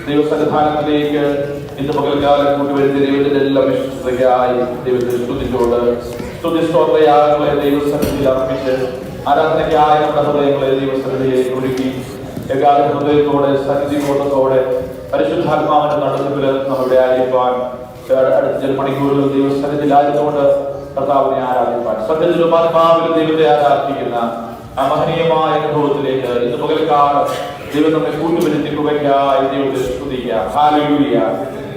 ദൈവസന്നിധാനത്തിലേക്ക് ഇന്ന് പകൽക്കാലം കൂട്ടിവരുന്ന ദൈവത്തിന്റെ എല്ലാ വിശ്വസ്തതയ്ക്കായി ദൈവത്തെ സ്തുതിച്ചുകൊണ്ട് സ്തുതിസ്തോത്രയാഗങ്ങളെ ദൈവസന്നിധിയിൽ അർപ്പിച്ച് ആരാധനയ്ക്കായ നമ്മുടെ ഹൃദയങ്ങളെ ദൈവസന്നിധിയിലേക്ക് ഒരുക്കി ഏകാഗ്ര ഹൃദയത്തോടെ സന്നിധി ബോധത്തോടെ പരിശുദ്ധാത്മാവിന്റെ നടത്തിപ്പിൽ നമ്മുടെ ആയിരിക്കാൻ അടുത്ത ചില മണിക്കൂറുകൾ ദൈവസന്നിധിയിലായതുകൊണ്ട് കർത്താവിനെ ആരാധിക്കാൻ സത്യത്തിലും ആത്മാവിലും ദൈവത്തെ ആരാധിക്കുന്ന ആ മഹനീയമായ അനുഭവത്തിലേക്ക് ഇന്ന് പകൽക്കാലം ദൈവം നമ്മെ കൂട്ടുവരുത്തിക്കുകയ്ക്കായി ദൈവത്തെ സ്തുതിക്കാം. ഹല്ലേലൂയ.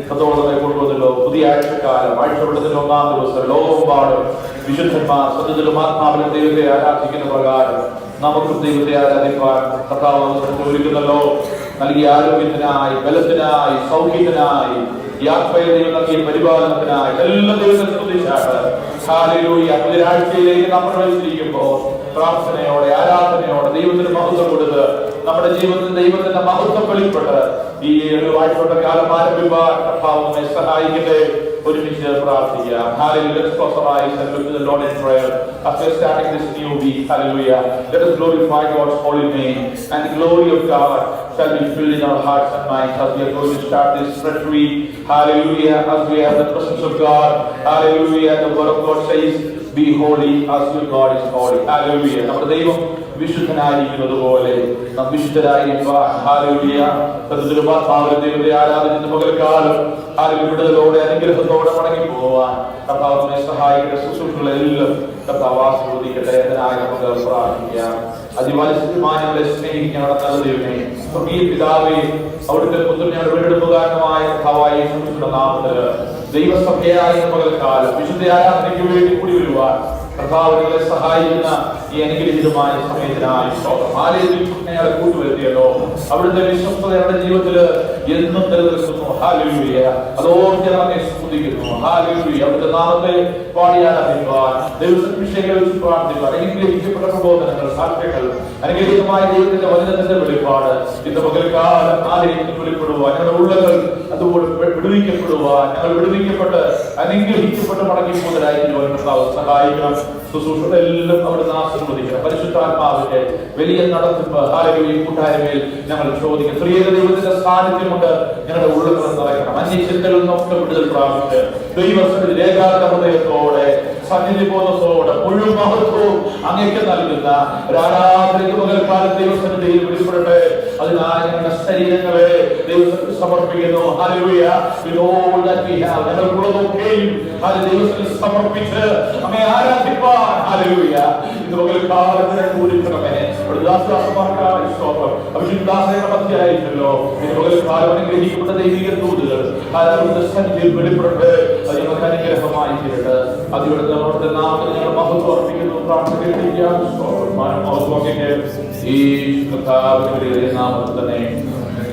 നമ്മെ കൊണ്ടുവന്നല്ലോ പുതിയ ആഴ്ചക്കാലം, ആഴ്ചപ്പെടുന്നതിന്റെ 1-ാം ദിവസം ലോകമെമ്പാടും വിശുദ്ധന്മാർ സത്യത്തിലും ആത്മാവിലും ദൈവത്തെ ആരാധിക്കുന്ന പ്രകാരം നമുക്കും ദൈവത്തെ ആരാധിക്കാൻ കർത്താവ് ഒരുക്കുന്നല്ലോ. നൽകിയ ആരോഗ്യത്തിനായി, ബലത്തിനായി, സൗഖ്യത്തിനായി, യാത്രയിൽ ദൈവം നൽകിയ പരിപാലനത്തിനായി എല്ലാ ദൈവത്തെ സ്തുതിച്ചാണ്. ഹല്ലേലൂയ. പുതിയൊരാഴ്ചയിലേക്ക് നമ്മൾ പ്രവേശിക്കുമ്പോൾ പ്രാർത്ഥനയോടെ, ആരാധനയോടെ ദൈവത്തിന് മഹത്വം കൊടുത്ത് നമ്മുടെ ജീവിതത്തിൽ ദൈവത്തിന്റെ മഹത്വം വെളിപ്പെട്ട് ഈ ഒരു വാഴ്ചയുടെ കാലം ആരംഭിക്കാൻ കർത്താവ് നമ്മെ സഹായിക്കട്ടെ. ഒരുമിച്ച് പ്രാർത്ഥിക്കാം. Hallelujah. Let's close our eyes and look to the Lord in prayer as we're starting this new week. Hallelujah. Let us glorify God's holy name, and the glory of God shall be filled in our hearts and minds as we are going to start this fresh week. Hallelujah. As we have the presence of God. Hallelujah. The word of God says, be holy as your God is holy. Hallelujah. നമ്മുടെ ദൈവം വിശുദ്ധനായിരിക്കുന്നത് പോലെ നാം വിശുദ്ധരായിരിക്കാൻ hallelujah. ദൈവത്തെ ആരാധിക്കുന്ന പകൽക്കാലം വിടുതലോടെ അനുഗ്രഹത്തോടെ മടങ്ങി പോവാൻ കർത്താവ് നമ്മെ സഹായിക്കട്ടെ. ശുശ്രൂഷകളെല്ലാം കർത്താവ് ആസ്വദിക്കട്ടെ. അതിനായി നമുക്ക് പ്രാർത്ഥിക്കാം. അതിവാത്സല്യമായി നമ്മളെ സ്നേഹിക്കാൻ നടന്ന ദൈവമേ, സ്വർഗീയ പിതാവേ, അവിടുത്തെ പുത്രനെ വീണ്ടെടുപ്പുകാരനുമായ കർത്താവായ യേശുക്രിസ്തുവിന്റെ നാമത്തിൽ ദൈവസഭയായ പകൽക്കാലം വിശുദ്ധ ആരാധനയ്ക്ക് വേണ്ടി കൂടി വരുവാൻ കർത്താവ് നിങ്ങളെ സഹായിക്കുന്ന ഈ അനുഗ്രഹീതമായ സമയത്തിനായി അയാളെ കൂട്ടുവരുത്തിയല്ലോ. അവിടുത്തെ വിശ്വസ്തത അവരുടെ ജീവിതത്തിൽ എന്നും നിലനിൽക്കുന്നു. ഹല്ലേലൂയ. അതോർത്ത് ഞങ്ങളെ സ്തുതിക്കുന്നു. ഹല്ലേലൂയ. അവിടുത്തെ നാമത്തെ പാടി ആരാധിക്കുവാൻ, ദൈവവിഷയങ്ങളെ വെച്ച് പ്രാർത്ഥിക്കുവാൻ, അനുഗ്രഹിക്കപ്പെട്ട പ്രബോധനങ്ങൾ, സാക്ഷ്യങ്ങൾ, അനുഗ്രഹീതമായ ദൈവത്തിന്റെ വചനത്തിന്റെ വെളിപ്പാട് ഇന്ന് പകൽക്കാലം ആലയത്തിൽ വെളിപ്പെടുവാൻ, ഞങ്ങളുടെ ഉള്ളങ്ങൾ അതുപോലെ വിടുവിക്കപ്പെടുവാൻ, ഞങ്ങൾ വിടുവിക്കപ്പെട്ട് അനുഗ്രഹിക്കപ്പെട്ട് മടങ്ങിപ്പോകുന്നതായിരിക്കും കർത്താവ് സഹായിക്കണം. ശുശ്രൂഷകളെല്ലാം അവിടുന്ന് ആശീർവദിക്കണം. പരിശുദ്ധാത്മാവിന്റെ വലിയ നടത്തിപ്പ് ഹല്ലേലൂയ കൂട്ടായ്മയിൽ ഞങ്ങൾ ചോദിക്കും. പ്രിയ ദൈവത്തിന്റെ സാന്നിധ്യം കൊണ്ട് ഞങ്ങളുടെ ഉള്ളുകൾ നിറയ്ക്കണം. അന്യചിന്തകളിൽ നിന്നൊക്കെ വിടുതൽ പ്രാപിച്ച് ദൈവസന്നിധിയിൽ ഏകാഗ്ര ഹൃദയത്തോടെ സന്നിധി ബോധത്തോടെ മുഴുവൻ മഹത്വവും അങ്ങേക്ക് നൽകുന്ന ഒരാരാധനയ്ക്ക് പകൽക്കാലം ദൈവസന്നിധിയിൽ വെളിപ്പെടട്ടെ. അതിനായി ഞങ്ങളുടെ ശരീരങ്ങളെ ദൈവത്തിന് സമർപ്പിക്കുന്നു. ഹല്ലേലൂയ. ഞങ്ങൾക്കുള്ളതൊക്കെയും ദൈവത്തിന് സമർപ്പിച്ച് അങ്ങേ ആരാധിപ്പാൻ ഹല്ലേലൂയ ഇന്ന് പകൽക്കാലത്തിന് ഒരുക്കണമേ. അഭിഷിക്തദാസയുടെ മധ്യയായിട്ടല്ലോ ഇന്ന് പകൽക്കാലം അനുഗ്രഹിക്കപ്പെട്ട ദൈവിക ദൂതുകൾ സന്നിധിയിൽ വെളിപ്പെടട്ടെ. അത് ഞങ്ങൾക്ക് അനുഗ്രഹമായി തീരട്ടെ. അതിവിടെ നമ്മുടെ നാമത്തിൽ ഞങ്ങൾ മഹത്വം അർപ്പിക്കുന്നു. പ്രാർത്ഥിക്കുക ഈ കർത്താവിന്റെ നാമത്തിൽ തന്നെ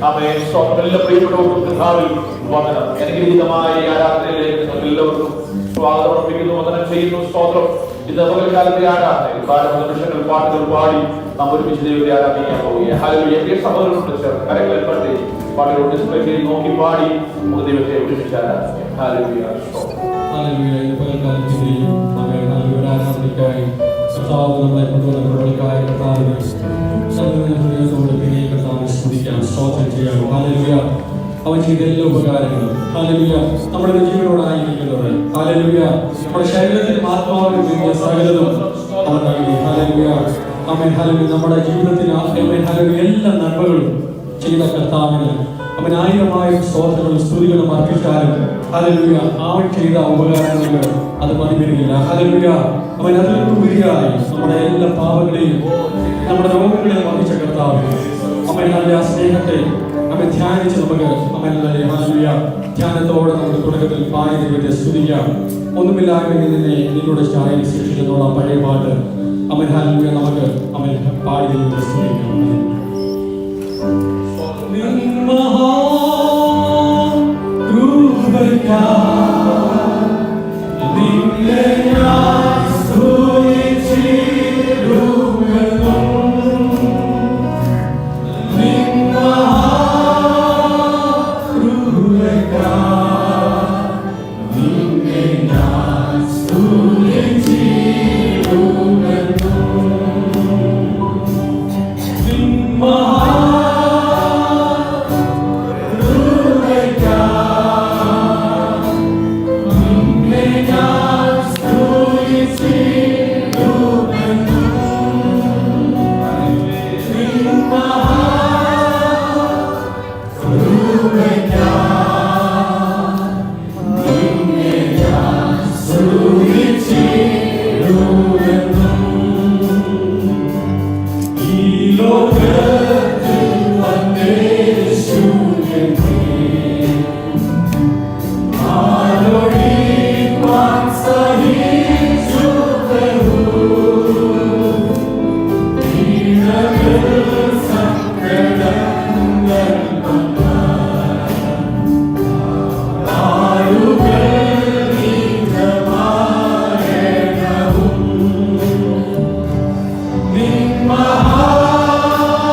ആമേൻ. എല്ലാ പ്രിയപ്പെട്ടവർക്കും കർത്താവിൽ വന്ദനം. അനുഗ്രഹീതമായ ആരാധനയിലേക്ക് എല്ലാവർക്കും സ്വാഗതം അർപ്പിക്കുന്നു. വന്ദനം ചെയ്യുന്നു. സ്തോത്രം. ഇന്ന് പകൽക്കാലത്തെ ആരാധന നിമിഷങ്ങൾ പാട്ടുകൾ പാടി നാം ഒരുമിച്ച് ദൈവത്തെ ആരാധിക്കാൻ പോവുകയാണ്. ഹല്ലേലൂയ. എന്റെ സഹോദരനോട് ചേർന്ന് കരങ്ങൾ ഏർപ്പെടുത്തി പാട്ടുകൾ ഡിസ്പ്ലേ ചെയ്ത് നോക്കി പാടി നമുക്ക് ദൈവത്തെ ഒരുമിച്ച് ആരാധിക്കാം. ഹല്ലേലൂയ. ഹല്ലേലൂയ. ഇന്ന് പകൽക്കാലത്തിന്റെയും ആരാധനയ്ക്കായി കർത്താവ് നമ്മളെ കൊണ്ടുവന്ന പ്രബലക്കായ കർത്താവിനെ ഹൃദയത്തോടെ പിന്നെയും കർത്താവിനെ സ്തുതിക്കാം, സ്തോത്രം ചെയ്യാം. ഹല്ലേലൂയ. അവൻ ചെയ്ത എല്ലാ ഉപകാരങ്ങളും ഹല്ലേലൂയ നമ്മുടെ ജീവനോടായിരിക്കുന്നത് ഹല്ലേലൂയ നമ്മുടെ ശരീരത്തിനും ആത്മാവിനും വേണ്ടിയ സകലതും അവൻ നൽകി. ഹല്ലേലൂയ. അവൻ ഹല്ലേലൂയ നമ്മുടെ ജീവിതത്തിന് ഹല്ലേലൂയ എല്ലാ നന്മകളും ചെയ്ത കർത്താവിന് അവൻ 1000 സ്തോത്രങ്ങളും സ്തുതികളും അർപ്പിച്ചാലും ഹല്ലേലൂയ അവൻ ചെയ്ത ഉപകാരങ്ങൾക്ക് അത് മതി വരികയില്ല. ഹല്ലേലൂയ. അവൻ അതിൽ ഉപരിയായി നമ്മുടെ എല്ലാ പാപങ്ങളെയും നമ്മുടെ രോഗങ്ങളെയും വഹിച്ച കർത്താവ് അവൻ നല്ല സ്നേഹത്തെ നമ്മെ ധ്യാനിച്ച് നമുക്ക് ഹല്ലേലൂയ ധ്യാനത്തോടെ നമുക്ക് തുടക്കത്തിൽ പാടി ദൈവത്തെ സ്തുതിക്കാം. ഒന്നുമില്ലായെങ്കിൽ നിന്നോട് ചായ ശിക്ഷിക്കുന്നതോളം പഴയ പാട്ട് അവൻ ഹല്ലേലൂയ നമുക്ക് അവൻ പാടി ദൈവത്തെ സ്തുതിക്കാം. Mahal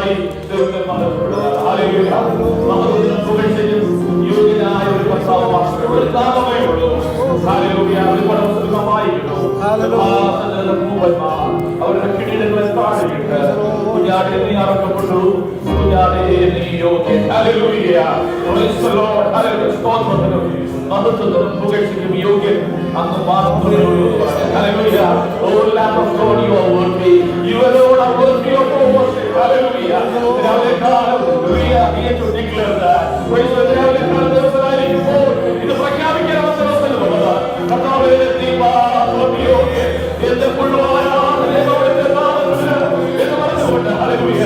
ശക്തമായി ദൈവത്തെ മഹത്വപ്പെടുക. ഹല്ലേലൂയ. മഹത്വത്തിനും പുകഴ്ചയ്ക്കും യോഗ്യനായ ഒരു കർത്താവ് മാത്രമേ ഒരു നാമമേ ഉള്ളൂ. ഹല്ലേലൂയ. ഒരുപാട് സുഖമായിരിക്കുന്നു. അവരുടെ കിരീടങ്ങളെ താഴെയിട്ട് കുഞ്ഞാടെ നീ അറക്കപ്പെട്ടു, കുഞ്ഞാടെ നീ യോഗ്യൻ. Hallelujah. Praise the Lord. Hallelujah. സ്തോത്രത്തിനും മഹത്വത്തിനും പുകഴ്ചയ്ക്കും യോഗ്യൻ അങ്ങ് മാത്രമേ ഉള്ളൂ. Hallelujah. Oh lamb of God, you are worthy. You alone are worthy of our worship. Hallelujah. രാവിലെ കാലം we are here to declare that. Praise the Lord. രാവിലെ കാലം ദിവസമായിരിക്കുമ്പോൾ ഇത് പ്രഖ്യാപിക്കാൻ അവസരമുള്ളത്. കർത്താവേ, നീ മാത്രം യോഗ്യൻ. എന്റെ മുഴുവനാണ് ഞങ്ങളുടെ നാമത്തിൽ എന്ന് പറഞ്ഞുകൊണ്ട് ഹല്ലേലൂയ.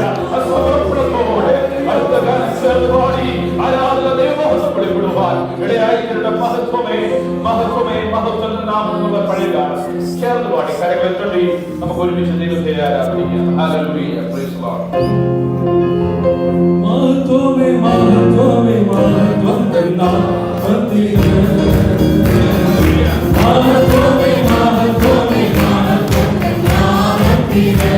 സമർപ്പണത്തോടെ അടുത്ത കാലം ചേർന്നുപാടി ആരാധന ദൈവമഹത്വപ്പെടുവാൻ ഇടയായിരിക്കുന്ന മഹത്വമേ മഹത്വമേ മഹത്വം നാമം പഴയ കാലം ചേർന്നുപാടി കരങ്ങളെ ചൊല്ലി നമുക്ക് ഒരുമിച്ച് ദൈവത്തെ ആരാധിക്കാം. ഹല്ലേലൂയ. Praise the Lord. മഹത്വമേ മഹത്വമേ മഹത്വം നാമത്തിനു. മഹത്വമേ മഹത്വമേ മഹത്വം നാമത്തിനു.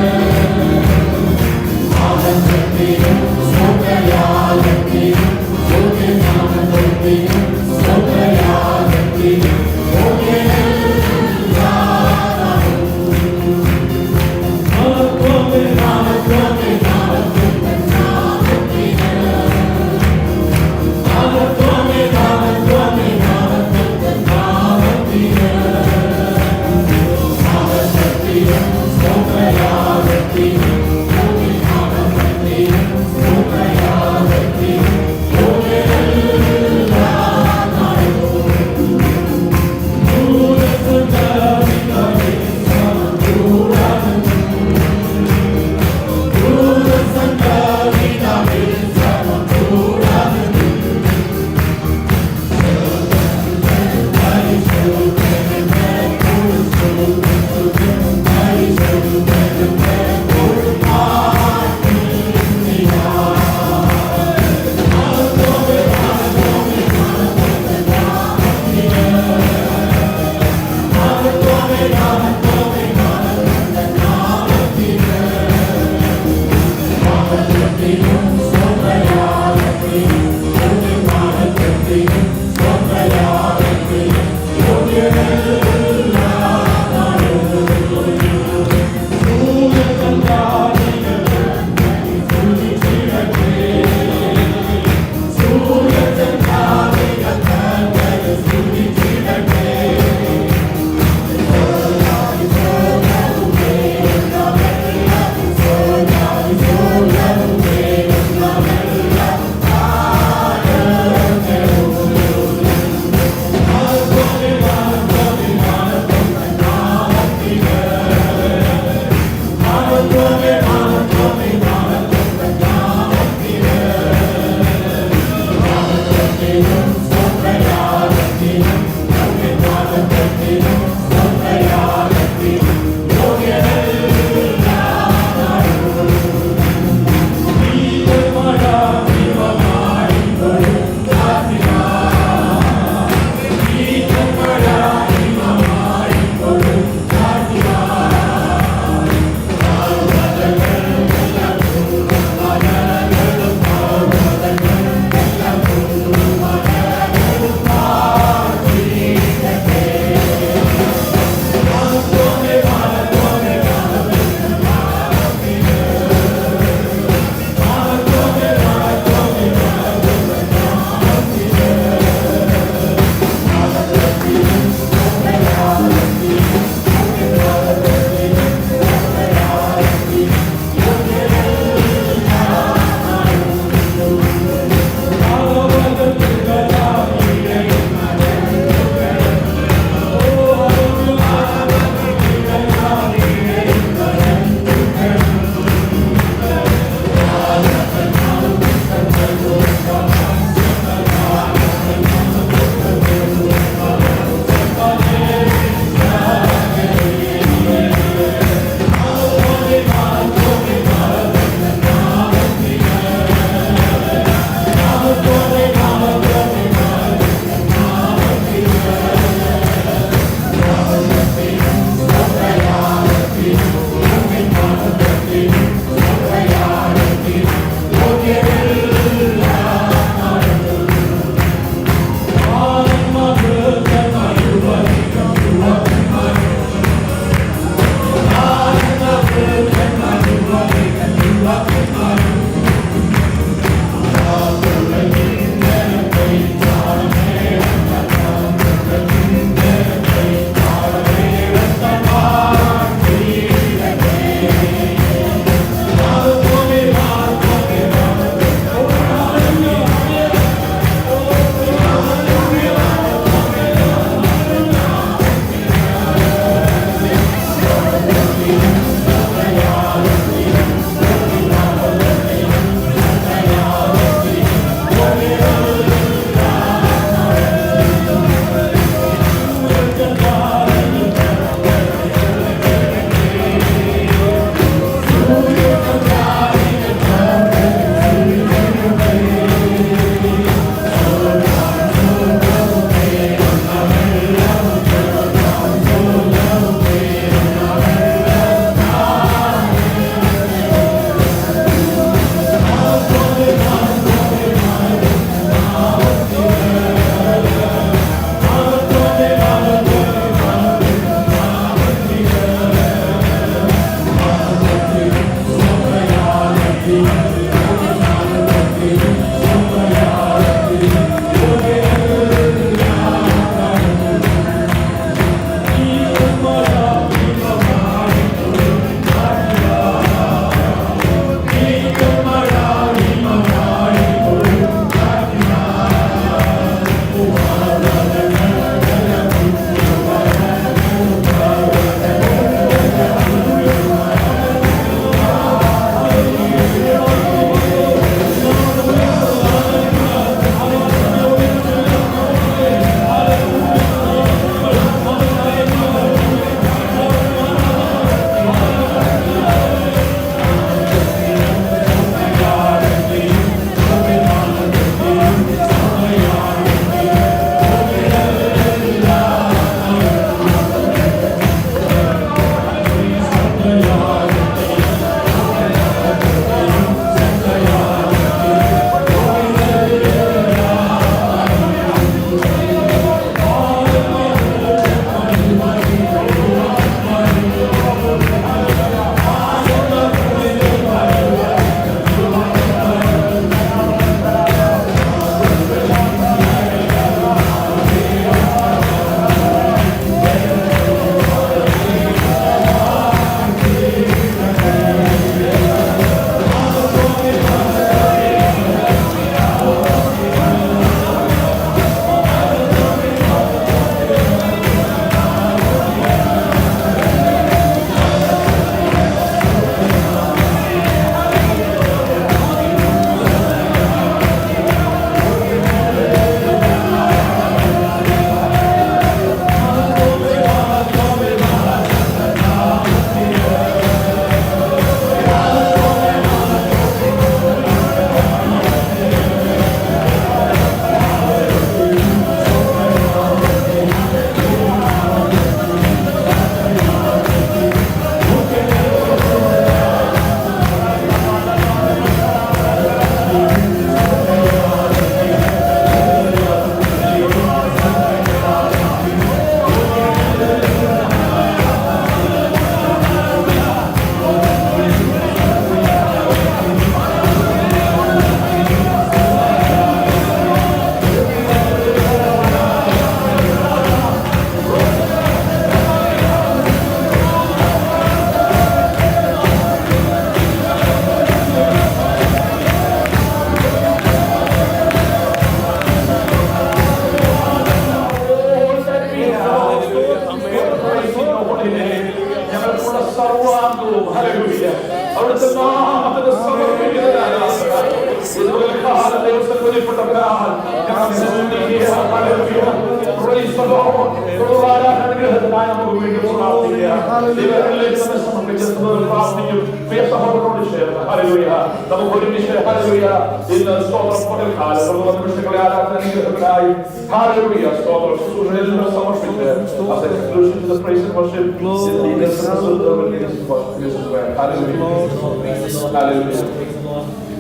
ആനന്ദത്തിനും സ്തുതിയാഗത്തിനും സ്തുതിനാമത്തിനും സ്തുതിയാഗത്തിനും മഹത്വമേ മഹത്വമേ മഹത്വം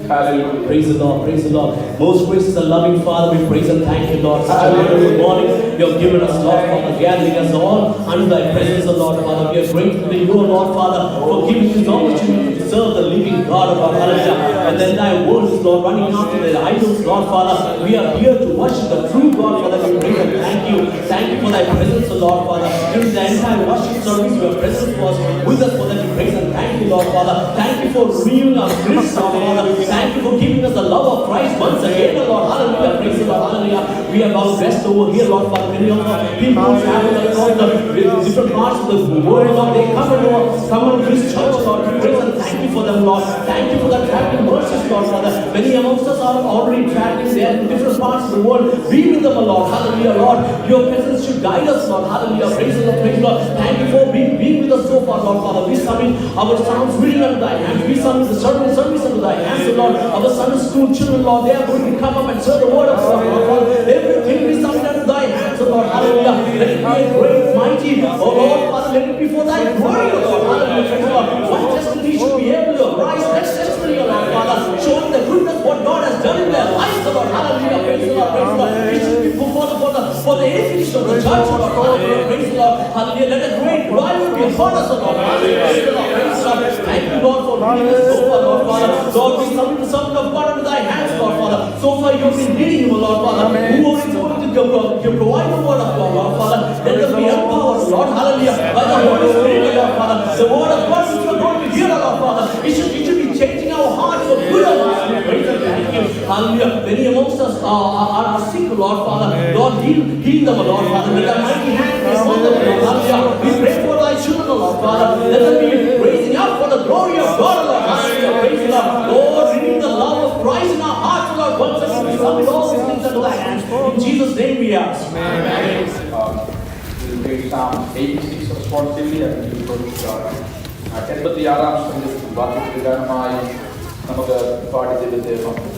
Hallelujah. Praise the Lord. Praise the Lord. Most gracious and loving Father, we praise and thank you, Lord. Such a wonderful morning you have given us, Lord, Father, gathering us all under thy presence, Lord, Father. We are grateful to you, Lord, Father, for giving us the opportunity to serve the living God, Lord, hallelujah. And the entire world is, Lord, running after the idols, Lord, Father. We are here to worship the true God, Father. We praise and thank you. Thank you for thy presence, Lord, Father. During the entire worship service, your presence was with us, for that we praise and thank you, Lord, Father. Thank you for renewing our spirits, Lord, Father. Thank you for giving us the love of Christ once again, Lord, hallelujah. Praise the Lord, hallelujah. We are all blessed over here, Lord, Father. Many of our people travel across the different parts of the world, Lord. They come and this church, Lord. We praise and thank you for them, Lord. Thank you for the traveling mercies, Lord, Father. Many amongst us are already traveling there in different parts of the world. Be with them, Lord, hallelujah, Lord. Your presence should guide us, Lord, hallelujah. Praise the Lord, praise the Lord. Thank you for being with us so far, Lord, Father. We submit our psalms reading unto thy hands. We submit the service unto thy hands, Lord. Our Sunday school children, Lord, they are going to come up and serve the word of God, Lord, Father. Everything we submit unto thy hands, Lord, hallelujah. Let it be a great, mighty, oh Lord, Father, let it be for thy glory, Lord, hallelujah, praise the Lord. One testimony should be able to rise, next testimony, Lord, Father, showing the goodness what God has done in their lives, Lord, hallelujah, praise the Lord, praise the Lord. It should be for the edification of the church, Lord, hallelujah, praise the Lord, hallelujah. Let a great revival be upon us, Lord, hallelujah, praise the Lord, praise the Lord. Thank you, Lord, for leading us so far, Lord, Father. Lord, we submit the servant of God into thy hands, Lord, Father. So far you have been leading him, Lord, Father. Who is going to provide the word of God, Lord, Father. Let us be empowered, Lord, hallelujah, by the Holy Spirit, Lord, Father. The word of God which we are going to hear, Lord, Father. It should be changing our hearts for good, Lord. Praise and thank you, hallelujah. Many amongst us are sick, Lord, Father. Lord, heal them, Lord, Father. Let the mighty hand be upon them, Lord, hallelujah. We pray for thy children, Lord, Father. Let them be raising up for the glory of God, Lord, hallelujah. Praise the Lord. Lord, renew the love of Christ in our hearts, Lord. Once again, we submit all these things unto thy hands. In Jesus' name we ask. Amen. We'll read Psalm 86 responsively and we will approach God. 86-ാം സംഗീതത്തിൽ വാക്യപ്രകാരമായി നമുക്ക് പാടി ദൈവത്തെ നോക്കാം.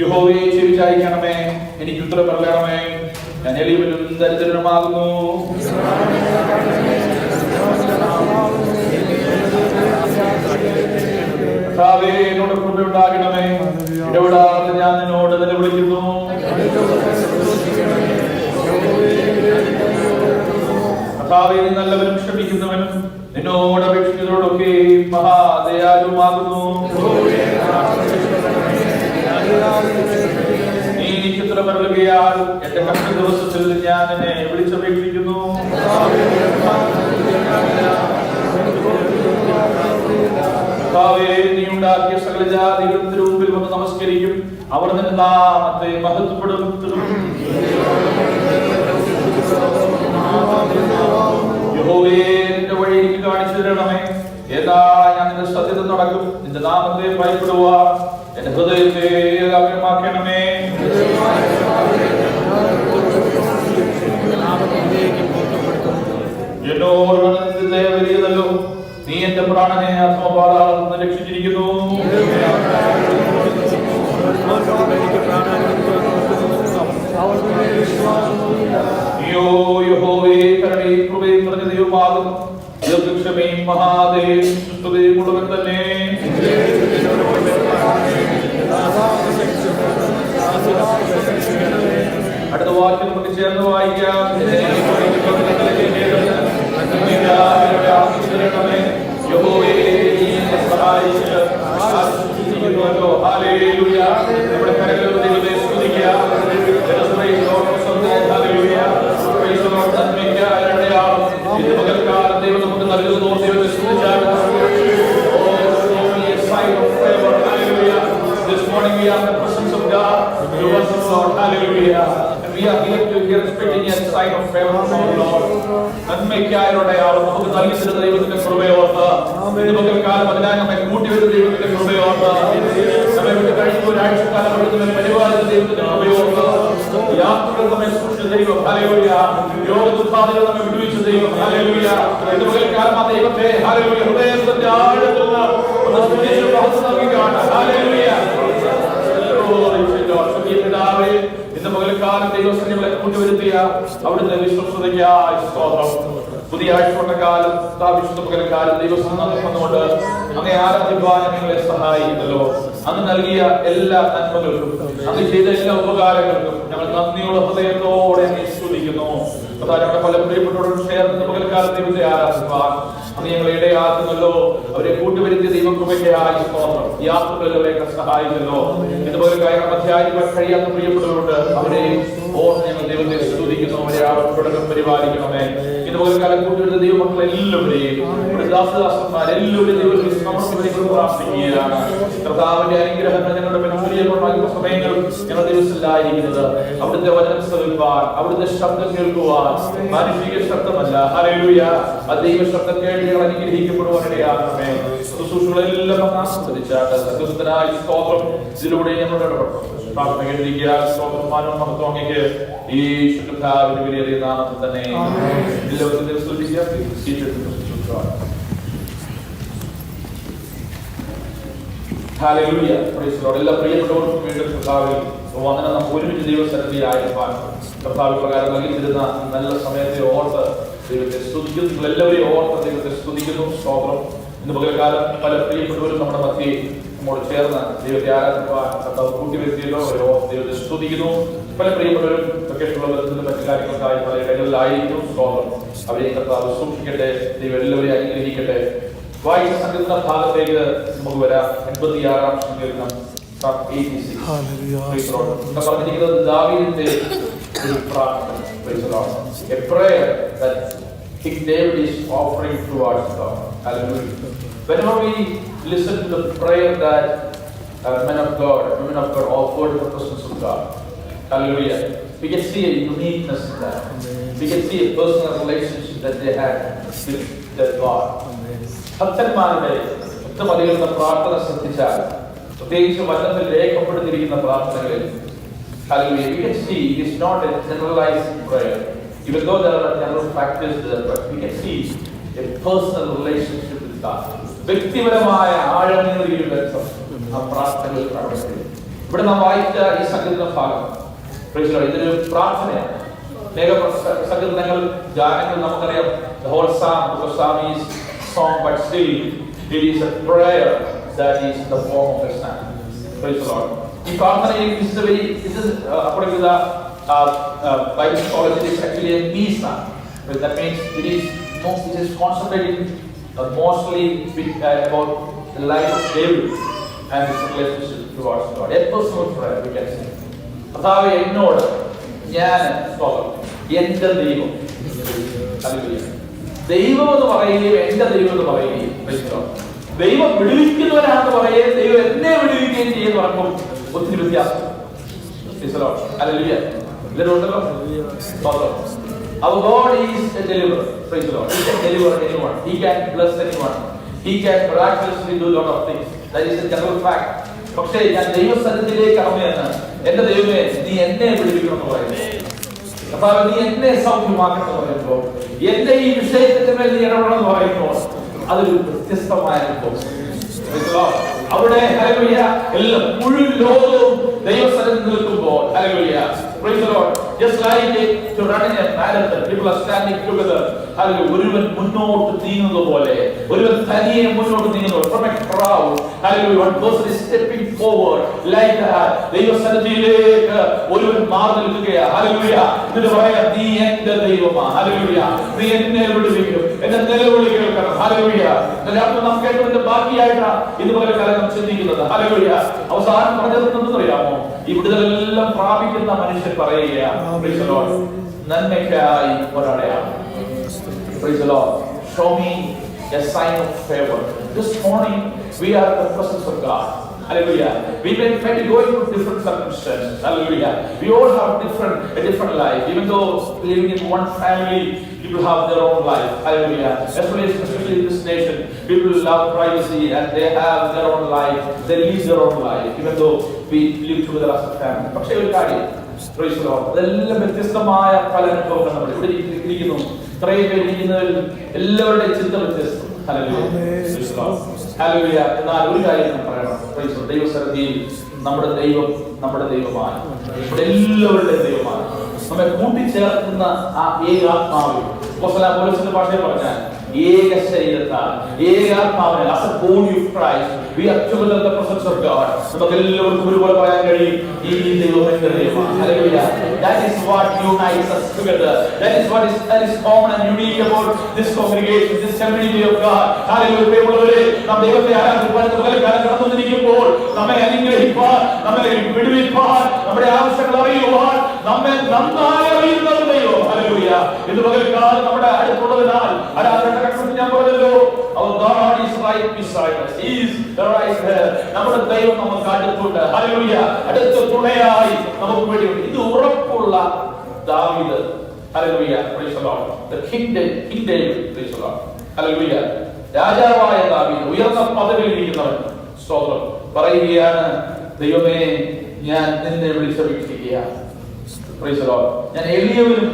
യഹോവയെ ചെവിചായിക്കണമേ, എനിക്ക് ഉത്തരം നൽകണമേ. ഞാൻ എളിയവനും ദരിദ്രനുമാകുന്നു. കർത്താവേ, എന്നോട് കൃപയുണ്ടാകണമേ. ഇടപെടാതെ ഞാൻ നിന്നോട് നിലവിളിക്കുന്നു. കർത്താവേ, നീ നല്ലവനും ക്ഷമിക്കുന്നവനും നിന്നോട് അപേക്ഷിക്കുന്നതോടൊക്കെ മഹാദയാലുമാകുന്നു. നീ എനിക്ക് ഉത്തരം നൽകുകയാൽ എന്റെ കഷ്ട ദിവസത്തിൽ ഞാൻ നിന്നെ വിളിച്ചപേക്ഷിക്കുന്നു. കർത്താവേ, നീ ഉണ്ടാക്കിയ സകല ജാതികളും നിന്റെ മുമ്പിൽ വന്ന് നമസ്കരിക്കും. അവർ നിന്റെ നാമത്തെ മഹത്വപ്പെടുത്തും. യഹോവേ, നിന്റെ വഴി എനിക്ക് കാണിച്ചു തരണമേ. ഏതാ ഞാൻ നിന്റെ സത്യത നടക്കും. നിന്റെ നാമത്തെ ഭയപ്പെടുവാൻ എന്റെ ഹൃദയത്തെ ഏകാഗ്രമാക്കണമേ. എന്നോട് നിന്റെ ദയ വലിയതല്ലോ. നീ എന്റെ പ്രാണനെ ആത്മപാതാളത്തിൽ നിന്ന് രക്ഷിച്ചിരിക്കുന്നു. യഹോവേ, കരുണയും കൃപയും നിറഞ്ഞ ദൈവമാകുന്നു. ദീർഘക്ഷമയും മഹാദയയും സുസ്ഥതയും ഉള്ളവൻ തന്നെ. അടുത്ത വാക്യം നമുക്ക് ചേർന്ന് വായിക്കാം. യഹോവേ, നീ എന്നെ സഹായിച്ച് ആശ്വസിപ്പിക്കുന്നുവല്ലോ. ഹല്ലേലൂയ. നമ്മുടെ കരങ്ങളിൽ ദൈവത്തെ സ്തുതിക്കാം. ഇന്ന് പകൽക്കാലം ദൈവം നമുക്ക് നൽകുന്നു. ദൈവത്തെ സ്തുതിച്ചാൽ this morning we are in the presence of God to worship Lord. Hallelujah. And we are here to hear expecting a sign of favor from the Lord. നന്മയ്ക്കായുടെ ആൾ നമുക്ക് നൽകി തരുന്ന ദൈവത്തിന്റെ കൃപയോർത്ത് ഇന്ന് പകൽക്കാലം അതിനായി നമ്മെ കൂട്ടിവരുന്ന ദൈവത്തിന്റെ കൃപയോർത്ത് നമ്മെ വിട്ട് കഴിഞ്ഞ ഒരാഴ്ചക്കാലം നമ്മുടെ പരിപാലിക്കുന്ന ദൈവത്തിന്റെ കൃപയോർത്ത് യാത്രകൾ നമ്മെ സൂക്ഷിച്ച ദൈവം. ഹല്ലേലൂയ. രോഗദുഃഖാദികൾ നമ്മെ വിടുവിച്ച ദൈവം. ഹല്ലേലൂയ. ഇന്ന് പകൽക്കാലം ആ ദൈവത്തെ ഹല്ലേലൂയ ഹൃദയത്തിന്റെ ആഴത്തിൽ നിന്ന് നൽകിയാണ്. ഹല്ലേലൂയ. പിതാവേ, ഇന്ന് പകൽക്കാലം ദൈവസന്നിധികളെ കൂട്ടിവരുത്തിയ അവിടുത്തെ വിശ്വസ്തതയ്ക്കായി സ്തോത്രം. പുതിയ ആഴ്ചവട്ടക്കാലം വിശുദ്ധ പകൽക്കാലം ദൈവസന്നിധി വന്നുകൊണ്ട് അങ്ങേ ആരാധിക്കുവാൻ നിങ്ങളെ സഹായിക്കുന്നല്ലോ. അന്ന് നൽകിയ എല്ലാ നന്മകൾക്കും അന്ന് ചെയ്ത എല്ലാ ഉപകാരങ്ങൾക്കും ഞങ്ങൾ നന്ദിയുള്ള ഹൃദയത്തോടെ സ്തുതിക്കുന്നു. ഞങ്ങളുടെ പല പ്രിയപ്പെട്ടവരോടും ചേർന്ന് പകൽക്കാലം ദൈവത്തെ ആരാധിക്കുവാൻ അന്ന് ഞങ്ങളെ ഇടയാക്കുന്നല്ലോ. അവരെ കൂട്ടുവരുത്തിയ ദൈവകൃപയ്ക്കായി സ്തോത്രം. യാത്രകളിൽ അവരെയൊക്കെ സഹായിക്കുന്നു. ഇതുപോലെ അധ്യായിക്കാൻ കഴിയാത്ത പ്രിയപ്പെട്ടവരുണ്ട്, അവരെ ഓർത്ത് ഞങ്ങൾ ദൈവത്തെ സ്തുതിക്കുന്നു. അവരെ ആവർത്തനം പരിപാലിക്കണമേ. ഇതുപോലെ കാലം കൂട്ടുവരുന്ന ദൈവമക്കളെല്ലാവരെയും ദാസദാസന്മാരെല്ലാവരും ദൈവത്തിൽ സമർപ്പിച്ചുകൊണ്ട് പ്രാർത്ഥിക്കുകയാണ്. കർത്താവിന്റെ അനുഗ്രഹങ്ങൾ ഞങ്ങളുടെ പരിചയപ്പെടുന്ന സമയങ്ങൾ ഞങ്ങൾ ദിവസത്തിലായിരിക്കുന്നത് അവിടുത്തെ വചനം ശ്രവിക്കുവാൻ, അവിടുത്തെ ശബ്ദം കേൾക്കുവാൻ, മാനുഷിക ശബ്ദമല്ല, ഹല്ലേലൂയ, ദൈവ ശബ്ദം കേട്ട് ഞങ്ങൾ അനുഗ്രഹിക്കപ്പെടുവാനിടയാകണമേ. ശുശ്രൂഷകളെല്ലാം ആസ്വദിച്ചാട്ട് സകലത്തിനായി സ്തോത്രം. ഇതിലൂടെ ഞങ്ങളുടെ ഇടപെട്ടു പ്രാർത്ഥന കേട്ടിരിക്കുക. സ്തോത്രമാനവും മഹത്വം അങ്ങേക്ക് ഈ കർത്താവിന്റെ വിലയേറിയ നാമത്തിൽ തന്നെ എല്ലാവരും സ്തുതിക്കുക. Hallelujah, praise the Lord. എല്ലാ പ്രിയപ്പെട്ടവർക്കും വീണ്ടും കർത്താവിൽ വന്ദനം. നമുക്ക് ഒരുമിച്ച് ദൈവസന്നിധിയിലായിരിക്കാൻ കർത്താവ് പ്രകാരം നൽകിയിരുന്ന നല്ല സമയത്തെ ഓർത്ത് ദൈവത്തെ സ്തുതിക്കുന്നു. നിങ്ങൾ എല്ലാവരെയും ഓർത്ത് ദൈവത്തെ സ്തുതിക്കുന്നു. സ്തോത്രം. ഇന്ന് പകൽക്കാലം പല പ്രിയപ്പെട്ടവരും നമ്മുടെ മധ്യേ നമ്മോട് ചേർന്ന് ദൈവത്തെ ആരാധിക്കുവാൻ കർത്താവ് കൂട്ടിവരുത്തിയല്ലോ. അവരെ ഓർത്ത് ദൈവത്തെ സ്തുതിക്കുന്നു. പല പ്രിയപ്പെട്ടവരും വെക്കേഷനുള്ള ബന്ധത്തിലും മറ്റു കാര്യങ്ങൾക്കായി പല ഇടങ്ങളിലായിരിക്കും. സ്തോത്രം. അവരെ കർത്താവ് സൂക്ഷിക്കട്ടെ. ദൈവം എല്ലാവരെയും അനുഗ്രഹിക്കട്ടെ. വായിച്ച സങ്കീർത്തന ഭാഗത്തേക്ക് നമുക്ക് വരാം. 86-ാം സങ്കീർത്തനം പറഞ്ഞിരിക്കുന്നത് ദാവീദിന്റെ ഒരു പ്രാർത്ഥന, a prayer that King David is offering towards God. Hallelujah. Whenever we listen to the prayer that men of God, women of God offered in the presence of God, hallelujah, we can see a uniqueness in that. We can see a personal relationship that they had with their God. ഭക്തന്മാരുടെ ഉത്തമതികളുടെ പ്രാർത്ഥന ശ്രദ്ധിച്ചാൽ, പ്രത്യേകിച്ച് വചനത്തിൽ രേഖപ്പെടുത്തിയിരിക്കുന്ന പ്രാർത്ഥനകളിൽ, hallelujah, we can see it is not a generalized prayer. Even though there are general factors there, but we can see a personal relationship with God. വ്യക്തിപരമായ ആഴമേറിയ ഒരു ബന്ധം ആ പ്രാർത്ഥനകളിൽ പ്രകടിപ്പിക്കുന്നു. ഇവിടെ നാം വായിച്ച ഈ സങ്കീർത്തന ഭാഗം ഇതൊരു പ്രാർത്ഥനയാണ്. അനേക സങ്കീർത്തനങ്ങൾ, ഗാനങ്ങൾ നമുക്കറിയാം. The whole psalm, the psalm is song, but still it is a prayer that is in the form of a psalm. Praise the Lord. ഈ പ്രാർത്ഥനയിൽ according to the Bible scholars, it is actually a misa. That means it is concentrating mostly about the life of David and his relationship towards God. A personal prayer, we can say. കർത്താവേ, എന്നോട് ഞാൻ എന്റെ ദൈവം, ദൈവം എന്ന് പറയുകയും എന്റെ ദൈവം എന്ന് പറയുകയും, ദൈവം വിടുവിക്കുന്നവരാണെന്ന് പറയുകയും ദൈവം എന്നെ വിടുവിക്കുകയും ചെയ്യുന്ന പറയുമ്പോൾ ഒത്തിരി വ്യത്യാസം. Our God is a deliverer. Praise the Lord. He can deliver anyone. He can bless anyone. He can miraculously do a lot of things. That is a general fact. പക്ഷേ ഞാൻ ദൈവസന്നിധിയിലേക്ക് കടന്നുവെന്ന് എന്റെ ദൈവമേ നീ എന്നെ വിടുവിക്കണമെന്ന് പറയുന്നു. കർത്താവേ, നീ എന്നെ സൗഖ്യമാക്കണമെന്ന് പറയുമ്പോൾ, എന്റെ ഈ വിഷയത്തിന്റെ മേൽ നീ ഇടപെടണമെന്ന് പറയുമ്പോൾ അതൊരു വ്യത്യസ്തമായ അനുഭവം. അവിടെ ഹല്ലേലൂയ, എല്ലാ മുഴുവൻ ലോകവും ദൈവസന്നിധിയിൽ നിൽക്കുമ്പോൾ, hallelujah, praise the Lord, just like to run in a marathon, people are standing together. Hallelujah. ഒരുവൻ മുന്നോട്ട് നീങ്ങുന്നത് പോലെ, ഒരുവൻ തനിയെ മുന്നോട്ട് നീങ്ങുന്നു. From a crowd, hallelujah, one person is stepping forward like that. ദൈവസന്നിധിയിലേക്ക് ഒരുവൻ മാറി നിൽക്കുകയാണ്. ഹല്ലേലൂയ. എന്നിട്ട് പറയാ, നീ എന്റെ ദൈവമാ, ഹല്ലേലൂയ, നീ എന്നെ വിടുവിക്കും, എന്റെ നിലവിളി കേൾക്കണം. ഹല്ലേലൂയ. നാം കേട്ടതിന്റെ ബാക്കിയായിട്ടാ ഇതുപോലെ കാലം നാം ചിന്തിക്കുന്നത്. ഹല്ലേലൂയ. അവസാനം പറഞ്ഞത് എന്തെന്നറിയാമോ? ഈ വിടുതലെല്ലാം പ്രാപിക്കുന്ന മനുഷ്യൻ പറയുകയാണ്, praise the Lord, നന്മയ്ക്കായി ഒരടയാളം. Praise the Lord. Show me a sign of favor. This morning we are in the presence of God. Hallelujah. We may be going through different circumstances. Hallelujah. We all have a different life. Even though living in one family, people have their own life. Hallelujah. Especially in this nation, people love privacy and they have their own life. They live their own life, even though we live together as a family. പക്ഷേ ഒരു കാര്യം, praise the Lord, അതെല്ലാം വ്യത്യസ്തമായ പല അനുഭവങ്ങൾ നമ്മൾ ഇവിടെ ഇരിക്കുന്നു. ഇത്രയും പേര് ഇരിക്കുന്നവരിൽ എല്ലാവരുടെയും ചിന്ത വ്യത്യസ്തം. ഹല്ലേലൂയ. ഹല്ലേലൂയ. എന്നാൽ ഒരു കാര്യം ഞാൻ പറയണം, praise the Lord, ദൈവസന്നിധിയിൽ നമ്മുടെ ദൈവം നമ്മുടെ ദൈവമാണ്, നമ്മുടെ എല്ലാവരുടെയും ദൈവമാണ്. നമ്മെ കൂട്ടിച്ചേർക്കുന്ന ആ ഏകാത്മാവ് പോലീസിന്റെ ഭാഷയിൽ പറഞ്ഞാൽ ഏക ശരീരത്താൽ ഏകാത്മാവിനാൽ as a body of Christ we are together in the presence of God. നമുക്ക് എല്ലാവർക്കും ഒരുപോലെ പറയാൻ കഴിയും ഈ ദൈവം എന്റെ ദൈവമാണ്. Hallelujah. That is what unites us together. That is common and unique about this congregation, this community of God. Hallelujah. പ്രിയമുള്ളവരെ, നാം ദൈവത്തെ ആരാധിക്കുവാൻ പകൽക്കാലം കടന്നുവന്നിരിക്കുമ്പോൾ നമ്മെ അനുഗ്രഹിപ്പാൻ, നമ്മെ വിടുവിപ്പാൻ, നമ്മുടെ ആവശ്യങ്ങൾ അറിയുവാൻ നമ്മെ നന്നായി അറിയുന്ന ദൈവം. Hallelujah. ഇത് പകൽക്കാലം നമ്മുടെ അടുത്തുള്ളതിനാൽ ആരാധന ഞാൻ പറഞ്ഞല്ലോ, our God is right beside us. He is right there. നമ്മുടെ ദൈവം നമുക്ക് അടുത്തുണ്ട്. Hallelujah. അടുത്ത തുണയായി നമുക്ക് വേണ്ടിയുണ്ട്. ഇത് ഉറപ്പുള്ള ദാവീദ്. Hallelujah. Praise the Lord. The King David. Praise the Lord. Hallelujah. രാജാവായ ദാവീദ്, ഉയർന്ന പദവിയിൽ ഇരിക്കുന്നവൻ, സ്തോത്രം പറയുകയാണ്, ദൈവമേ ഞാൻ നിന്നെ വിളിച്ചപേക്ഷിക്കുകയാണ്. Praise the Lord. ഞാൻ എളിയവനും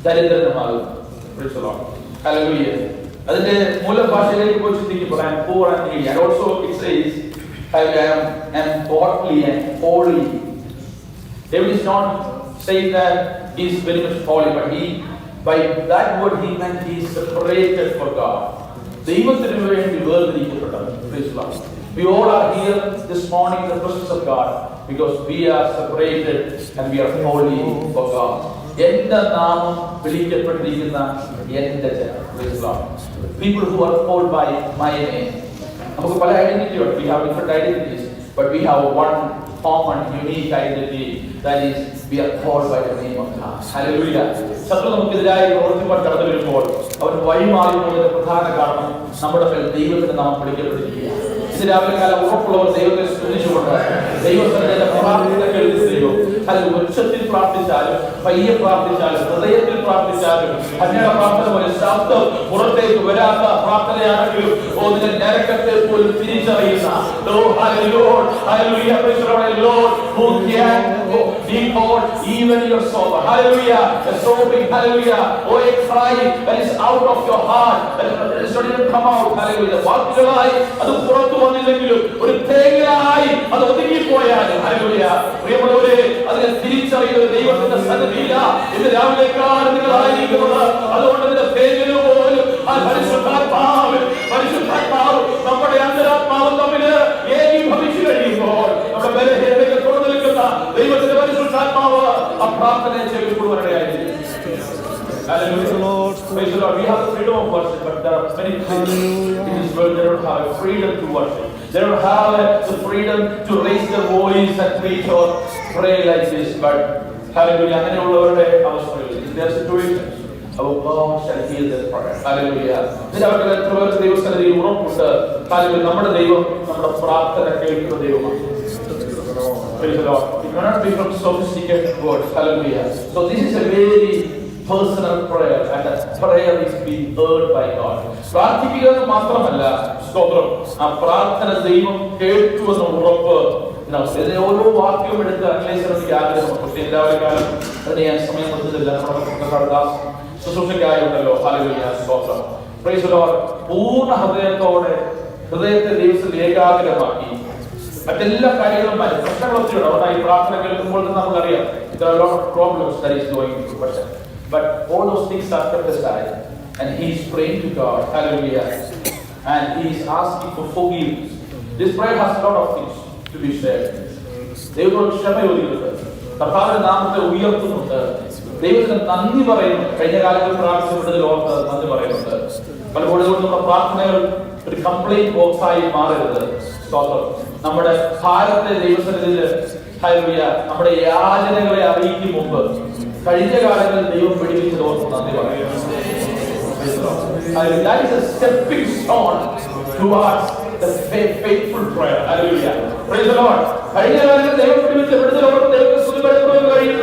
ദരിദ്രനുമാകും. Praise the Lord. Hallelujah. അതിന്റെ മൂലഭാഷയിലേക്ക് പോയി ചിന്തിക്കുമ്പോൾ I am poor and needy. And also it says I am godly and holy. David is not saying that he is very much holy, but by that word he meant he is separated for God. ദൈവത്തിന് വേണ്ടി വേർതിരിക്കപ്പെട്ടവൻ. Praise the Lord. We all are here this morning in the presence of God because we are separated and we are holy for God. എന്റെ നാമം വിളിക്കപ്പെട്ടിരിക്കുന്ന എന്റെ ജനം. Praise the Lord. People who are called by my name. നമുക്ക് പല identity ഉണ്ട്. We have different identities, but we have one common unique identity, that is we are called by the name of God. Hallelujah. ശത്രു നമുക്കെതിരായി പ്രവർത്തിപ്പാൻ കടന്നു വരുമ്പോൾ അവൻ വഴിമാറി പോകുന്നതിന്റെ പ്രധാന കാരണം നമ്മുടെ മേൽ ദൈവത്തിന്റെ നാമം വിളിക്കപ്പെട്ടിരിക്കുകയാണ്. ഇത് രാവിലെ കാലം ഉറപ്പുള്ളവർ ദൈവത്തെ സ്തുതിച്ചുകൊണ്ട് ദൈവത്തിന്റെ പ്രാർത്ഥന കേൾക്കുന്ന ദൈവം അതിൽ ഉച്ചത്തിൽ പ്രാർത്ഥിച്ചാലും പയ്യെ പ്രാർത്ഥിച്ചാലും ഹൃദയത്തിൽ പ്രാർത്ഥിച്ചാലും അന്യയുടെ പ്രാർത്ഥന പോലെ ശബ്ദം പുറത്തേക്ക് വരാത്ത പ്രാർത്ഥനയാണെങ്കിലും അതിന്റെ നരകത്തെ പോലും തിരിച്ചറിയുന്ന even your soul. Hallelujah. The sobbing, hallelujah. Oh, a cry that is out of your heart, that is not even come out. Hallelujah. വാക്കുകളായി അത് പുറത്തു വന്നില്ലെങ്കിലും ഒരു തേങ്ങയായി അത് ഒതുങ്ങിപ്പോയാലും hallelujah. പ്രിയമുള്ളവരെ, അതിനെ തിരിച്ചറിയുന്ന ദൈവത്തിന്റെ സന്നിധിയില ഇന്ന് രാവിലെ കാലം നിങ്ങളായിരിക്കുന്നത്. അതുകൊണ്ട് ഇതിന്റെ തേങ്ങ പോലും ആ പരിശുദ്ധാത്മാവ് നമ്മുടെ അന്തരാത്മാവും തമ്മില് ഏകീഭവിച്ചു കഴിയുമ്പോൾ നമ്മുടെ ബലഹീനതകൾ തുറന്നു നിൽക്കുന്ന ദൈവത്തിന്റെ പരിശുദ്ധാത്മാവ് ആ പ്രാർത്ഥനയെ ചെവിക്കൊള്ളുവാനിടയായിരിക്കും. Praise the Lord. We have the freedom of worship, but there are many things in this world that don't have freedom to worship. They don't have the freedom to raise their voice and preach or pray like this. But hallelujah, അങ്ങനെയുള്ളവരുടെ അവസ്ഥകളിൽ their situations, our God shall hear their prayer. Hallelujah. ഇതിനവരുടെ എത്രപേർക്ക് ദൈവസന്നിധിയിൽ ഉറപ്പുണ്ട്. hallelujah, നമ്മുടെ ദൈവം നമ്മുടെ പ്രാർത്ഥന കേൾക്കുന്ന ദൈവമാണ്. Praise the Lord. It cannot be from sophisticated words. Hallelujah. So this is a very personal prayer, and that prayer is being heard by God. പ്രാർത്ഥിക്കുക മാത്രമല്ല, സ്തോത്രം, ആ പ്രാർത്ഥന ദൈവം കേട്ടു എന്ന ഉറപ്പ്. ഇതിനെ ഓരോ വാക്യവും എടുത്ത് അന്വേഷിക്കാൻ ആഗ്രഹമുണ്ട്. പക്ഷേ എല്ലാവരും കാലം അതിന് ഞാൻ സമയം കൊടുത്തില്ല. നമ്മുടെ ശുശ്രൂഷയ്ക്കായുണ്ടല്ലോ. ഹല്ലേലൂയ, സ്തോത്രം. Price the Lord. പൂർണ്ണ ഹൃദയത്തോടെ ഹൃദയത്തെ ദൈവത്തിൽ ഏകാഗ്രമാക്കി മറ്റെല്ലാ കാര്യങ്ങളും മാറ്റി പ്രശ്നങ്ങളൊക്കെ അവിടെ ഈ പ്രാർത്ഥന കേൾക്കുമ്പോൾ നമുക്കറിയാം there are a lot of problems that is going through, but all those things are kept aside and he is praying to God. Hallelujah. And he is asking for forgiveness. This prayer has a lot of things to be said. ദൈവത്തോട് ക്ഷമ ചോദിക്കുന്നുണ്ട്, കർത്താവിന്റെ നാമത്തെ ഉയർത്തുന്നുണ്ട്, ദൈവത്തിന് നന്ദി പറയുന്നു. കഴിഞ്ഞ കാലങ്ങളിൽ പ്രാർത്ഥിച്ചപ്പെട്ടതിൽ ഓർത്ത് നന്ദി പറയുന്നുണ്ട്. പലപ്പോഴും നമ്മുടെ പ്രാർത്ഥനകൾ ഒരു കംപ്ലൈന്റ് ബോക്സായി മാറരുത്. സ്തോത്രം. നമ്മുടെ ഭാരത്തെ ദൈവസന്നിധിയിൽ ഹല്ലേലൂയ നമ്മുടെ യാചനകളെ അറിയിക്കും മുമ്പ് കഴിഞ്ഞ കാലങ്ങളിൽ ദൈവം പിടിപ്പിച്ചത് ഓർത്ത് നന്ദി പറയുന്നു. That is a stepping stone towards the faithful prayer. Hallelujah. Praise the Lord. കഴിഞ്ഞ കാലങ്ങളിൽ ദൈവം പിടിപ്പിച്ച വിടുതലോട് ദൈവത്തെ സ്തുതി പറയുവാൻ കഴിയും.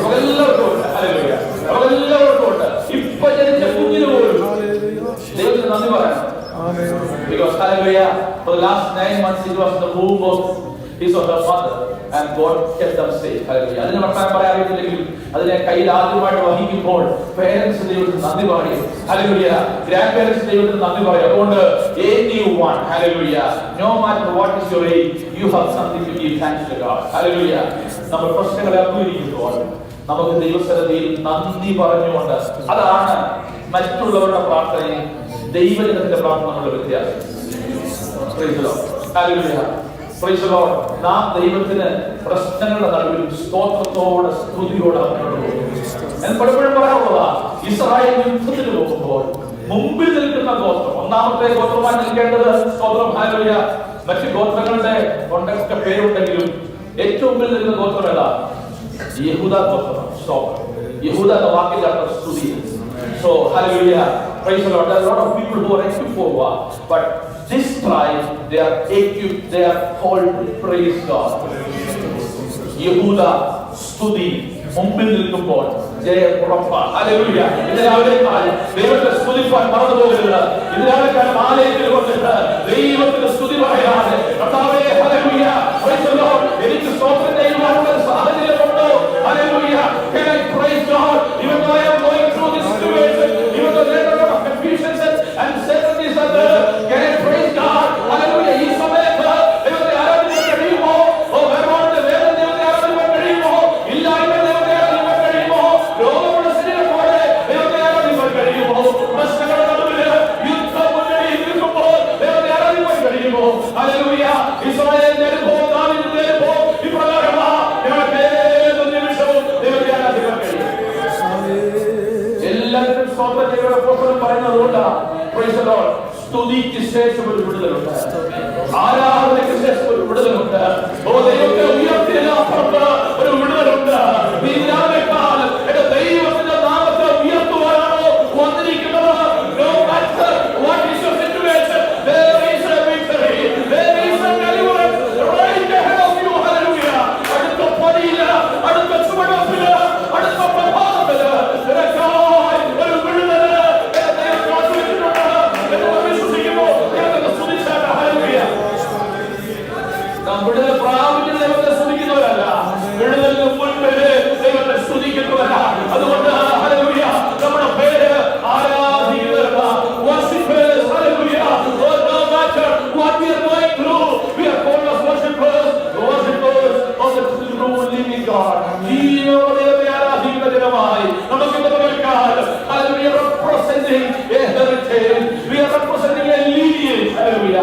നമുക്കെല്ലാവർക്കും ഹല്ലേലൂയ. നമുക്കെല്ലാവർക്കും ഉണ്ട്. ഇപ്പൊ ജനിച്ച കുഞ്ഞിന് പോലും ദൈവത്തിന് നന്ദി പറയണം. Because hallelujah, for the last 9 months it was in the womb of his or her mother. and God kept them safe. Hallelujah. അതിന് വർത്തമാനം പറയാൻ അറിയത്തില്ലെങ്കിലും അതിനെ കയ്യിൽ ആദ്യമായിട്ട് വഹിക്കുമ്പോൾ പേരൻസ് ദൈവത്തിന് നന്ദി പറയും. ഹല്ലേലൂയ. ഗ്രാൻഡ് പേരൻസ് ദൈവത്തിന് നന്ദി പറയും. അതുകൊണ്ട് anyone, hallelujah, no matter what is your age, you have something to give thanks to God. Hallelujah. നമ്മൾ പ്രശ്നങ്ങളെ അഭിമുഖീകരിക്കുമ്പോൾ നമുക്ക് ദൈവസന്നിധിയിൽ നന്ദി പറഞ്ഞുകൊണ്ട്, അതാണ് മറ്റുള്ളവരുടെ പ്രാർത്ഥനയും ദൈവജനത്തിന്റെ പ്രാർത്ഥന നമ്മുടെ വ്യത്യാസം. Praise the Lord. Hallelujah. Praise the Lord. നാം ദൈവത്തിന് പ്രശ്നങ്ങളുടെ നടുവിൽ സ്തോത്രത്തോടെ സ്തുതിയോടെ ഞാൻ പലപ്പോഴും പറയാറുള്ളതാ, ഇസ്രായേൽ യുദ്ധത്തിന് പോകുമ്പോൾ മുമ്പിൽ നിൽക്കുന്ന ഗോത്രം, ഒന്നാമത്തെ ഗോത്രമായി നിൽക്കേണ്ടത് സ്തോത്രം. ഹല്ലേലൂയ. മറ്റു ഗോത്രങ്ങളുടെ കൊണ്ടൊക്കെ പേരുണ്ടെങ്കിലും ഏറ്റവും മുമ്പിൽ നിൽക്കുന്ന ഗോത്രം ഏതാ? യഹൂദ ഗോത്രം. യഹൂദ എന്ന വാക്കിന്റെ അർത്ഥം സ്തുതി. So hallelujah, praise the Lord. There are a lot of people who are equipped for war, but this tribe, they are equipped, they are called to praise God. യഹൂദ സ്തുതി മുമ്പിൽ നിൽക്കുമ്പോൾ ജയം ഉറപ്പാണ്. ഹല്ലേലൂയ. ഇതിനാവിലേക്കാൾ ദൈവത്തെ സ്തുതിപ്പാൻ മറന്നു പോകരുത്. ഇതിനാവിലേക്കാൾ ആലയത്തിൽ വന്നിട്ട് ദൈവത്തിന്റെ സ്തുതി പറയാതെ കർത്താവേ ഹല്ലേലൂയ, praise the Lord, എനിക്ക് സ്തോത്രം ചെയ്യുവാനുള്ള സാഹചര്യമുണ്ടോ? Hallelujah. Can I praise God even though I am going through this situation, even though there are a lot of confusions and certainties are there? Can I praise God? Hallelujah. ഈ സമയത്ത് ദൈവത്തെ ആരാധിക്കാൻ കഴിയുമോ? ഓ വേറൊരു വേറെ ദൈവത്തെ ആരാധിക്കാൻ കഴിയുമോ? ഇല്ലായ്മ ദൈവത്തെ ആരാധിക്കാൻ കഴിയുമോ? രോഗമുള്ള ശരീരത്തോടെ ദൈവത്തെ ആരാധിക്കാൻ കഴിയുമോ? പ്രശ്നങ്ങളുടെ നടുവിൽ യുദ്ധം മുന്നണിയിൽ നിൽക്കുമ്പോൾ ദൈവത്തെ ആരാധിക്കാൻ കഴിയുമോ? ഹല്ലേലൂയ. ഇസ്രായേലിന്റെ അനുഭവം, ദാവീദിന്റെ അനുഭവം ഇപ്രകാരമാ. ഞങ്ങൾക്ക് ഏത് നിമിഷവും ദൈവത്തെ ആരാധിക്കാൻ കഴിയും. എല്ലാവരും സ്തോത്രം ചെയ്യുന്ന പോലും പറയുന്നതുകൊണ്ടാണ്. Praise the Lord. സ്തുതിക്ക് ശേഷം ഒരു വിടുതലുണ്ട്, ആരാധനയ്ക്ക് ശേഷം ഒരു വിടുതലുണ്ട്. ഓ ദൈവത്തെ ഉയർത്തിയതിന് അപ്പുറത്ത് ഒരു വിടുതലുണ്ട്. നീ ഞാനേക്കാൾ എന്റെ ദൈവത്തിന്റെ നാമത്തെ ഉയർത്തുവാനാണോ വന്നിരിക്കുന്നത്? No matter what is your situation, there is a victory, there is a deliverance right ahead of you. Hallelujah. അടുത്ത പടിയില്ല, അടുത്ത ചുവടുവെപ്പില്ല, അടുത്ത പ്രഭാതത്തില് നിനക്കായി ഒരു വിടുതല് ദൈവം കാത്തുവെച്ചിട്ടുണ്ട് എന്ന് വിശ്വസിക്കുമ്പോൾ ദൈവത്തെ സ്തുതിച്ചാട്ടെ. ഹല്ലേലൂയ. നാം വിടുതൽ പ്രാപിക്കുന്ന ദൈവത്തെ സ്തുതിക്കുന്നവരല്ല, വിടുതലിന് മുൻപേ ദൈവത്തെ സ്തുതിക്കുന്നവരാ. അതുകൊണ്ട് ഹല്ലേലൂയ, നമ്മുടെ പേര് ആരാധിക്കുന്നവരല്ല, worshipers. Hallelujah. No matter what we are going through, we are called as worshipers, worshipers of the true living God. ജീവനുള്ള ദൈവത്തെ ആരാധിക്കുന്ന ജനമായി നമുക്ക് ഇന്ന് പകൽക്കാലം ഹല്ലേലൂയ representing a heritage, we are representing a lineage. ഹല്ലേലൂയ.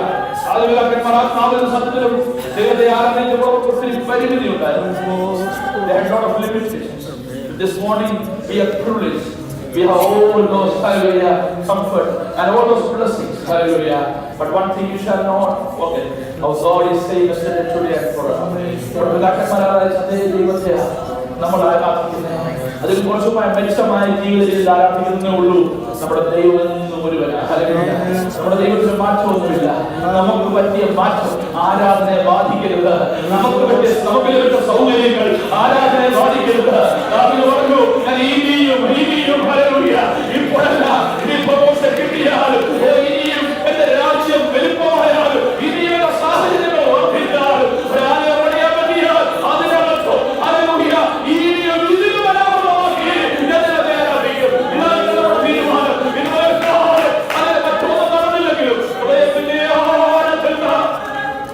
ആദിപിതാക്കന്മാർ ആത്മാവിലും സത്യത്തിലും ദൈവത്തെ ആരാധിക്കുമ്പോൾ ഒത്തിരി പരിമിതി ഉണ്ടായിരുന്നു. They had a lot of limitations. This morning we are privileged. We have all those, hallelujah, comfort and all those blessings. Hallelujah. But one thing you shall not forget, our God is saying yesterday, today and forever. നമ്മൾ ആരാധിക്കുന്നത് അതിൽ കുറച്ചുമായി മെച്ചമായ ജീവിതത്തിൽ ആരാധിക്കുന്നേ ഉള്ളൂ. നമ്മുടെ ദൈവം എന്നും ഒരുവനാണ്. Hallelujah. നമ്മുടെ ദൈവത്തിന് മാറ്റമൊന്നുമില്ല. നമുക്ക് പറ്റിയ മാറ്റം ആരാധനയെ ബാധിക്കരുത്. നമുക്ക് ലഭിച്ച സൗകര്യങ്ങൾ ആരാധനയെ ബാധിക്കരുത്. ദാവീദ് പറഞ്ഞു, ഞാൻ ഇനിയും ഹല്ലേലൂയ, ഇപ്പോഴല്ല, ഇനി പ്രമോഷൻ കിട്ടിയാലും ഇനിയും എന്റെ രാജ്യം വലുപ്പമായാലും ഇനിയും എന്റെ സാഹചര്യങ്ങൾ വർദ്ധിച്ചാലും പറയാൻ പറ്റിയാൽ അതിനകത്തോ ഹല്ലേലൂയ ഇനിയും ഇതിന് വരാവുന്നതാക്കി ഞാൻ ആരാധിക്കും. ഇതാണ് നമ്മുടെ തീരുമാനം. അതിന് മറ്റൊന്നും നടന്നില്ലെങ്കിലും ഹൃദയത്തിന്റെ ആഴത്തിൽ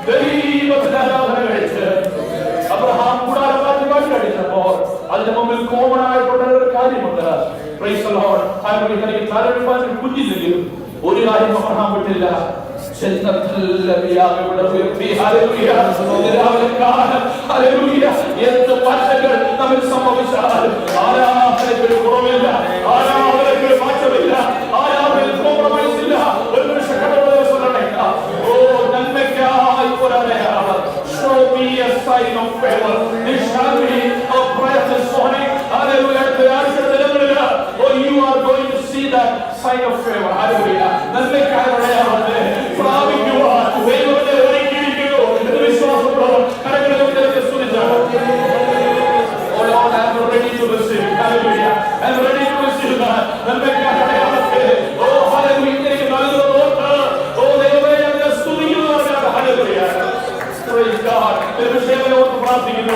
ദൈവത്തിന്റെ ആരാധന കഴിച്ച് അബ്രഹാം കൂടാരം മാറ്റി കഴിച്ചപ്പോൾ അതിന്റെ മുമ്പിൽ കോമൺ ആയിട്ടുള്ള ഒരു കാര്യമുണ്ട്. Praise the Lord. തനിക്ക് താരതമ്യം കുഞ്ഞില്ലെങ്കിലും ഒരു കാര്യം അബ്രഹാം വിട്ടില്ല. എന്ത് മാറ്റങ്ങൾ നമ്മൾ സംഭവിച്ചാലും ആരാധനയ്ക്ക് ഒരു കുറവില്ല, ആരാധനയ്ക്ക് മാറ്റമില്ല, ആരാധനയിൽ കോംപ്രമൈസ് ഇല്ല. ഒരു നിമിഷം കടന്നേക്കാം. ഓ നന്മയ്ക്കായി ഒരടയാളം. Show me a sign of favor. This shall be our prayer this morning. Hallelujah. Oh, you are going to see that sign of favor. Hallelujah. നന്മയ്ക്കായി ഒരടയാളത്തെ പ്രാപിക്കുവാൻ ദൈവത്തെ ഒരുക്കിയിരിക്കുന്നു എന്ന് വിശ്വാസത്തോടെ കരങ്ങളിലേക്ക് സ്തുതിച്ചാണ്. Oh Lord, I am ready to receive. Hallelujah. I am ready to receive that. നന്മയ്ക്കായി ഒരടയാളത്തെ ഓ hallelujah എനിക്ക് നൽകുന്നതോർത്ത് ഓ ദൈവമേ ഞാൻ സ്തുതിക്കുന്നു. Hallelujah. Praise God. ഒരു വിഷയമോട് പ്രാർത്ഥിക്കുന്നു.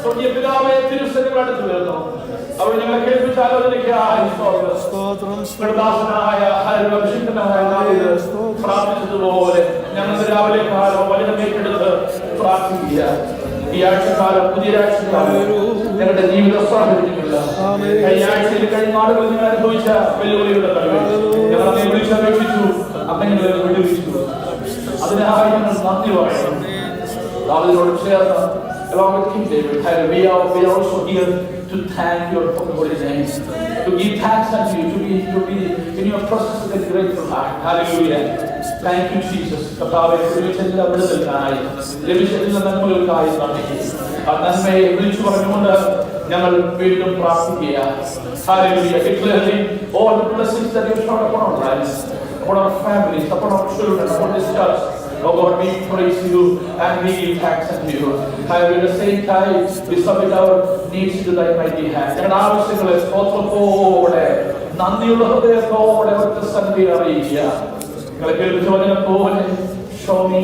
സ്വർഗീയ പിതാവേ, തിരുസന്നിധിയിൽ അടുത്ത് വരുന്നു. അവിടെ ഞങ്ങളെ കേൾപ്പിച്ച ആലോചനയ്ക്കായി സ്തോത്രം. കൃപാസനായ അഭിഷിക്തനായ ദാവീദ് പ്രാർത്ഥിച്ചതുപോലെ ഞങ്ങൾ രാവിലെ കാലം വചനം ഏറ്റെടുത്ത് പ്രാർത്ഥിക്കുക. ഈ ആഴ്ചക്കാലം, പുതിയ ആഴ്ചക്കാലം ഞങ്ങളുടെ ജീവിത സാഹചര്യങ്ങളില്ല. കഴിഞ്ഞ ആഴ്ചയിൽ, കഴിഞ്ഞ നാടുകളിൽ നിങ്ങൾ അനുഭവിച്ച വെല്ലുവിളിയുടെ കഴിവ് ഞങ്ങൾ അങ്ങനെ വിളിച്ചപേക്ഷിച്ചു, അങ്ങനെ ഞങ്ങളെ വിടുവിച്ചു. അതിനായി ഞങ്ങൾ നന്ദി പറയണം. ദാവീദിനോട് ചേർന്ന് along with King David, we are also here to thank your holy name, to give thanks unto you, to be in your presence with a grateful heart. Hallelujah. Thank you, Jesus. കർത്താവേ, ലഭിച്ചെല്ലാം വിടുതലിനായി, ലഭിച്ചെല്ലാം നന്മകൾക്കായി നന്ദി. ആ നന്മയെ വിളിച്ചു പറഞ്ഞുകൊണ്ട് ഞങ്ങൾ വീണ്ടും പ്രാർത്ഥിക്കുക. Hallelujah. Declaring all the blessings that you have showered upon our lives, upon our families, upon our children, upon this church. Oh God, we praise you and we give thanks unto you. And at the same time, we submit our needs to thy mighty hand. ഞങ്ങളുടെ ആവശ്യങ്ങളെ സ്തോത്രത്തോടെ, നന്ദിയുള്ള ഹൃദയത്തോടെ ഒറ്റ സന്നിധിയിൽ അറിയിക്കുക. നിങ്ങളെ കേൾപ്പിച്ച വചനം പോലെ show me,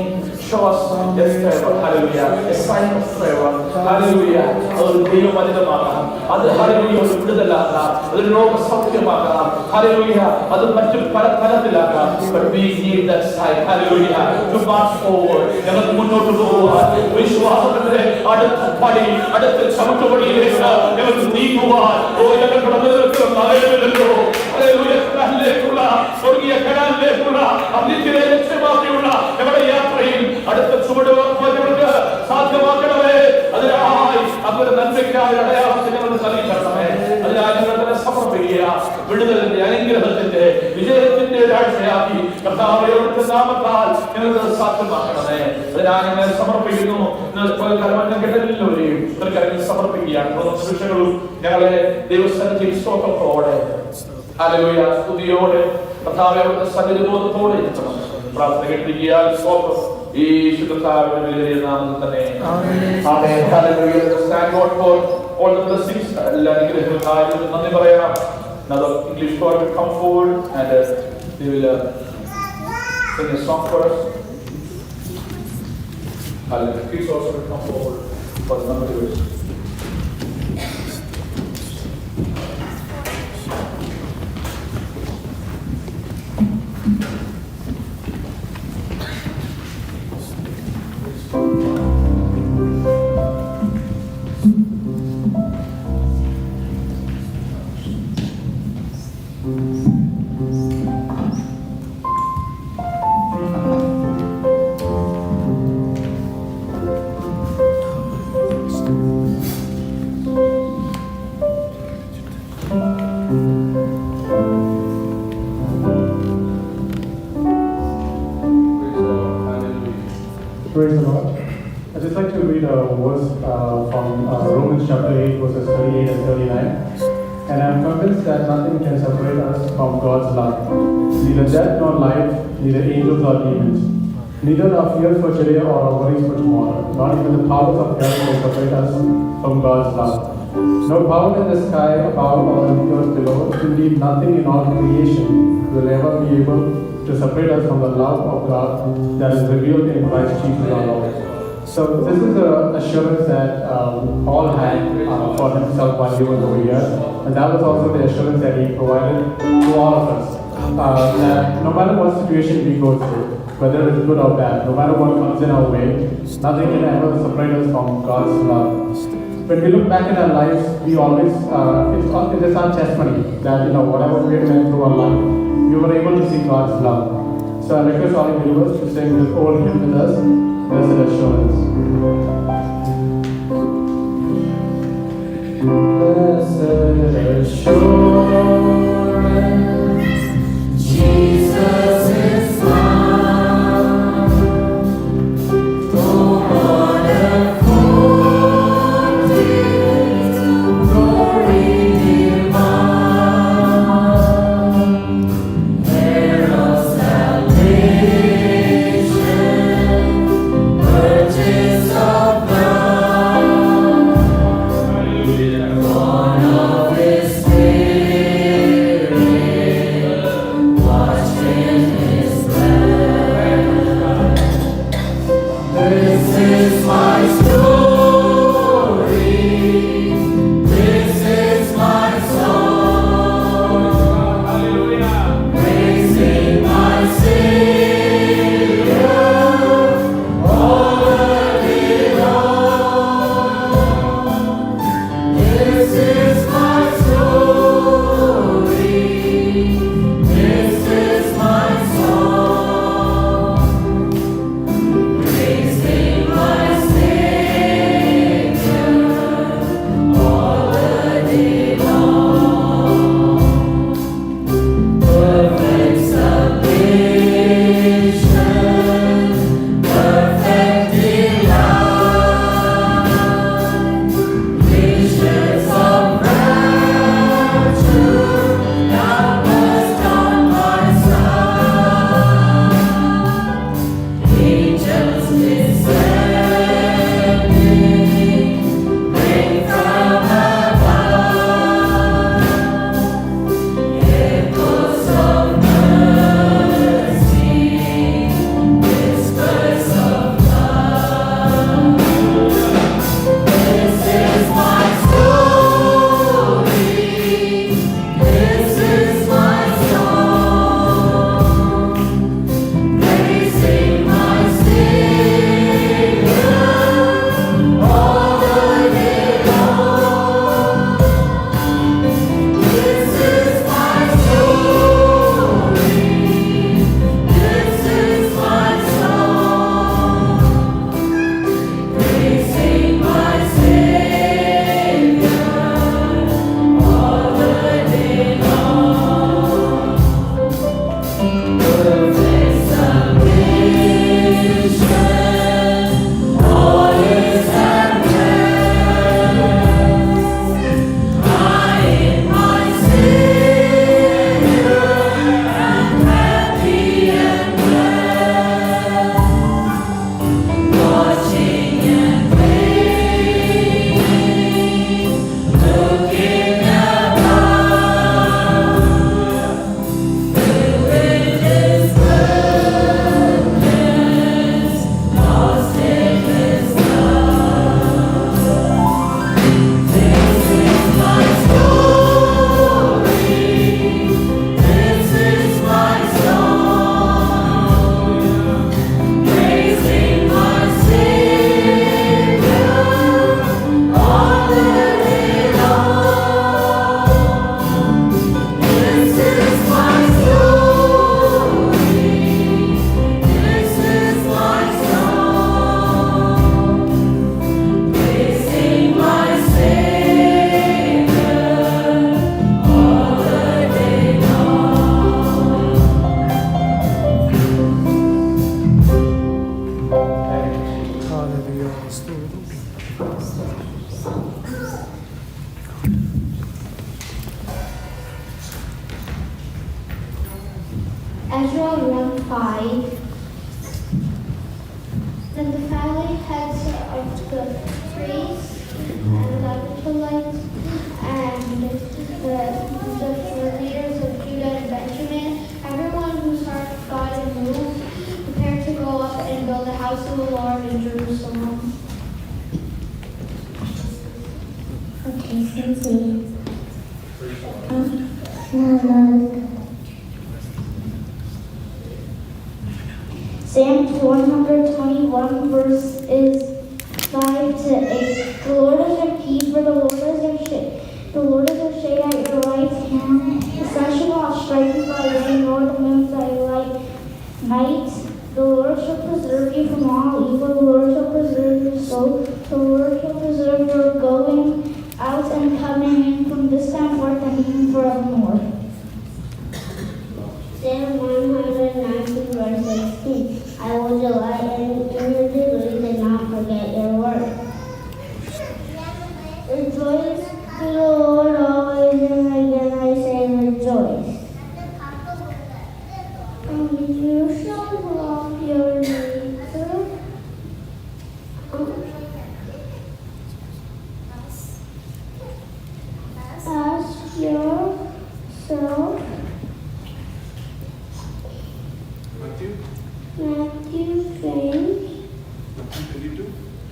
show us a favor. Hallelujah. A sign of favor. Hallelujah. അതൊരു ദൈവവചനമാകാം. അത് ഹല്ലേലൂയ ഒരു വിടുതലാകാം. അതൊരു രോഗസൗഖ്യമാകാം. ഹല്ലേലൂയ. അത് മറ്റു പല തരത്തിലാകാം. But we need that sign. Hallelujah. To march forward. ഞങ്ങൾക്ക് മുന്നോട്ട് പോകാൻ വിശ്വാസത്തിന്റെ അടുത്ത പടി, അടുത്ത ചവിട്ടുപടിയിലേക്ക് ഞങ്ങൾക്ക് നീങ്ങുവാൻ ഞങ്ങൾ കടന്നു നിൽക്കുന്ന നാളുകളിലല്ലോ. ഹല്ലേലൂയ. കനാലിലേക്കുള്ള, സ്വർഗീയ കനാലിലേക്കുള്ള, അന്ത്യത്തിലെ ലക്ഷ്യമാക്കിയുള്ള ഞങ്ങളുടെ യാത്രയിൽ അടുത്ത ചുവടുവെപ്പുകൾക്ക് സാധ്യമാക്കണമേ. അതിനായി അവരുടെ നന്മയ്ക്കായ അടയാളത്തിൽ ഞങ്ങൾ നൽകി തരണമേ. അതിനായി ഞങ്ങൾ തന്നെ സമർപ്പിക്കുക. വിടുതലിന്റെ, അനുഗ്രഹത്തിന്റെ, വിജയത്തിന്റെ ഒരാഴ്ചയാക്കി കർത്താവയുടെ നാമത്താൽ ഞങ്ങൾക്ക് സാധ്യമാക്കണമേ. അതിനായി ഞങ്ങളെ സമർപ്പിക്കുന്നു. കേട്ടവരെയും സമർപ്പിക്കുകയാണ്. ശിക്ഷകളും ഞങ്ങളെ ദൈവസന്നിധിയിൽ സ്തോത്രത്തോടെ, ഹല്ലേലൂയ, സ്തുതിയോടെ, കർത്താവയുടെ സന്നിധിബോധത്തോടെ ഇരിക്കണം. പ്രാർത്ഥന കേട്ടിരിക്കാൻ സ്തോത്രം. യേശു കർത്താവിന്റെ വലിയ നാമത്തിൽ തന്നെ ആമേൻ. Hallelujah. Thank God for all the blessings. എല്ലാ അനുഗ്രഹങ്ങൾക്കായി നന്ദി പറയാം. Now the English choir will come forward and they will sing a song for us. Hallelujah. Please also will come forward for the number of words. Praise the Lord. I'd just like to read a verse from Romans chapter 8, verses 38 and 39. And I'm convinced that nothing can separate us from God's love. Neither death nor life, neither angels nor demons. Neither our fears for today or our worries for tomorrow. Not even the powers of hell can separate us from God's love. No power in the sky above or in the earth below, indeed nothing in all creation will ever be able to separate us from the love of God that is revealed in Christ Jesus our Lord. So this is the assurance that Paul had for himself while he was over here, and that was also the assurance that he provided to all of us. That no matter what situation we go through, whether it's good or bad, no matter what comes in our way, nothing can ever separate us from God's love. When we look back in our lives, we always, it is our testimony that, whatever we have went through our life, we were able to see God's love. So I request all the believers to sing this old hymn with us, Blessed Assurance. Blessed assurance, Jesus is mine. Oh, what a foretaste of glory divine, heir of salvation, purchase of blood, born of His Spirit. Ezra 1:5. Then the family heads of the priests and the Levites and the leaders of Judah and Benjamin, everyone whose heart God had moved, prepared to go up and build the house of the Lord in Jerusalem. Okay, thank you. Psalm 121 verse is 5 to 8. The Lord is your keeper, the Lord is your shade. The Lord is your shade at your right hand. The sun shall not strike you by day, nor the moon by night. The Lord shall preserve you from all evil. The Lord shall preserve your soul. The Lord shall preserve your going out and coming in from this time forth and even forevermore. Psalm 119 verse 16. I will delight in your decrees and not forget your word. Rejoice to the Lord always, and again I say rejoice. You shall love your neighbor. As yourself. Matthew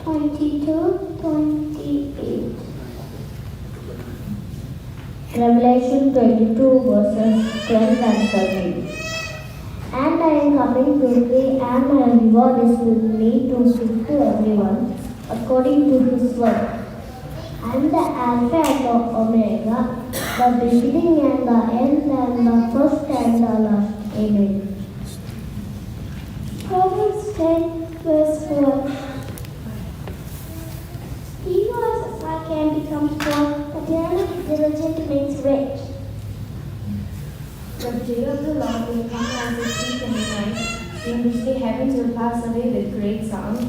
22:28. Revelation 22 verses 12 and 13. And I am coming quickly, and my reward is with me to give to everyone according to his work. I am the Alpha and the Omega, the beginning and the end, and the first and the last. Amen. Proverbs 10 verse 4. He who has a slack hand becomes poor, but the diligent makes rich. The day of the Lord will come as a thief in the night, in which the heavens will pass away with great sound,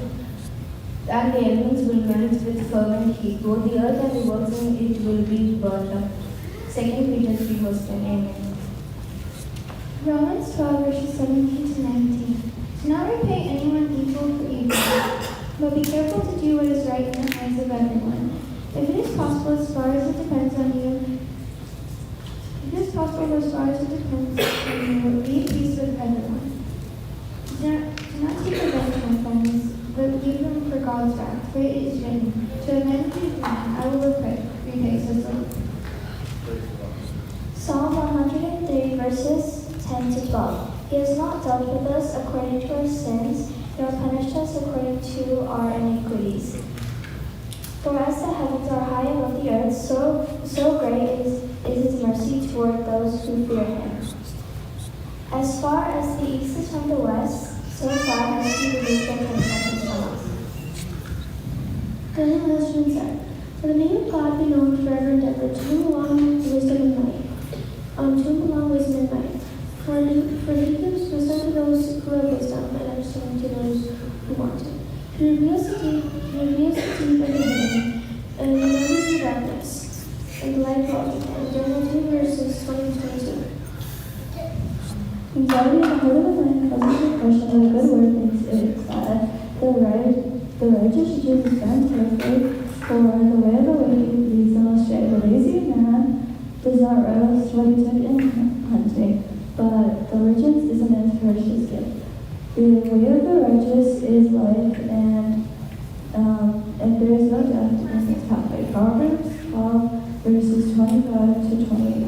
and the elements will melt with fervent heat. Both the earth and the works in it will be burnt up. 2 Peter 3 verse 10. Amen. Romans 12 verses 17 to 19. Do not repay anyone evil for evil, but be careful to do what is right in the eyes of everyone. If it is possible, as far as it depends on you, be at peace with everyone. Do not take revenge, my friends, but leave them for God's wrath, for it is written, to avenge you, I will repay, says the Lord. Psalm 103 verses 10 to 12. He has not dealt with us according to our sins, nor punished us according to our iniquities. For as the heavens are high above the earth, so great is his mercy toward those who fear him. As far as the east is from the west, so far has he removed their transgressions from us. Then the husband said, for the name of God be known forever and ever, to whom belong wisdom and might. To whom belong wisdom and might. For he gives wisdom to those who have wisdom, and understanding to those who want it. He reveals the deep and the hidden, and he knows the darkness, and the light falling. And Daniel 2 verses 20-22. Anxiety in the heart of the mind causes depression, but a good word makes it glad. The righteous chooses bend carefully, for the way of the wicked leads them astray. The lazy man does not relish what he took in hunting, but diligence is a man's precious gift. The way of the righteous is life, and there is no death in his pathway. Proverbs 12, verses 25 to 28.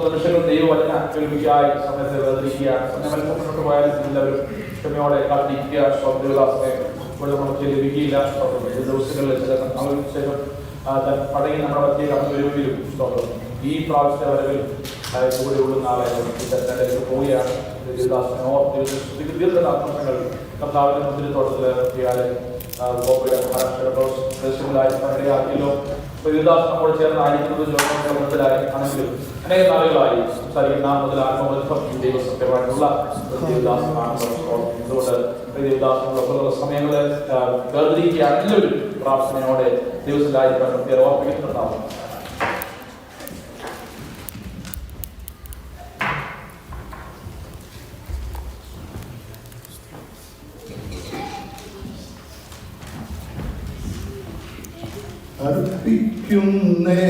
നിമിഷങ്ങൾ ദൈവവചന കേൾവിക്കായി സമയത്തെ വേദനിക്കുകയാണ്. സമയം അല്പം മുന്നോട്ട് പോയാൽ എല്ലാവരും ക്ഷമയോടെ കാത്തിരിക്കുക. ദേവദാസനെ ഇവിടെ നമുക്ക് ലഭിക്കില്ല. ദിവസങ്ങളിൽ ചില ശേഷം പടയിൽ നമ്മുടെ മധ്യയിൽ കടന്നു വരുമെങ്കിലും ഈ പ്രാവശ്യത്തെ വരവിൽ കൂടെ ഉള്ളുന്ന ആളെ പോവുകയാണ്. ദേവദാസനോ ദീർഘാത്മങ്ങൾ കർത്താവിന്റെ മുദ്രത്തോട്ടത്തിൽ എത്തിയാല് മഹാരാഷ്ട്രയിലായി പണ്ടയാക്കിയല്ലോ. ദേവദാസ് നമ്മോട് ചേർന്നായിരിക്കുന്നത് ജോലത്തിലായി ആണെങ്കിലും അനേക നാളുകളായി സംസാരിക്കുന്ന മുതൽ ആത്മബന്ധം ദൈവസത്യമായിട്ടുള്ള ദേവദാസനാണ്. അതുകൊണ്ട് ദേവദാസനുള്ള സമയങ്ങള് വേർതിരിക്കുകയാണ്. എല്ലാവരും പ്രാർത്ഥനയോടെ ദൈവത്തിലായിരിക്കാൻ പ്രത്യേകം ഓർപ്പിക്കുന്നുണ്ടാവും. അർപ്പിക്കുന്നേ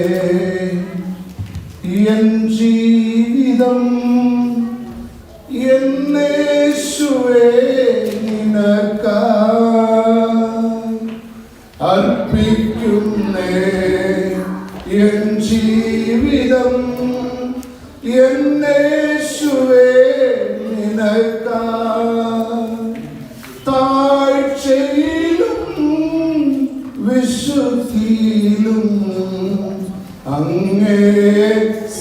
എൻ ജീവിതം യേശുവേ നിനക്കായി. അർപ്പിക്കുന്നേ എൻ ജീവിതം യേശുവേ നിനക്കായി. താഴ്ചയിലും വിശുദ്ധിയിലും അങ്ങേ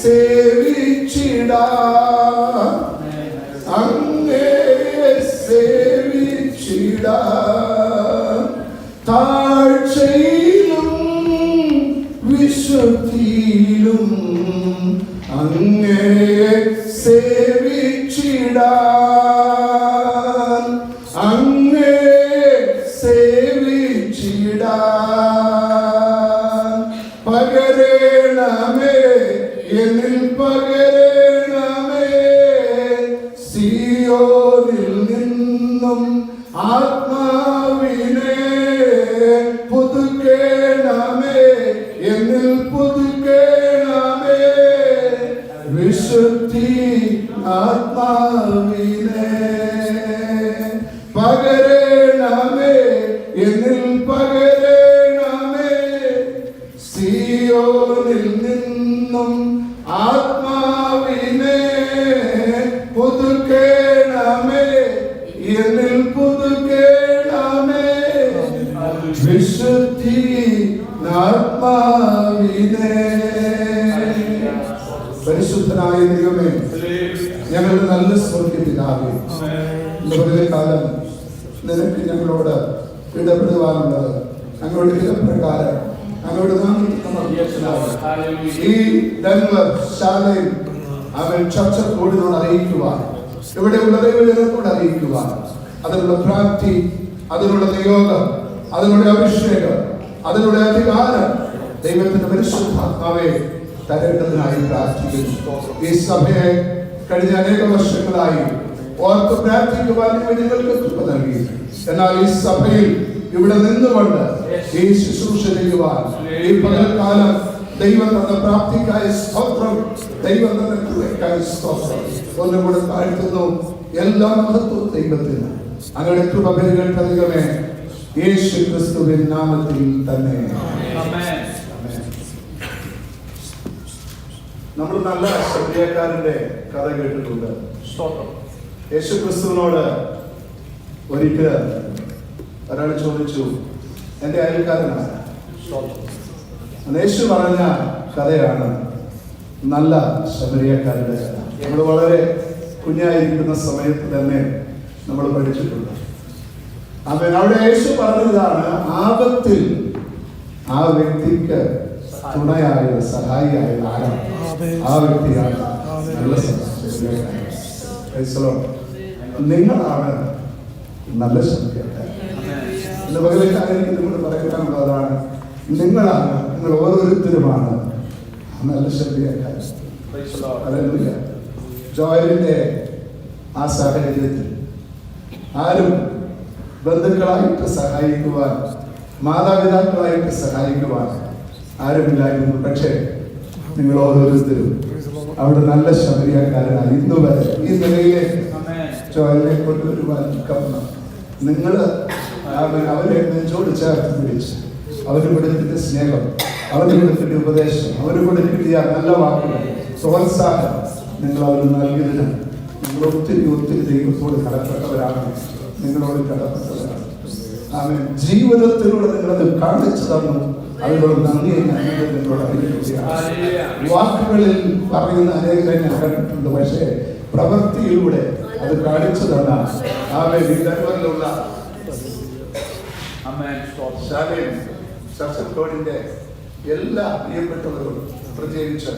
സേവിച്ചിടാം, അങ്ങേ സേവിച്ചിടാം. താഴ്ചയിലും വിശുദ്ധിയിലും അങ്ങേ സേവിച്ചിടാം, അങ്ങേ സേവിച്ചിടാം. പകരണമേ എന്നിൽ പകരണമേ, സിയോനിൽ നിന്നും ആത്മാവിനെ പുതുക്കേണമേ, എന്നിൽ പുതുക്കേണമേ. വിശുദ്ധി ആത്മാവിനെ പകരണമേ, എന്നിൽ പകരണമേ. സിയോനിൽ നിന്നും ആത്മാവിനെ പുതുക്കേണമേ, എന്നിൽ പുതുക്കേണമേ. വിശുദ്ധി ആത്മാവിനെ. പരിശുദ്ധനായ ദൈവമേ, ഞങ്ങളുടെ നല്ല സ്വർഗ്ഗപിതാവേ, ഇന്നത്തെ കാലം നിനക്ക് ഞങ്ങളോട് ഇടപെടുവാനുള്ളത് ഞങ്ങളുടെ ഹിതപ്രകാരം ഞങ്ങളുടെ ഈ ഡെൻവർ ശാലയിൽ അവൻ ചർച്ച കൂടിനോട് അറിയിക്കുവാൻ, ഇവിടെയുള്ള ദൈവജനത്തോട് അറിയിക്കുവാൻ, അതിനുള്ള പ്രാപ്തി, അതിനുള്ള നിയോഗം, അതിനുള്ള അഭിഷേകം, അതിനുള്ള അധികാരം ദൈവത്തിന്റെ പരിശുദ്ധാത്മാവെ തരേണ്ടതിനായി പ്രാർത്ഥിക്കുന്നു. ഈ സഭയെ കഴിഞ്ഞ അനേക വർഷങ്ങളായി ഓർത്ത് പ്രാർത്ഥിക്കുവാൻ നിങ്ങൾക്ക് കൃപ നൽകി. എന്നാൽ ഈ സഭയിൽ ഇവിടെ നിന്നുകൊണ്ട് ഈ ശുശ്രൂഷ ചെയ്യുവാൻ ഈ പകൽക്കാലം ദൈവം തന്ന പ്രാപ്തിക്കായ സ്തോത്രം, ദൈവം തന്ന കൃപയ്ക്കായ സ്തോത്രം ഒന്നുകൂടെ താഴ്ത്തുന്നു. എല്ലാ മഹത്വവും ദൈവത്തിന്. അങ്ങയുടെ കൃപ പെരുകേണ്ടതികമേ, യേശു ക്രിസ്തുവിൻ നാമത്തിൽ തന്നെ. നമ്മൾ നല്ല ശബ്ദക്കാരന്റെ കഥ കേട്ടിട്ടുണ്ട്. യേശു ക്രിസ്തുവിനോട് ഒരിക്കൽ ഒരാൾ ചോദിച്ചു, എന്റെ അയൽക്കാരനാണ്. യേശു പറഞ്ഞ കഥയാണ് നല്ല ശമരിയക്കാരുടെ കഥ. നമ്മൾ വളരെ കുഞ്ഞായിരിക്കുന്ന സമയത്ത് തന്നെ നമ്മൾ പഠിച്ചിട്ടുണ്ട്. അവിടെ യേശു പറഞ്ഞതാണ്, ആപത്തിൽ ആ വ്യക്തിക്ക് തുണയായത്, സഹായിയായത് ആരാണ്? ആ വ്യക്തിയാണ് നല്ല ശമരിയക്കാരൻ. നിങ്ങളാണ് നല്ല ശമരിയക്കാരൻ. എന്റെ പകരക്കാരൻ നിങ്ങൾ പറയാനുള്ളതാണ്, നിങ്ങളാണ്, നിങ്ങൾ ഓരോരുത്തരുമാണ് നല്ല ശമരിയക്കാരൻ. ജോയലിന്റെ ആ സാഹചര്യത്തിൽ ആരും ബന്ധുക്കളായിട്ട് സഹായിക്കുവാൻ, മാതാപിതാക്കളായിട്ട് സഹായിക്കുവാൻ ആരുമില്ലായിരുന്നു. പക്ഷേ നിങ്ങൾ ഓരോരുത്തരും അവിടെ നല്ല ശമരിയക്കാരനായി ഇന്ന് വരെ ഈ നിലയിലേക്ക് ജോയലിനെ കൊണ്ടുവരുവാൻ കപ്പണം. നിങ്ങൾ അവരെ നെഞ്ചോട് ചേർത്ത് പിടിച്ച് അവര് കൊടുത്തിന്റെ സ്നേഹം, അവര് കൊടുത്തിന്റെ ഉപദേശം, അവര് കൂടെ കിട്ടിയ നല്ല വാക്കുകൾ പ്രോത്സാഹനം നിങ്ങൾ അവർ നൽകിയതിന് നിങ്ങൾ ഒത്തിരി ദൈവത്തോട് കടപ്പെട്ടവരാണ്, നിങ്ങളോട് കടപ്പെട്ടവരാണ്. ആമേൻ. ജീവിതത്തിലൂടെ നിങ്ങളത് കാണിച്ചു തന്നു, അതിനോട് നന്ദിയെ ഞാൻ നിങ്ങളോട് അറിയിക്കുകയാണ്. വാക്കുകളിൽ പറയുന്ന അനേകരെ ഞാൻ കണ്ടിട്ടുണ്ട്, പക്ഷേ പ്രവൃത്തിയിലൂടെ അത് കാണിച്ചു തന്ന ആമേൻ ഇടവകളിലുള്ള ചർച്ചത്തോടിന്റെ എല്ലാ പ്രിയപ്പെട്ടവരും, പ്രത്യേകിച്ച്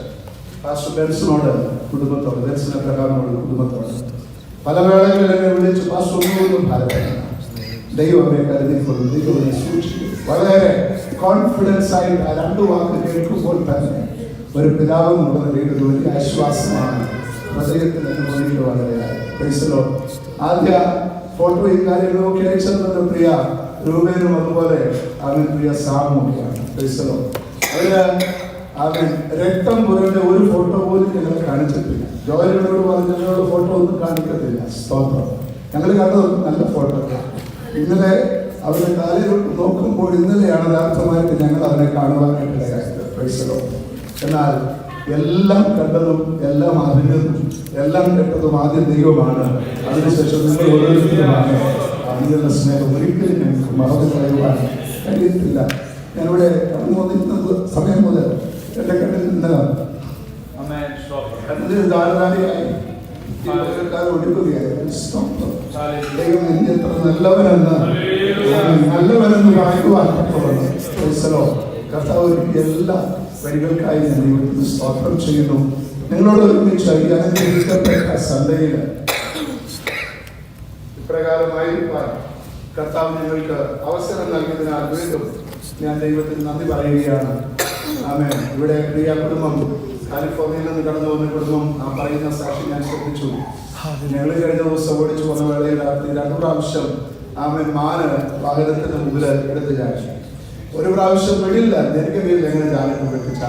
പാസ്റ്റർ ബെൻസിനോട് കുടുംബത്തോട്, ബെൻസിന്റെ പ്രകാരനോട് കുടുംബത്തോട് പല വേളകളിൽ എന്നെ വിളിച്ച് പാസ്റ്റർ ഒന്നും ഭാരതമാണ്, ദൈവമേ കരുതിക്കൊള്ളും, ദൈവമേ സൂക്ഷിക്കും. വളരെ കോൺഫിഡൻസ് ആയിട്ട് ആ രണ്ടു വാക്ക് കേൾക്കുമ്പോൾ തന്നെ ഒരു പിതാവും എന്നുള്ള നിലയിൽ വലിയ ആശ്വാസമാണ് ഹൃദയത്തിൽ അനുഭവിക്കുക. വളരെയായി പ്രൈസലോ. ആദ്യ ഫോട്ടോയും കാര്യങ്ങളൊക്കെ അയച്ചത് പ്രിയ രൂപേനും അതുപോലെ അവൻ പ്രിയ സാമൂഹ്യമാണ്. പ്രൈസലോ. അവര് അവൻ രക്തം പുരണ്ട ഒരു ഫോട്ടോ പോലും ഞങ്ങൾ കാണിച്ചിട്ടില്ല. ജോലിനോട് പറഞ്ഞ ഞങ്ങളോട് ഫോട്ടോ ഒന്നും കാണിക്കത്തില്ല. സ്തോത്രം. ഞങ്ങൾ കണ്ടത് നല്ല ഫോട്ടോ. ഇന്നലെ അവരുടെ കാലിലോട്ട് നോക്കുമ്പോൾ ഇന്നലെയാണ് യഥാർത്ഥമായിട്ട് ഞങ്ങൾ അതിനെ കാണുവാനായിട്ടിടയായത്. പ്രൈസലോ. എന്നാൽ എല്ലാം കണ്ടതും എല്ലാം അറിഞ്ഞതും എല്ലാം കേട്ടതും ആദ്യം ദൈവമാണ്. അതിനുശേഷം നിങ്ങൾ ഓരോരുത്തരുമാണ് അതിനുള്ള സ്നേഹം ഒരിക്കലും ഞങ്ങൾക്ക് മറന്നു കളയുവാൻ കഴിയത്തില്ല. ഞാനിവിടെ കടന്നു വന്നിരുന്നത് സമയം മുതൽ എന്റെ കണ്ണിൽ നിന്ന് ധാരാളിയായി ഒടുക്കുകയായി. ദൈവം എന്നെ എത്ര നല്ലവനെന്ന് പറയുവാൻ കർത്താവ് എല്ലാ വരികൾക്കായി ഞാൻ ദൈവത്തിന് സ്തോത്രം ചെയ്യുന്നു. നിങ്ങളോട് ഒരുമിച്ച് അനുഗ്രഹിക്കപ്പെട്ട സൺഡേയിൽ ഇപ്രകാരമായിരിക്കാൻ കർത്താവ് ഞങ്ങൾക്ക് അവസരം നൽകിയതിനാൽ വീണ്ടും ഞാൻ ദൈവത്തിന് നന്ദി പറയുകയാണ്. ആമേൻ. ഇവിടെ പ്രിയ കുടുംബം, കാലിഫോർണിയയിൽ നിന്ന് കടന്നു വന്ന കുടുംബം, ആ പറയുന്ന സാക്ഷി ഞാൻ ശ്രദ്ധിച്ചു. ഞങ്ങൾ കഴിഞ്ഞ ദിവസം ഓടിച്ചു വന്ന വേളയിൽ രാത്രി 2 പ്രാവശ്യം ആമേൻ മാന് വാഹനത്തിന് മുമ്പിൽ എടുത്ത് ചാടി. ഒരു പ്രാവശ്യം വീടില്ല, എനിക്ക് വീട്ടിൽ എങ്ങനെ ചാലിട്ട് വെട്ടിച്ച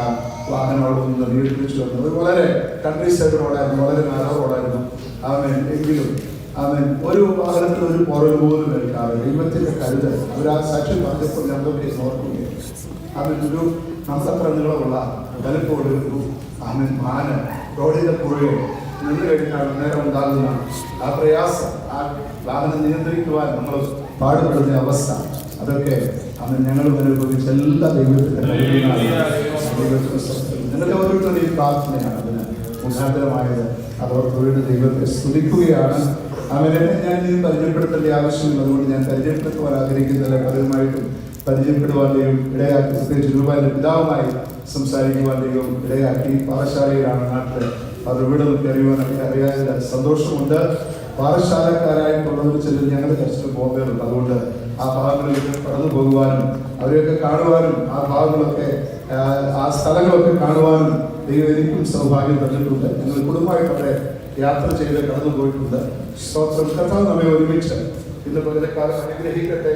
വാഹനം അവിടെ നിന്ന് വീട്ടിച്ചു വന്നു. ഒരു വളരെ കൺട്രി സൈഡ് റോഡായിരുന്നു, വളരെ നാരോ റോഡായിരുന്നു. ആമേൻ. എങ്കിലും ആമേൻ ഒരു വാഹനത്തിൽ ഒരു പുറകു പോലും എടുക്കാറ് ദൈവത്തിന്റെ കരുതൽ അവർ ആ സാക്ഷി പറഞ്ഞപ്പോൾ ഞങ്ങൾക്ക് ഓർക്കുകയും ആമേൻ ഒരു നമ്മളത്ര നീളമുള്ള വലുപ്പമുള്ള ഒരു ആമേൻ മാന റോഡിന്റെ പുറകെ നിന്ന് കഴിഞ്ഞാൽ നേരം ഉണ്ടാകുന്ന ആ പ്രയാസം, ആ വാഹനം നിയന്ത്രിക്കുവാൻ നമ്മൾ പാടുപെടുന്ന അവസ്ഥ, അതൊക്കെ അന്ന് ഞങ്ങൾ അനുഭവിച്ച എല്ലാ ദൈവത്തിന്റെ നിങ്ങളുടെ ഓരോരുത്തരുടെയും പ്രാർത്ഥനയാണ് അതിന് മുഖാന്തരമായത്. അതോർക്ക് വേണ്ടി ദൈവത്തെ സ്തുതിക്കുകയാണ്. അവനെ ഞാൻ ഇനി പരിചയപ്പെടുത്തേണ്ട ആവശ്യമില്ല, അതുകൊണ്ട് ഞാൻ പരിചയപ്പെടുത്തുവാൻ ആഗ്രഹിക്കുന്നില്ല. പലരുമായിട്ടും പരിചയപ്പെടുവാൻ ദൈവം ഇടയാക്കി, പ്രത്യേകിച്ച് രൂപയുടെ പിതാവുമായി സംസാരിക്കുവാൻ ദൈവം ഇടയാക്കി. പാറശാലയിലാണ് നാട്ടിൽ. അവർ ഇവിടെ നമുക്ക് അറിയുവാനൊക്കെ അറിയാനുള്ള സന്തോഷമുണ്ട്. പാറശാലക്കാരായിട്ടുള്ളവർ ചിലർ ഞങ്ങളുടെ ചർച്ചിൽ പോകുന്നുണ്ട്. അതുകൊണ്ട് ആ ഭാഗങ്ങളിലേക്ക് കടന്നു പോകുവാനും അവരെയൊക്കെ കാണുവാനും ആ ഭാഗങ്ങളൊക്കെ ആ സ്ഥലങ്ങളൊക്കെ കാണുവാനും ദൈവം എനിക്കും സൗഭാഗ്യം തന്നിട്ടുണ്ട്. ഞങ്ങൾ കുടുംബമായിട്ട് അവിടെ യാത്ര ചെയ്ത് കടന്നു പോയിട്ടുണ്ട്. സ്തോത്രം. കർത്താവ് നമ്മെ ഒരുമിച്ച് ഇന്ന് പകരക്കാലം അനുഗ്രഹിക്കട്ടെ.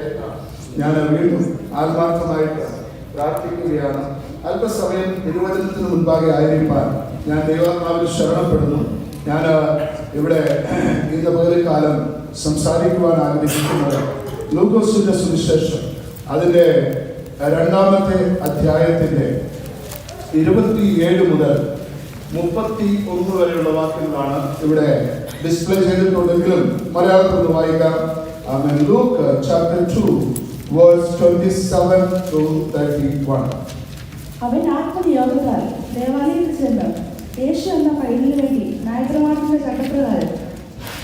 ഞാൻ വീണ്ടും ആത്മാർത്ഥമായിട്ട് പ്രാർത്ഥിക്കുകയാണ്. അല്പസമയം തിരുവചനത്തിന് മുൻപാകെ ആയിരിക്കാൻ ഞാൻ ദൈവാത്മാവിൽ ശരണപ്പെടുന്നു. ഞാൻ ഇവിടെ ഇന്ന് പകരക്കാലം സംസാരിക്കുവാൻ ആഗ്രഹിക്കുന്നത് ലൂക്കോസിന്റെ സുവിശേഷം അതിന്റെ 2-ാമത്തെ അധ്യായത്തിന്റെ 27 മുതൽ 31 വരെയുള്ള വാക്യങ്ങളാണ് ഇവിടെ ഡിസ്പ്ലേ ചെയ്തിട്ടുണ്ടെങ്കിലും മലയാളത്തിൽ നിന്ന് വായിക്കാം. Luke chapter 2 verse 27 to 31. അവൻ ആത്മനിയോഗത്താൽ ദേവാലയത്തിൽ ചെന്ന് യേശു എന്ന പൈതലിന് വേണ്ടി ന്യായപ്രമാണത്തിന്റെ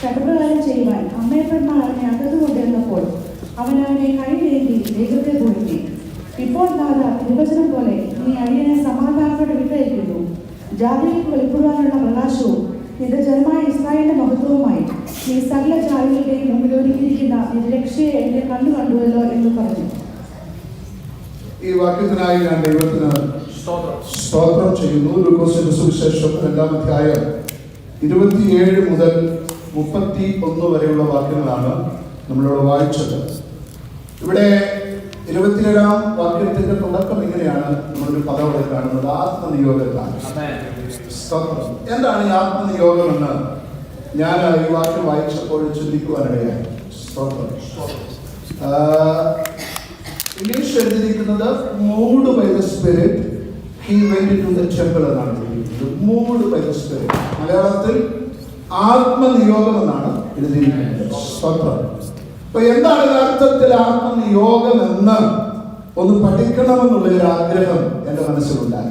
ചട്ടപ്രകാരം ചെയ്യുവാൻ അമ്മയപ്പന്മാർ അവനെ അകത്ത് കൊണ്ടിരുന്നപ്പോൾ അവൻ അവനെ കൈനീട്ടി ദൈവത്തെ പോറ്റി. ഇപ്പോൾ നാഥ തിരുവചനം പോലെ നീ അടിയനെ സമാധാനത്തോടെ വിട്ടയക്കുന്നു. ജാതികൾക്ക് വെളിപ്പെടുവാനുള്ള പ്രകാശവും നിന്റെ ജനമായ ഇസ്രായേലിന്റെ മഹത്വവുമായി നീ സകല ജാതികളുടെയും മുമ്പിൽ ഒരുക്കിയിരിക്കുന്ന നിന്റെ രക്ഷയെ എന്റെ കണ്ണു കണ്ടുവല്ലോ എന്ന് പറഞ്ഞു. ഈ വാക്യത്തിനായി ഞാൻ ദൈവത്തിന് സ്തോത്രം ചെയ്യുന്നു. ലൂക്കോസിന്റെ സുവിശേഷം 2-ാം അധ്യായം 27 മുതൽ 31 വരെയുള്ള വാക്യങ്ങളാണ് നമ്മളോട് വായിച്ചത്. ഇവിടെ 27-ാം വാക്യത്തിന്റെ തുടക്കം ഇങ്ങനെയാണ് നമ്മളൊരു പദം ഇവിടെ കാണുന്നത്: ആത്മനിയോഗത്താൽ. എന്താണ് ഈ ആത്മനിയോഗം എന്ന് ഞാൻ ഈ വാക്യം വായിച്ചപ്പോൾ ചിന്തിക്കുവാനിടയായി. ഇംഗ്ലീഷ് എഴുതിയിരിക്കുന്നത് moved by the spirit he went to the temple എന്നാണ്. Moved by the spirit. മലയാളത്തിൽ ആത്മനിയോഗം എന്നാണ് എഴുതിയിരിക്കുന്നത്. സ്തോത്രം. അപ്പൊ എന്താണ് യഥാർത്ഥത്തിൽ ആത്മനിയോഗം എന്ന് ഒന്ന് പഠിക്കണമെന്നുള്ള ഒരു ആഗ്രഹം എൻ്റെ മനസ്സിലുണ്ടായി.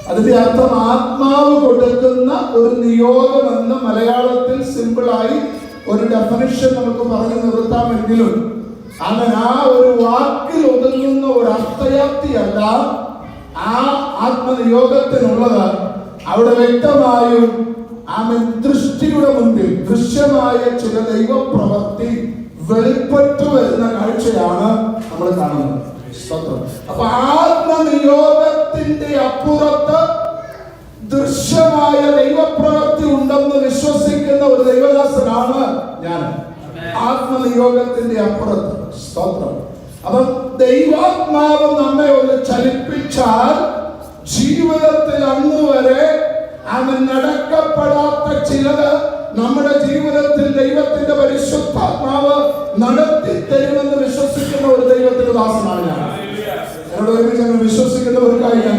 അതിന്റെ അർത്ഥം ആത്മാവ് കൊടുക്കുന്ന ഒരു നിയോഗം എന്ന് മലയാളത്തിൽ സിമ്പിളായി ഒരു ഡെഫിനിഷൻ നമുക്ക് പറഞ്ഞു നിർത്താമെങ്കിലും അങ്ങനെ ആ ഒരു വാക്കിൽ ഒതുങ്ങുന്ന ഒരു അർത്ഥയാപ്തിയല്ല ആ ആത്മനിയോഗത്തിനുള്ളത്. അവിടെ വ്യക്തമായും ദൃഷ്ടിയുടെ മുൻപിൽ ദൃശ്യമായ ചില ദൈവപ്രവൃത്തി വെളിപ്പെട്ടു വരുന്ന കാഴ്ചയാണ് നമ്മൾ കാണുന്നത്. അപ്പൊ ആത്മനിയോഗത്തിന്റെ അപ്പുറത്ത് ദൃശ്യമായ ദൈവപ്രവൃത്തി ഉണ്ടെന്ന് വിശ്വസിക്കുന്ന ഒരു ദൈവദാസനാണ് ഞാൻ. ആത്മനിയോഗത്തിന്റെ അപ്പുറത്ത്. സ്തോത്രം. അപ്പം ദൈവാത്മാവ് നമ്മെ ഒന്ന് ചലിപ്പിച്ചാൽ ജീവിതത്തിൽ അന്ന് വരെ അവൻ നടക്കപ്പെടാത്ത ചിലത് നമ്മുടെ ജീവിതത്തിൽ ദൈവത്തിന്റെ പരിശുദ്ധാത്മാവ് നടത്തി തരുമെന്ന് വിശ്വസിക്കുന്ന ഒരു ദൈവത്തിന്റെ ദാസനാണ് ഞാൻ. എന്നോട് ഒരുമിച്ച് വിശ്വസിക്കുന്നവർക്കായി ഞാൻ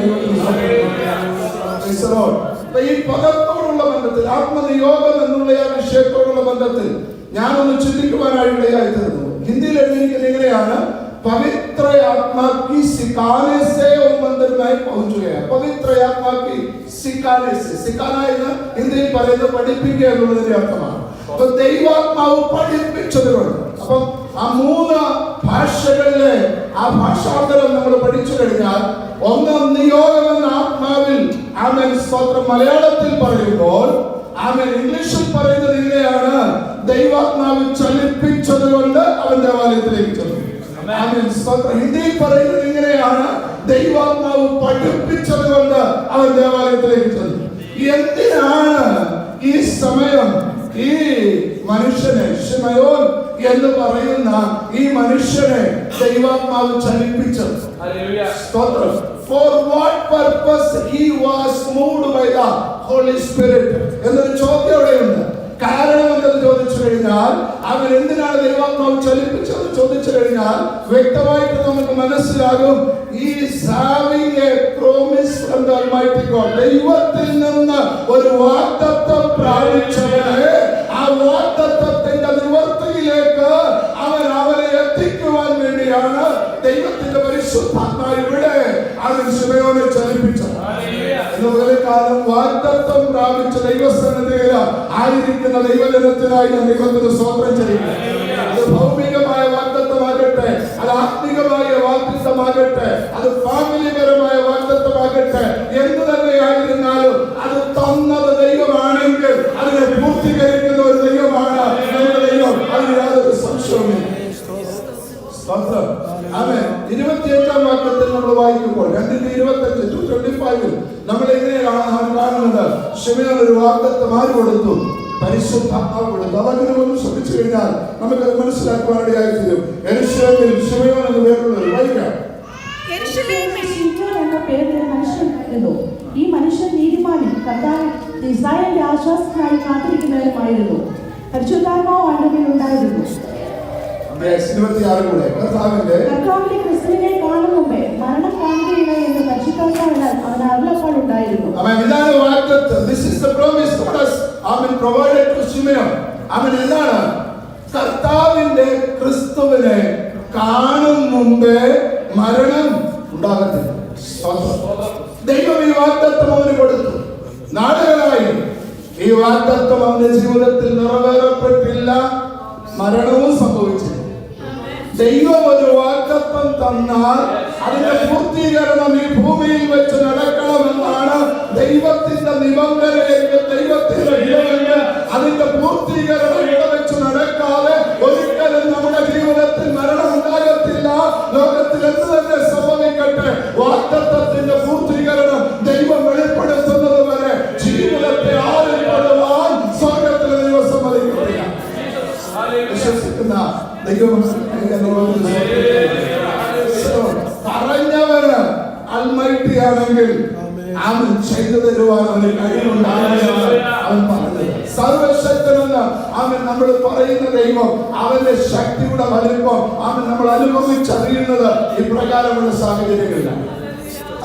ഈ പദത്തോടുള്ള ബന്ധത്തിൽ, ആത്മനിയോഗം എന്നുള്ള ആ വിഷയത്തോടുള്ള ബന്ധത്തിൽ ഞാനൊന്ന് ചിന്തിക്കുവാനായിട്ടായി തീർന്നു. ഹിന്ദിയിൽ എഴുതിയിരിക്കുന്നത് എങ്ങനെയാണ്? पवित्र आत्मा की सिखाने से वो मंदिर में पहुंच गया. पवित्र आत्मा की सिखाने से, सिखाना എന്ന് ഹിന്ദിയിൽ പറയുന്നത് പഠിപ്പിക്കുക എന്നുള്ളതിന്റെ അർത്ഥമാണ്. അപ്പൊ ദൈവാത്മാവ് പഠിപ്പിച്ചതുകൊണ്ട് അപ്പം ആ മൂന്ന് ഭാഷകളിലെ ആ ഭാഷാന്തരം നമ്മൾ പഠിച്ചു കഴിഞ്ഞാൽ ഒന്ന് നിയോഗം എന്ന ആത്മാവിൽ ആമേൻ സ്തോത്രം മലയാളത്തിൽ പറയുമ്പോൾ ആമേൻ ഇംഗ്ലീഷിൽ പറയുന്നത് ഇങ്ങനെയാണ്: ദൈവാത്മാവ് ചലിപ്പിച്ചതുകൊണ്ട് അവൻ ദേവാലയത്തിലേക്ക് ചെന്നു. ഹിന്ദിയിൽ പറയുന്നത് ഇങ്ങനെയാണ്: ദൈവാത്മാവ് പഠിപ്പിച്ചതുകൊണ്ട് അവൻ ദേവാലയത്തിലേക്ക് ചെന്നു. എന്തിനാണ് ഈ സമയം ഈ മനുഷ്യനെ ശിമയോൻ എന്ന് പറയുന്ന ഈ മനുഷ്യനെ ദൈവാത്മാവ് ചലിപ്പിച്ചത്? For what purpose he was moved by the Holy Spirit എന്നൊരു ചോദ്യം അവിടെയുണ്ട്. കാരണം എന്തെന്ന് ചോദിച്ചു കഴിഞ്ഞാൽ അവൻ എന്തിനാണ് ദൈവാത്മാവ് ചലിപ്പിച്ചത് ചോദിച്ചു കഴിഞ്ഞാൽ വ്യക്തമായിട്ട് നമുക്ക് മനസ്സിലാകും. ദൈവത്തിൽ നിന്ന് ഒരു വാഗ്ദത്തം പ്രാപിച്ചവനെ ആ വാഗ്ദത്തത്തിന്റെ നിവർത്തിയിലേക്ക് അവനെ എത്തിക്കുവാൻ വേണ്ടിയാണ് ദൈവത്തിന്റെ പരിശുദ്ധാത്മാവ് ഇവിടെ അവൻ ശിമയോനെ ചലിപ്പിച്ചത്. കാലം വാഗ്ദത്തം പ്രാപിച്ച ദൈവസന്നിധിയിൽ ആയിരിക്കുന്ന ദൈവജനത്തിനായി ഞാൻ ദൈവത്തിന് സ്തോത്രം ചെയ്യുന്നു. അത് ഭൗമികമായ വാഗ്ദത്തമാകട്ടെ, അത് ആത്മികമായ വാഗ്ദത്തമാകട്ടെ, അത് ഫാമിലിപരമായ വാഗ്ദത്തമാകട്ടെ, എന്ത് തന്നെയായിരുന്നാലും അത് തന്നത് ദൈവമാണെങ്കിൽ അതിനെ പൂർത്തീകരിക്കുന്ന ഒരു ദൈവമാണ് നമ്മുടെ ദൈവം. അതിന് യാതൊരു സംശയവുമില്ല. 28-ാം വാക്യത്തിൽ നമ്മൾ വായിക്കുമ്പോൾ 2:25 നമ്മൾ എങ്ങനെയാണ് കാണുന്നത്? ശിമയോൻ ഒരു വാഗ്ദത്തം ആര് കൊടുത്തു? പരിശുദ്ധാത്മാവ് കൊടുത്തു. അതങ്ങനെ ഒന്ന് ശ്രദ്ധിച്ചു കഴിഞ്ഞാൽ നമുക്കത് മനസ്സിലാക്കുവാനിടയായി തീരും. യെരൂശലേമിൽ ശിമയോൻ എന്ന് പേരുള്ളത് വായിക്കാം. എന്ന പേരിൽ മനുഷ്യനുണ്ടായിരുന്നു. ഈ മനുഷ്യൻ നീതിമാനും കർത്താവിൽ ഇസ്രായേലിന്റെ ആശ്വാസത്തിനായി കാത്തിരിക്കുന്നവരുമായിരുന്നു. പരിശുദ്ധാത്മാവ് അവന്റെ ഉണ്ടായിരുന്നു. കർത്താവിന്റെ ക്രിസ്തുവിനെ കാണും മുമ്പേ മരണം കാണുകയില്ല എന്ന് പരിശുദ്ധാത്മാവിനാൽ അവന് അരുളപ്പാടുണ്ടായിരുന്നു. എന്താണ്? കർത്താവിന്റെ ക്രിസ്തുവിനെ കാണും മുമ്പേ മരണം ഉണ്ടാകത്തില്ല. ദൈവം ഈ വാഗ്ദത്തം അവന് കൊടുത്തു. നാളുകളായി ഈ വാഗ്ദത്തം അവന്റെ ജീവിതത്തിൽ നിറവേറപ്പെട്ടില്ല, മരണവും സംഭവിച്ചു. ദൈവം ഒരു വാഗ്ദത്തം തന്നാൽ അതിന്റെ പൂർത്തീകരണം ഈ ഭൂമിയിൽ വെച്ച് നടക്കണമെന്നാണ് ദൈവത്തിന്റെ നിബന്ധനയെങ്കിൽ, ദൈവത്തിന്റെ ഹിതമെങ്കിൽ അതിന്റെ പൂർത്തീകരണം ഇവിടെ വെച്ച് നടക്കാതെ ഒരിക്കലും നമ്മുടെ ജീവിതത്തിൽ മരണം ഉണ്ടാകത്തില്ല. ലോകത്തിൽ എന്ത് തന്നെ സംഭവിക്കട്ടെ, വാഗ്ദത്തത്തിന്റെ പൂർത്തീകരണം ദൈവം വെളിപ്പെടുത്തുന്നത് വരെ ജീവിതത്തെ ആരെപ്പെടുവാൻ സ്വർഗത്തിലെ ദൈവം സമ്മതിക്കത്തില്ല. വിശ്വസിക്കുന്ന പറഞ്ഞവര് അൽമൈറ്റി ആണെങ്കിൽ അവൻ ചെയ്തു തരുവാൻ അവന് കഴിവുണ്ടാകുമെന്ന് അവൻ പറഞ്ഞത്. സർവശക്തനെന്ന് അവൻ നമ്മൾ പറയുന്ന ദൈവം, അവന്റെ ശക്തിയുടെ വലിപ്പം അവൻ നമ്മൾ അനുഭവിച്ചറിയുന്നത് ഇപ്രകാരമുള്ള സാഹചര്യങ്ങളിലാണ്.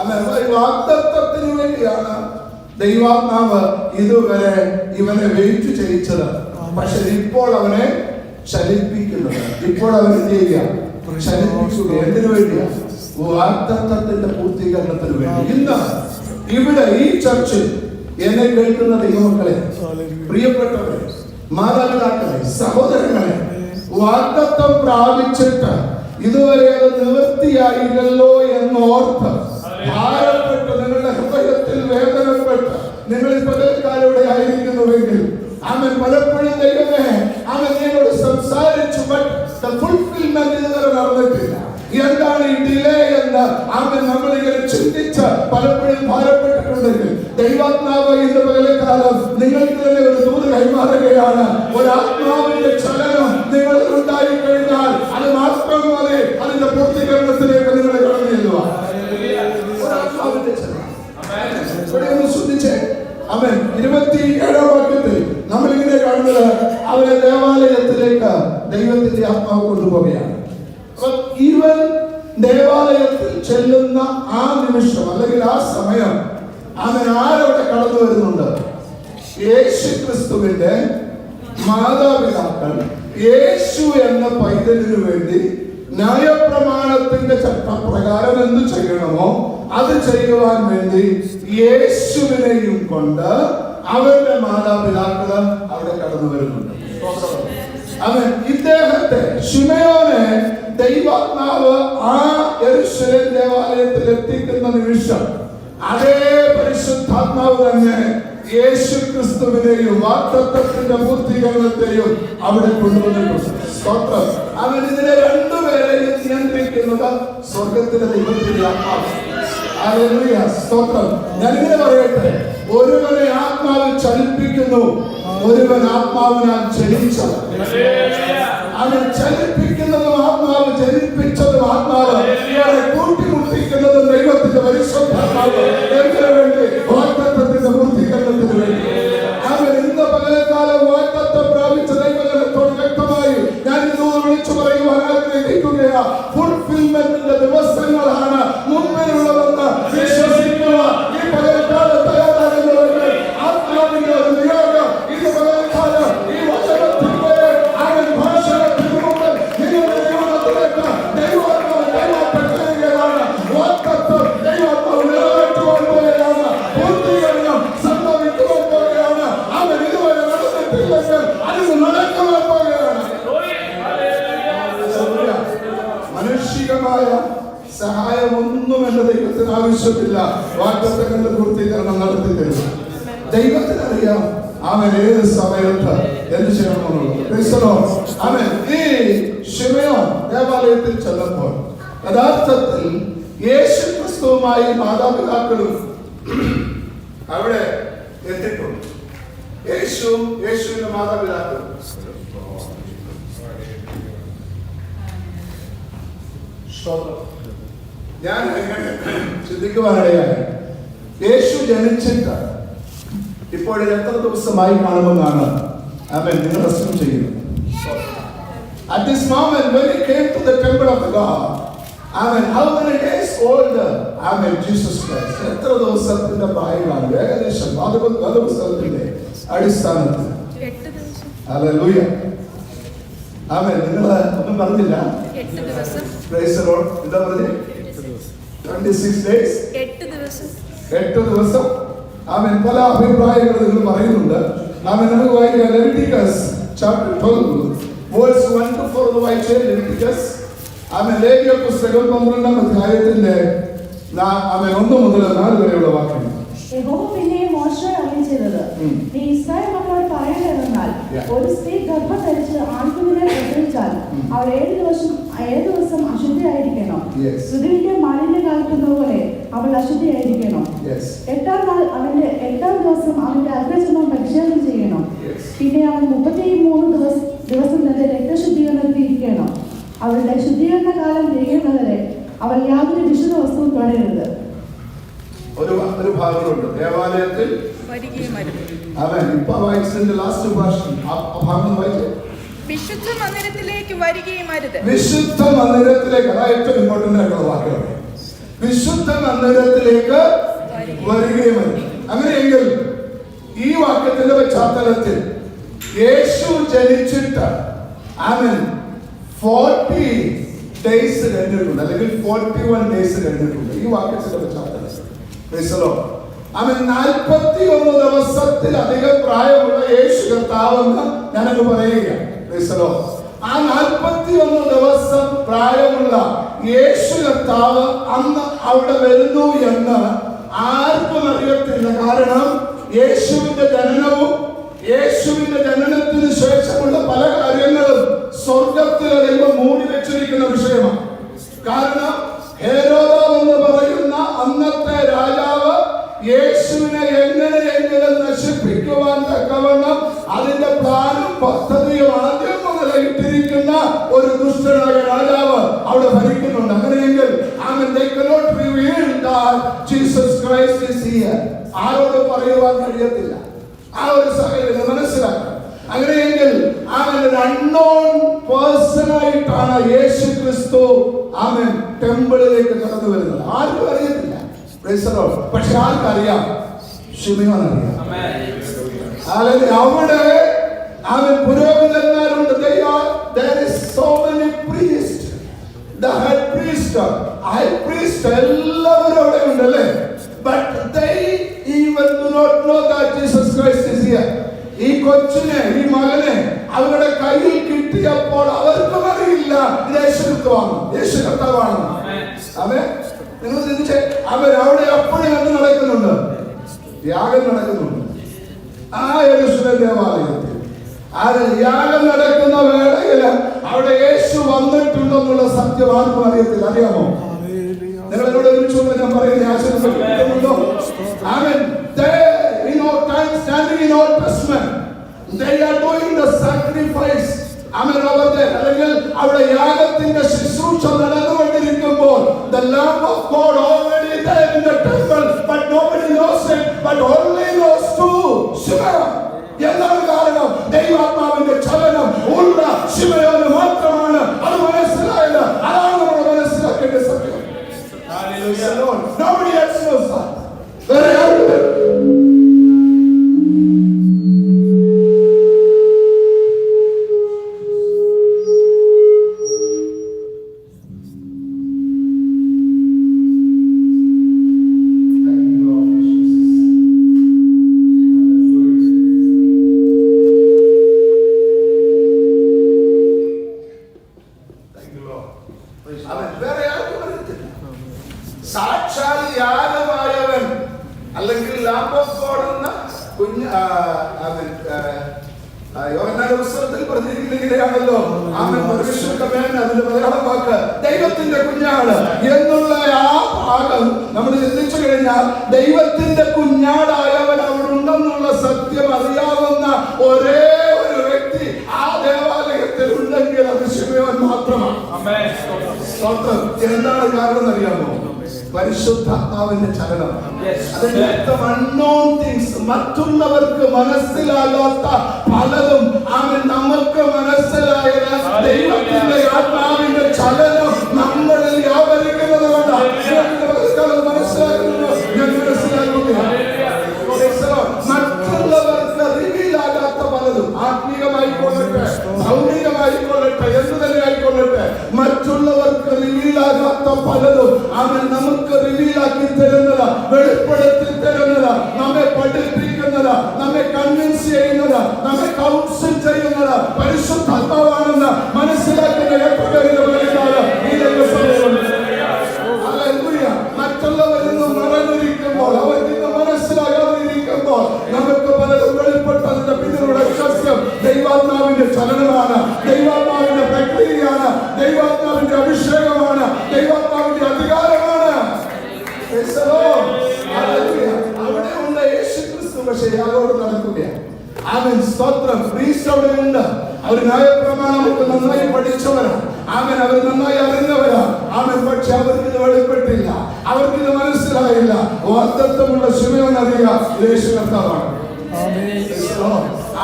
അവൻ വാഗ്ദത്തത്തിന് വേണ്ടിയാണ് ദൈവാത്മാവ് ഇതുവരെ ഇവനെ വെയിറ്റ് ചെയ്യിച്ചത്. പക്ഷെ ഇപ്പോൾ അവനെ ചലിപ്പിക്കുന്നത്, ഇപ്പോൾ അവൻ എന്ത് ചെയ്യുക? ചലിപ്പിക്കുക. എന്തിനു വേണ്ടിയാ? വാഗ്ദത്തത്തിന്റെ പൂർത്തീകരണത്തിന് വേണ്ടി. ഇന്ന് ഇവിടെ ഈ ചർച്ചിൽ എന്നെ കേൾക്കുന്ന ദൈവമക്കളെ, പ്രിയപ്പെട്ടവരെ, മാതാപിതാക്കളെ, സഹോദരങ്ങളെ, വാഗ്ദത്തം പ്രാപിച്ചിട്ട് ഇതുവരെ അത് നിവൃത്തിയായില്ലല്ലോ എന്നോർത്ത് ഭാരപ്പെട്ട് നിങ്ങളുടെ ഹൃദയത്തിൽ വേദനപ്പെട്ട് നിങ്ങൾ പകൽക്കാലൂടെ ആയിരിക്കുന്നുവെങ്കിൽ അവൻ പലപ്പോഴും ദൈവമേ അവൻ എന്നോട് സംസാരിച്ചു, ഫുൾഫിൽമെന്റ് ഇതുവരെ നടന്നിട്ടില്ല, എന്താണ് ഈ ഡിലേ എന്ന് അവൻ നമ്മളിങ്ങനെ ചിന്തിച്ച് പലപ്പോഴും ഭാരപ്പെട്ടിട്ടുണ്ടെങ്കിൽ ദൈവാത്മാവ് ഇന്ന് പകൽക്കാലം നിങ്ങൾക്ക് തന്നെ ഒരു ദൂത് കൈമാറുകയാണ്. ഒരാത്മാവിന്റെ ചലനം നിങ്ങളിൽ ഉണ്ടായി കഴിഞ്ഞാൽ അത് മാത്രം മതി അതിന്റെ പൂർത്തീകരണത്തിലേക്ക് നിങ്ങൾ കടന്നു ചെല്ലുക. ഒരാത്മാവിന്റെ ചലനം ശ്രദ്ധിച്ചേ. അവൻ 27-ാം വാക്യത്തിൽ നമ്മളിങ്ങനെ കാണുന്നത് അവനെ ദേവാലയത്തിലേക്ക് ദൈവത്തിന്റെ ആത്മാവ് കൊണ്ടുപോവുകയാണ്. ഇവൻ ദേവാലയത്തിൽ ചെല്ലുന്ന ആ നിമിഷം അല്ലെങ്കിൽ ആ സമയം അവൻ ആരവിടെ കടന്നു വരുന്നുണ്ട്? യേശു ക്രിസ്തുവിന്റെ മാതാപിതാക്കൾ യേശു എന്ന പൈതലിനു വേണ്ടി ന്യായപ്രമാണത്തിന്റെ ചട്ടപ്രകാരം എന്ത് ചെയ്യണമോ അത് ചെയ്യുവാൻ വേണ്ടി യേശുവിനെയും കൊണ്ട് അവരുടെ മാതാപിതാക്കള് അവിടെ കടന്നു വരുന്നുണ്ട്. അവൻ ഇദ്ദേഹത്തെ ശിമയോനെ ദൈവാത്മാവ് ആ യെരൂശലേം ദേവാലയത്തിൽ എത്തിക്കുന്ന നിമിഷം അതേ പരിശുദ്ധാത്മാവ് തന്നെ യേശു ക്രിസ്തുവിനെയും വാഗ്ദത്തത്തിന്റെ പൂർത്തീകരണത്തെയും അവിടെ കൊണ്ടുവന്നിട്ടുണ്ട്. സ്തോത്രം. അവൻ ഇതിനെ രണ്ടുപേരെയും നിയന്ത്രിക്കുന്നത് സ്വർഗത്തിലെ ദൈവത്തിന്റെ ആത്മാവ്. ഹല്ലേലൂയ. സ്തോത്രം. ഞാനിങ്ങനെ പറയട്ടെ, ഒരുവനെ ആത്മാവ് ചലിപ്പിക്കുന്നു, ഒരുവൻ ആത്മാവിനാൽ ചലിച്ചത്. അവൻ ചലിപ്പിക്കുന്നതും ആത്മാവ്, ചലിപ്പിച്ചതും ആത്മാവ്, കൂട്ടിമുട്ടിക്കുന്നതും ദൈവത്തിന്റെ പരിശുദ്ധാത്മാവ്. എന്തിനു വേണ്ടി? വാഗ്ദത്തത്തിന്റെ പൂർത്തീകരണത്തിന് വേണ്ടി. അവൻ ഇന്ന് പകൽക്കാലം വാഗ്ദത്തം പ്രാപിച്ച ദൈവജനത്തോട് വ്യക്തമായി ഞാൻ ഇന്ന് വിളിച്ചു പറയുവാൻ ആഗ്രഹിക്കുകയാണ്. ഫുൾഫിൽമെന്റിന്റെ ദിവസങ്ങളാണ് മുമ്പിലുള്ളതെന്ന് വിശ്വസിക്കുക. ഈ പകൽക്കാലം തയ്യാറാകുന്നവർക്ക് ആത്മാവിന്റെ ഒരു നിയോഗം ഇത് പകൽക്കാലം ഈ വചനത്തിന്റെ അവൻ ഭാഷണത്തിന് മുമ്പ് നിങ്ങളുടെ ജീവിതത്തിലേക്ക് ദൈവാത്മാവ് കൈമാറ്റപ്പെടുകയാണ്. വാഗ്ദത്തം ദൈവാത്മാവ് നിറവേറ്റുവാൻ പോവുകയാണ്. പൂർത്തീകരണം സംഭവിക്കുവാൻ പോവുകയാണ്. അവൻ ഇതുവരെ നടന്നിട്ടില്ലെങ്കിൽ അതിന് നടക്കുവാൻ പോവുകയാണ്. മാനുഷികമായ സഹായമൊന്നും എന്റെ ദൈവത്തിന് ആവശ്യമില്ല. വാഗ്ദത്തങ്ങളുടെ പൂർത്തീകരണം നടത്തി തരും. ദൈവത്തിനറിയാം അവൻ ഏത് സമയത്ത് എന്ത് ചെയ്യണമെന്നുള്ളത്. അവൻ ഈ ശിമയോൻ ദേവാലയത്തിൽ ചെന്നപ്പോൾ യഥാർത്ഥത്തിൽ യേശു ക്രിസ്തുവുമായി മാതാപിതാക്കളും അവിടെ എത്തിയിട്ടുണ്ട്. യേശുവും യേശുവിന്റെ മാതാപിതാക്കളും ഞാൻ ചിന്തിക്കുവാനിടയായി. യേശു ജനിച്ചിട്ട് ഇപ്പോൾ എത്ര ദിവസമായി കാണുമെന്നാണ് അവൻ നിങ്ങൾ അസ്യൂം ചെയ്യുന്നത്. At this moment when he came to the temple of the God, Amen. How many days old? Amen. Jesus Christ. എത്ര ദിവസത്തിന്റെ പ്രായമാണ്? ഏകദേശം വധുപുസ്തകത്തിന്റെ അടിസ്ഥാനത്തിൽ 8 ദിവസം. ഹല്ലേലൂയ. ആമേൻ. നിങ്ങൾ ഒന്നും പറഞ്ഞില്ല. 8 ദിവസം. Praise the Lord. എന്താ പറഞ്ഞേ? 26 days. 8 ദിവസം. 8 ദിവസം. ആമേൻ. പല അഭിപ്രായങ്ങൾ നിങ്ങൾ പറയുന്നുണ്ട്. ആമേൻ. നമുക്ക് വായിക്കാം Leviticus chapter 12 verse 1 to 4 വായിച്ചേ. Leviticus. ആമേൻ. ലേവ്യ പുസ്തകം 12-ാം അധ്യായത്തിന്റെ ആമേൻ 1 മുതൽ 4 വരെയുള്ള വാക്യങ്ങൾ. യഹോവ പിന്നെയും മോശയെ അരുളിച്ചെയ്തത്, നീ ഇസ്രായേൽ മക്കളോട് പറയേണ്ടതെന്നാൽ, ഒരു സ്ത്രീ ഗർഭം ധരിച്ച് ആൺകുഞ്ഞിനെ പ്രസവിച്ചാൽ അവൾ 7 ദിവസം അശുദ്ധിയായിരിക്കണം. ഋതുവിന്റെ മാലിന്യം കാൽക്കുന്ന പോലെ അവൾ അശുദ്ധിയായിരിക്കണം. 8-ാം ദിവസം അവന്റെ അഗ്രചർമ്മം പരിശോധന ചെയ്യണം. പിന്നെ അവൻ 33 ദിവസം തന്നെ രക്തശുദ്ധീകരണത്തിൽ ഇരിക്കണം. അവളുടെ ശുദ്ധീകരണ കാലം തിരിയുന്നവരെ അവൾ യാതൊരു വിശുദ്ധ വസ്തുവും തൊടരുത്. ഒരു ഭാഗമുണ്ട് ദേവാലയത്തിൽ അവൻ ഇപ്പൊ വായിച്ചതിന്റെ ലാസ്റ്റ് ഭാഷണം ആ ഭാഗം വായിച്ചു. വിശുദ്ധ മന്ദിരത്തിലേക്ക് വരികയും അരുത്. വിശുദ്ധ മന്ദിരത്തിലേക്ക്, അതാ ഏറ്റവും ഇമ്പോർട്ടന്റ് ആയിട്ടുള്ള വാക്കുകൾ. വിശുദ്ധ മന്ദിരത്തിലേക്ക് വരികയും അരുത്. അങ്ങനെയെങ്കിൽ ഈ വാക്യത്തിന്റെ പശ്ചാത്തലത്തിൽ യേശു ജനിച്ചിട്ട് അവൻ 40 ഡേയ്സ് കഴിഞ്ഞിട്ടുണ്ട്, അല്ലെങ്കിൽ 41 ഡേയ്സ് കഴിഞ്ഞിട്ടുണ്ട്. ഈ വാക്യത്തിന്റെ പശ്ചാത്തലത്തിൽ അവൻ 41 ദിവസത്തിലധികം പ്രായമുള്ള യേശു കർത്താവെന്ന് ഞാനത് പറയുകയാണ്. ആ 41 ദിവസം പ്രായമുള്ള യേശു കർത്താവ് അന്ന് അവിടെ വരുന്നു എന്ന് ആർക്കും അറിയത്തില്ല. കാരണം യേശുവിന്റെ ജനനവും യേശുവിന്റെ ജനനത്തിന് ശേഷമുള്ള പല കാര്യങ്ങളും സ്വർഗത്തിലെ ദൈവം മൂടി വെച്ചിരിക്കുന്ന വിഷയമാണ്. കാരണം ഹെരോദാവ് എന്ന് പറയുന്ന അന്നത്തെ രാജാവ് യേശുവിനെ എങ്ങനെയെങ്കിലും നശിപ്പിക്കുവാൻ തക്കവണ്ണം അതിന്റെ പ്ലാനും പദ്ധതിയും ആദ്യം മുതലേ ഇട്ടിരിക്കുന്ന ഒരു ദുഷ്ടനായ രാജാവ് അവിടെ ഭരിക്കുന്നുണ്ട്. അങ്ങനെയെങ്കിൽ ജീസസ് ക്രൈസ്റ്റ് ഈസ് ഹിയർ ആരോട് പറയുവാൻ കഴിയത്തില്ല. ആ ഒരു സാഹചര്യം മനസ്സിലാക്കാം. അങ്ങനെയെങ്കിൽ അവൻ ഒരു അൺനോൺ പേഴ്സൺ ആയിട്ടാണ് യേശു ക്രിസ്തു അവൻ ടെമ്പിളിലേക്ക് കടന്നു വരുന്നത്. ആർക്കും അറിയത്തില്ല. പക്ഷെ ആർക്കറിയാം? ശിമയോൻ അറിയാം. അവിടെ അവൻ പുരോഹിതന്മാരുണ്ട്. There is so many priests. The head priest, high priest, എല്ലാവരും അവിടെ ഉണ്ടല്ലേ. But they even do not know that Jesus Christ is here. ഈ കൊച്ചിനെ, ഈ മകനെ അവരുടെ കയ്യിൽ കിട്ടിയപ്പോൾ അവർക്കും അറിയില്ല യേശു കർത്താവാണ്. അവൻ നിങ്ങൾ ചിന്തിച്ചേ, അവരവിടെ അപ്പോഴും എന്ത് നടക്കുന്നുണ്ട്? യാഗം നടക്കുന്നുണ്ട്. ആ യെരൂശലേം ദേവാലയത്തിൽ ആ യാഗം നടക്കുന്ന വേളയിൽ അവിടെ യേശു വന്നിട്ടുണ്ടെന്നുള്ള സത്യം ആർക്കും അറിയത്തില്ല. അറിയാമോ? നിങ്ങൾ എന്നോട് ഒരുമിച്ചുകൊണ്ട് ഞാൻ പറയുന്നത് ആശീർവദിക്കുന്നുണ്ടോ? ആമേൻ. In our time standing in Old Testament, they are doing the sacrifice. Amen. Over there, അല്ലെങ്കിൽ അവിടെ യാഗത്തിന്റെ ശുശ്രൂഷ നടന്നുകൊണ്ടിരിക്കുമ്പോൾ the Lamb of God already there in the temple, but nobody knows it, but only knows to ശിമയോൻ. എന്താണ് കാരണം? ദൈവാത്മാവിന്റെ ചലനം ഉള്ള ശിമയോന് മാത്രമാണ് അത് മനസ്സിലായത്. അതാണ് നമ്മൾ മനസ്സിലാക്കേണ്ട സത്യം. Nobody else knows that. Very good. സാക്ഷാൽ യാഗമായവൻ അല്ലെങ്കിൽ ലാംബ് ഓഫ് ഗോഡ് എന്ന കുഞ്ഞ് യോഹന്നാന്റെ പുസ്തകത്തിൽ പറഞ്ഞിരിക്കുന്നതാണല്ലോ. അതിന്റെ മലയാളം വാക്ക് ദൈവത്തിന്റെ കുഞ്ഞാട് എന്നുള്ള ആ ഭാഗം നമ്മൾ ചിന്തിച്ചു കഴിഞ്ഞാൽ ദൈവത്തിന്റെ കുഞ്ഞാടായവൻ അവിടെ ഉണ്ടെന്നുള്ള സത്യം അറിയാവുന്ന ഒരേ ഒരു വ്യക്തി ആ ദേവാലയത്തിൽ ഉണ്ടെങ്കിൽ അത് ശിമയോൻ മാത്രമാണ്. എന്താണ് കാരണം അറിയാമോ? പരിശുദ്ധാത്മാവിന്റെ ചലനം. അതിന്റെ അർത്ഥം unknown things, മറ്റുള്ളവർക്ക് മനസ്സിലാകാത്ത പലതും അവൻ നമുക്ക് മനസ്സിലായത് ദൈവത്തിന്റെ ആത്മാവിന്റെ ചലനം നമ്മളിൽ വ്യാപരിക്കുന്നത് കൊണ്ടാണ്. മറ്റുള്ളവർക്ക് റിവീലാകാത്ത പലതും, ആത്മീയമായിക്കൊള്ളട്ടെ ഭൗതികമായിക്കൊള്ളട്ടെ എന്ത് തന്നെ ആയിക്കൊള്ളട്ടെ, മറ്റുള്ളവർക്ക് റിവീലാകാത്ത പലതും അവൻ നമുക്ക് റിവീലാക്കി തരുന്നത്, വെളിപ്പെടുത്തി തരുന്നത്, നമ്മെ പഠിപ്പിക്കുന്നത്, നമ്മെ കൺവിൻസ് ചെയ്യുന്നത്, നമ്മെ കൗൺസിൽ ചെയ്യുന്നത് പരിശുദ്ധാത്മാവാണെന്ന് മനസ്സിലാക്കുന്ന മറ്റുള്ളവരിൽ നിന്നും മറഞ്ഞിരിക്കുമ്പോൾ, അവരിൽ നിന്ന് മനസ്സിലാകാതിരിക്കുമ്പോൾ നമുക്ക് പലതും വെളിപ്പെട്ടതിന്റെ പിന്നിലുള്ള സത്യം ദൈവാത്മാവിന്റെ ചലനമാണ്, ദൈവാത്മാവിന്റെ പ്രക്രിയയാണ്, ദൈവാത്മാവിന്റെ അഭിഷേകമാണ്, ദൈവാത്മാവിന്റെ അധികാരമാണ്. അവിടെ ഉള്ള യേശു ക്രിസ്തു പക്ഷേ യാഗോട് നടക്കുകയാണ്. ആമേൻ. സ്തോത്രം. ക്രിസ്തു അവിടെ ഉണ്ട്. അവർ ന്യായപ്രമാണമൊക്കെ നന്നായി പഠിച്ചവരാണ്. ആമേൻ. അവർ നന്നായി അറിഞ്ഞവരാണ്. ആമേൻ. പക്ഷെ അവർക്കിത് വെളിപ്പെട്ടില്ല, അവർക്കിത് മനസ്സിലായില്ല. വാഗ്ദത്തമുള്ള ശിമയോൻ അറിയാം യേശു കർത്താവാണ്.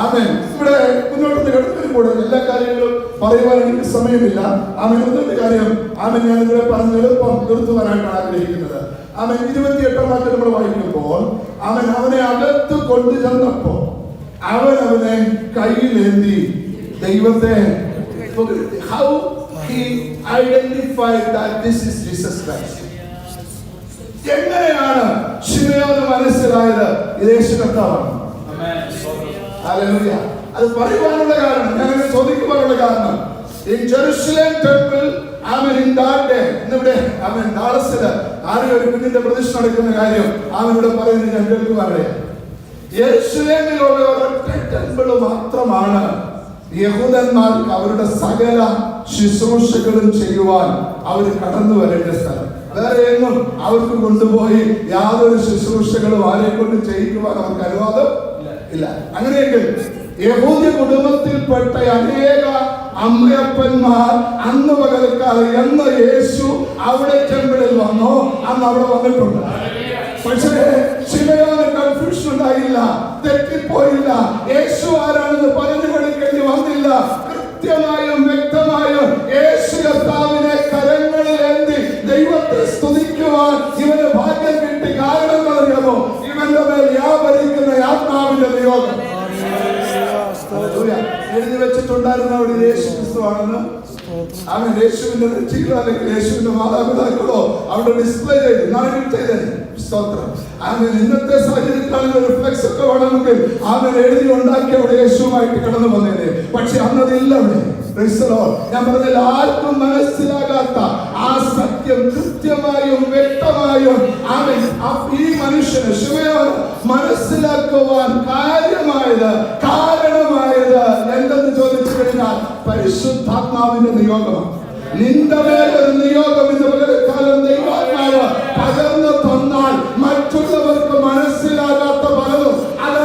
ആമേൻ. ഇവിടെ മുന്നോട്ട് കിടക്കുന്നതിൽ എല്ലാ കാര്യങ്ങളും പറയുവാൻ എനിക്ക് സമയമില്ല. ആമേൻ. ഒന്നൊരു കാര്യം ആമേൻ ഞാൻ ഇവിടെ പറഞ്ഞ് എളുപ്പം തീർത്തു വരാനാണ് ആഗ്രഹിക്കുന്നത്. അവൻ 28-ാം വാക്യം നമ്മൾ വായിക്കുമ്പോൾ അവനെ അകത്ത് കൊണ്ടുചെന്നപ്പോ അവനെ കയ്യിലേന്തി ദൈവത്തെ how he identified that this is Jesus Christ. എങ്ങനെയാണ് ശിമയോന് മനസ്സിലായത് ഇത് യേശു കർത്താവാണ്? ഹല്ലേലൂയ. അത് പറയുവാനുള്ള കാരണം, ഞാൻ ചോദിക്കുവാനുള്ള കാരണം, in Jerusalem temple, in that day, ഡാളസില് ആരും ഒരു കുഞ്ഞിന്റെ പ്രതിഷ്ഠ നടക്കുന്ന കാര്യം ഇവിടെ പറയുന്നത് ഞാൻ കേൾക്കുവാനേ. യെരൂശലേമിലുള്ള ഒരൊറ്റ ടെമ്പിൾ മാത്രമാണ് യഹൂദന്മാർക്ക് അവരുടെ സകല ശുശ്രൂഷകളും ചെയ്യുവാൻ അവർ കടന്നു വരേണ്ട സ്ഥലം. വേറെ എങ്ങും അവർക്ക് കൊണ്ടുപോയി യാതൊരു ശുശ്രൂഷകളും ആരെ കൊണ്ട് ചെയ്യിക്കുവാൻ അവർക്ക് അനുവാദം ഇല്ല. അങ്ങനെയെങ്കിൽ യഹൂദ്യ കുടുംബത്തിൽപ്പെട്ട അനേക അമ്മയപ്പന്മാർ അന്ന് പകൽക്കാലം എന്ന് യേശു അവിടെ ടെമ്പിളിൽ വന്നോ അന്ന് അവിടെ വന്നിട്ടുണ്ട്. പക്ഷേ ശിമയോന് കൺഫ്യൂഷൻ ഉണ്ടായില്ല, തെറ്റിപ്പോയില്ല, യേശു ആരാണെന്ന് പറഞ്ഞു കൊടുക്കേണ്ടി വന്നില്ല. കൃത്യമായും വ്യക്തമായും യേശു കർത്താവിനെ കരങ്ങളിൽ ഏന്തി ദൈവത്തെ സ്തുതിക്കുവാൻ ഇവന് ഭാഗ്യം കിട്ടി. കാരണം അറിയാമോ? ഇവന്റെ മേൽ വ്യാപരിക്കുന്ന ആത്മാവിന്റെ നിയോഗം എഴുതി വെച്ചിട്ടുണ്ടായിരുന്ന അവിടെ യേശു ക്രിസ്തുവാണെന്ന്. അവൻ യേശുവിന്റെ നെറ്റിയിലോ അല്ലെങ്കിൽ യേശുവിന്റെ മാതാപിതാക്കളോ അവിടെ ഡിസ്പ്ലേ ചെയ്ത് സ്തോത്രം. അവൻ ഇന്നത്തെ സാഹചര്യത്തിൽ ഒരു ഫ്ലെക്സ് ഒക്കെ വേണമെങ്കിൽ അവൻ എഴുതി ഉണ്ടാക്കി അവിടെ യേശുവുമായിട്ട് കടന്നു വന്നേനെ. പക്ഷെ അന്നതില്ല അവിടെ. ഞാൻ പറഞ്ഞതിൽ ആർക്കും മനസ്സിലാകാത്ത ആ സത്യം കൃത്യമായും വ്യക്തമായും ഈ മനുഷ്യന് ശിമയോൻ മനസ്സിലാക്കുവാൻ കാരണമായത് എന്തെന്ന് ചോദിച്ചു കഴിഞ്ഞാൽ പരിശുദ്ധാത്മാവിന്റെ നിയോഗമാണ്. നിന്റെ മേലൊരു നിയോഗം ഇന്ന് പകൽക്കാലം ദൈവാത്മാവ് പകർന്നു തന്നാൽ മറ്റുള്ളവർക്ക് മനസ്സിലാകാത്ത പലതും അത്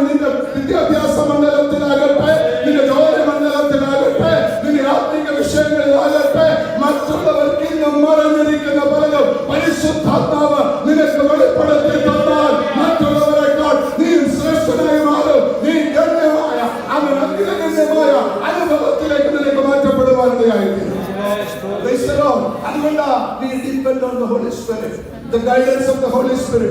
നിന്റെ വിദ്യാഭ്യാസ മണ്ഡലത്തിലാകട്ടെ, നിന്റെ ജോലി മണ്ഡലത്തിലാകട്ടെ, നിന്റെ ആത്മീക വിഷയങ്ങളിലാകട്ടെ, മറ്റുള്ളവർക്ക് ഇന്നും മറഞ്ഞിരിക്കുന്ന പലതും പരിശുദ്ധാത്മാവ് നിനക്ക് വെളിപ്പെടുത്തി തന്നാൽ മറ്റുള്ളവരെക്കാൾ നീ ശ്രേഷ്ഠനായി മാറും. നീ ഗണ്യമായ അഗ്രഗണ്യമായ അനുഭവത്തിലേക്ക് നിനക്ക് മാറ്റപ്പെടുവാനിടയായിത്തീരും. We depend on the Holy Spirit, the guidance of the Holy Spirit.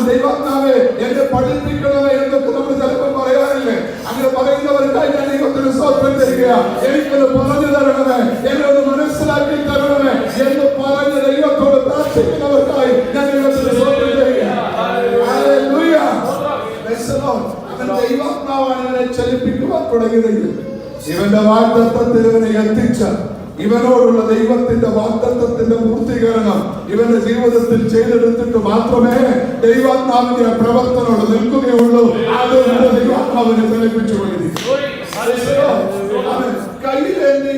ദൈവാത്മാവേ എന്നെ പഠിപ്പിക്കണമേ എന്നൊക്കെ നമ്മൾ ചിലപ്പോൾ പറയാറില്ലേ? അങ്ങനെ പറയുന്നവർക്കായി ഞാൻ ദൈവത്തിന് സ്തോത്രം ചെയ്യുക. എനിക്കൊന്ന് പറഞ്ഞു തരണമേ, എന്നെ ഒന്ന് മനസ്സിലാക്കി തരണമേ എന്ന് പറഞ്ഞ് ദൈവത്തോട് പ്രാർത്ഥിക്കുന്നവർക്കായി ഞാൻ ദൈവത്തിന് സ്തോത്രം ചെയ്യുക. ഹല്ലേലൂയ. ദൈവാത്മാവാണ് ഇവനെ ചലിപ്പിക്കുവാൻ തുടങ്ങിയതെങ്കിൽ ഇവന്റെ വാഗ്ദത്തത്തിൽ ഇവനെ എത്തിച്ച ഇവനോടുള്ള ദൈവത്തിന്റെ വാഗ്ദത്തത്തിന്റെ പൂർത്തീകരണം ഇവന്റെ ജീവിതത്തിൽ ചെയ്തെടുത്തിട്ട് മാത്രമേ ദൈവാത്മാവിന്റെ പ്രവർത്തനോട് നിൽക്കുകയുള്ളൂ. അത് ദൈവാത്മാവിനെ ചലിപ്പിച്ചു അവൻ കയ്യിലേന്തി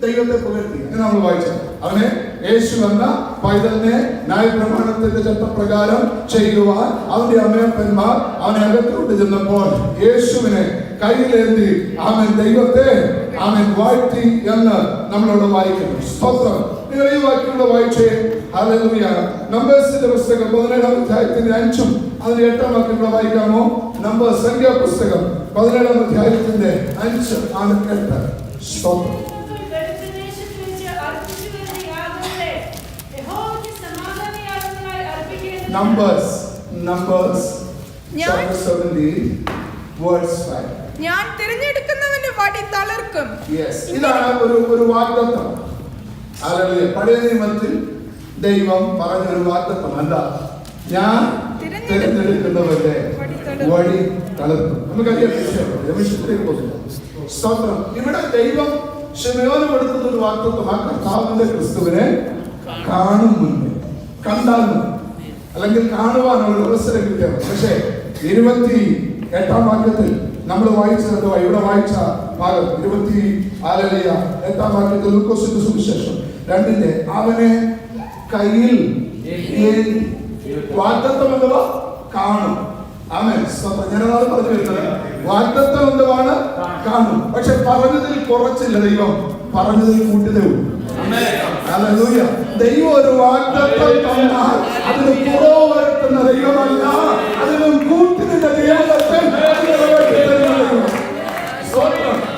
ദൈവത്തെ പുകഴ്ത്തി. അങ്ങനെ നമ്മൾ വായിച്ചത് അവനെ യേശു എന്ന പൈതലിനെ ന്യായപ്രമാണത്തിന്റെ ചട്ടപ്രകാരം ചെയ്യുവാൻ അവന്റെ അമ്മയപ്പന്മാർ അവനെ അകത്തോട്ട് ചെന്നപ്പോൾ യേശുവിനെ കയ്യിലേന്തി അവൻ ദൈവത്തെ അവൻ വാഴ്ത്തി എന്ന് നമ്മളോട് വായിക്കുന്നു. സ്തോത്രം. നിങ്ങൾ ഈ വാക്യങ്ങൾ വായിച്ചേ. ഹല്ലേലൂയ. നമ്പേഴ്സിന്റെ പുസ്തകം 17-ാം അധ്യായത്തിന്റെ 5-ഉം അതിന്റെ 8-ാം വാക്യങ്ങൾ വായിക്കാമോ? നമ്പേഴ്സ് സംഖ്യാപുസ്തകം 17-ാം അധ്യായത്തിന്റെ 5 ആണ് 8. സ്തോത്രം. Numbers chapter 17 verse 5. ഞാൻ തിരഞ്ഞെടുക്കുന്നവന്റെ വടി തളർക്കും. ഇതാണ് ഒരു വാഗ്ദത്തം. ഹല്ലേലൂയ. പഴയ നിയമത്തിൽ ദൈവം പറഞ്ഞ ഒരു വാഗ്ദത്തം എന്താ? ഞാൻ തിരഞ്ഞെടുക്കുന്നവന്റെ വടി തളർക്കും. നമുക്കറിയാം. സ്തോത്രം. ഇവിടെ ദൈവം ശിമയോന് കൊടുക്കുന്ന ഒരു വാഗ്ദത്തം, ആ കർത്താവിന്റെ ക്രിസ്തുവിനെ കാണും മുന്നേ, കണ്ടാൽ അല്ലെങ്കിൽ കാണുവാനുള്ള അവസരം കിട്ടിയത്. പക്ഷേ 28-ാം വാക്യത്തിൽ നമ്മൾ വായിച്ചത് ഇവിടെ വായിച്ച ഭാഗം 28-ാം വാക്യത്തിൽ ലൂക്കോസിന്റെ സുവിശേഷം 2-ന്റെ അവനെ കയ്യിൽ വാഗ്ദത്തം എന്തുവാ? കാണും. ആമേൻ. ഞാനതാണ് പറഞ്ഞു വരുന്നത്. വാഗ്ദത്തം എന്തുവാണ്? കാണും. പക്ഷെ പറഞ്ഞതിൽ കുറച്ചില്ല, ദൈവം പറഞ്ഞതിൽ കൂട്ടിയതേ ഉള്ളൂ. ഹല്ലേലൂയ. ദൈവം ഒരു വാഗ്ദത്തം തന്നാൽ അതിന് കുറവ് വരുത്തുന്ന ദൈവമല്ല, അതിനും കൂട്ടി നിന്റെ ജീവിതത്തിൽ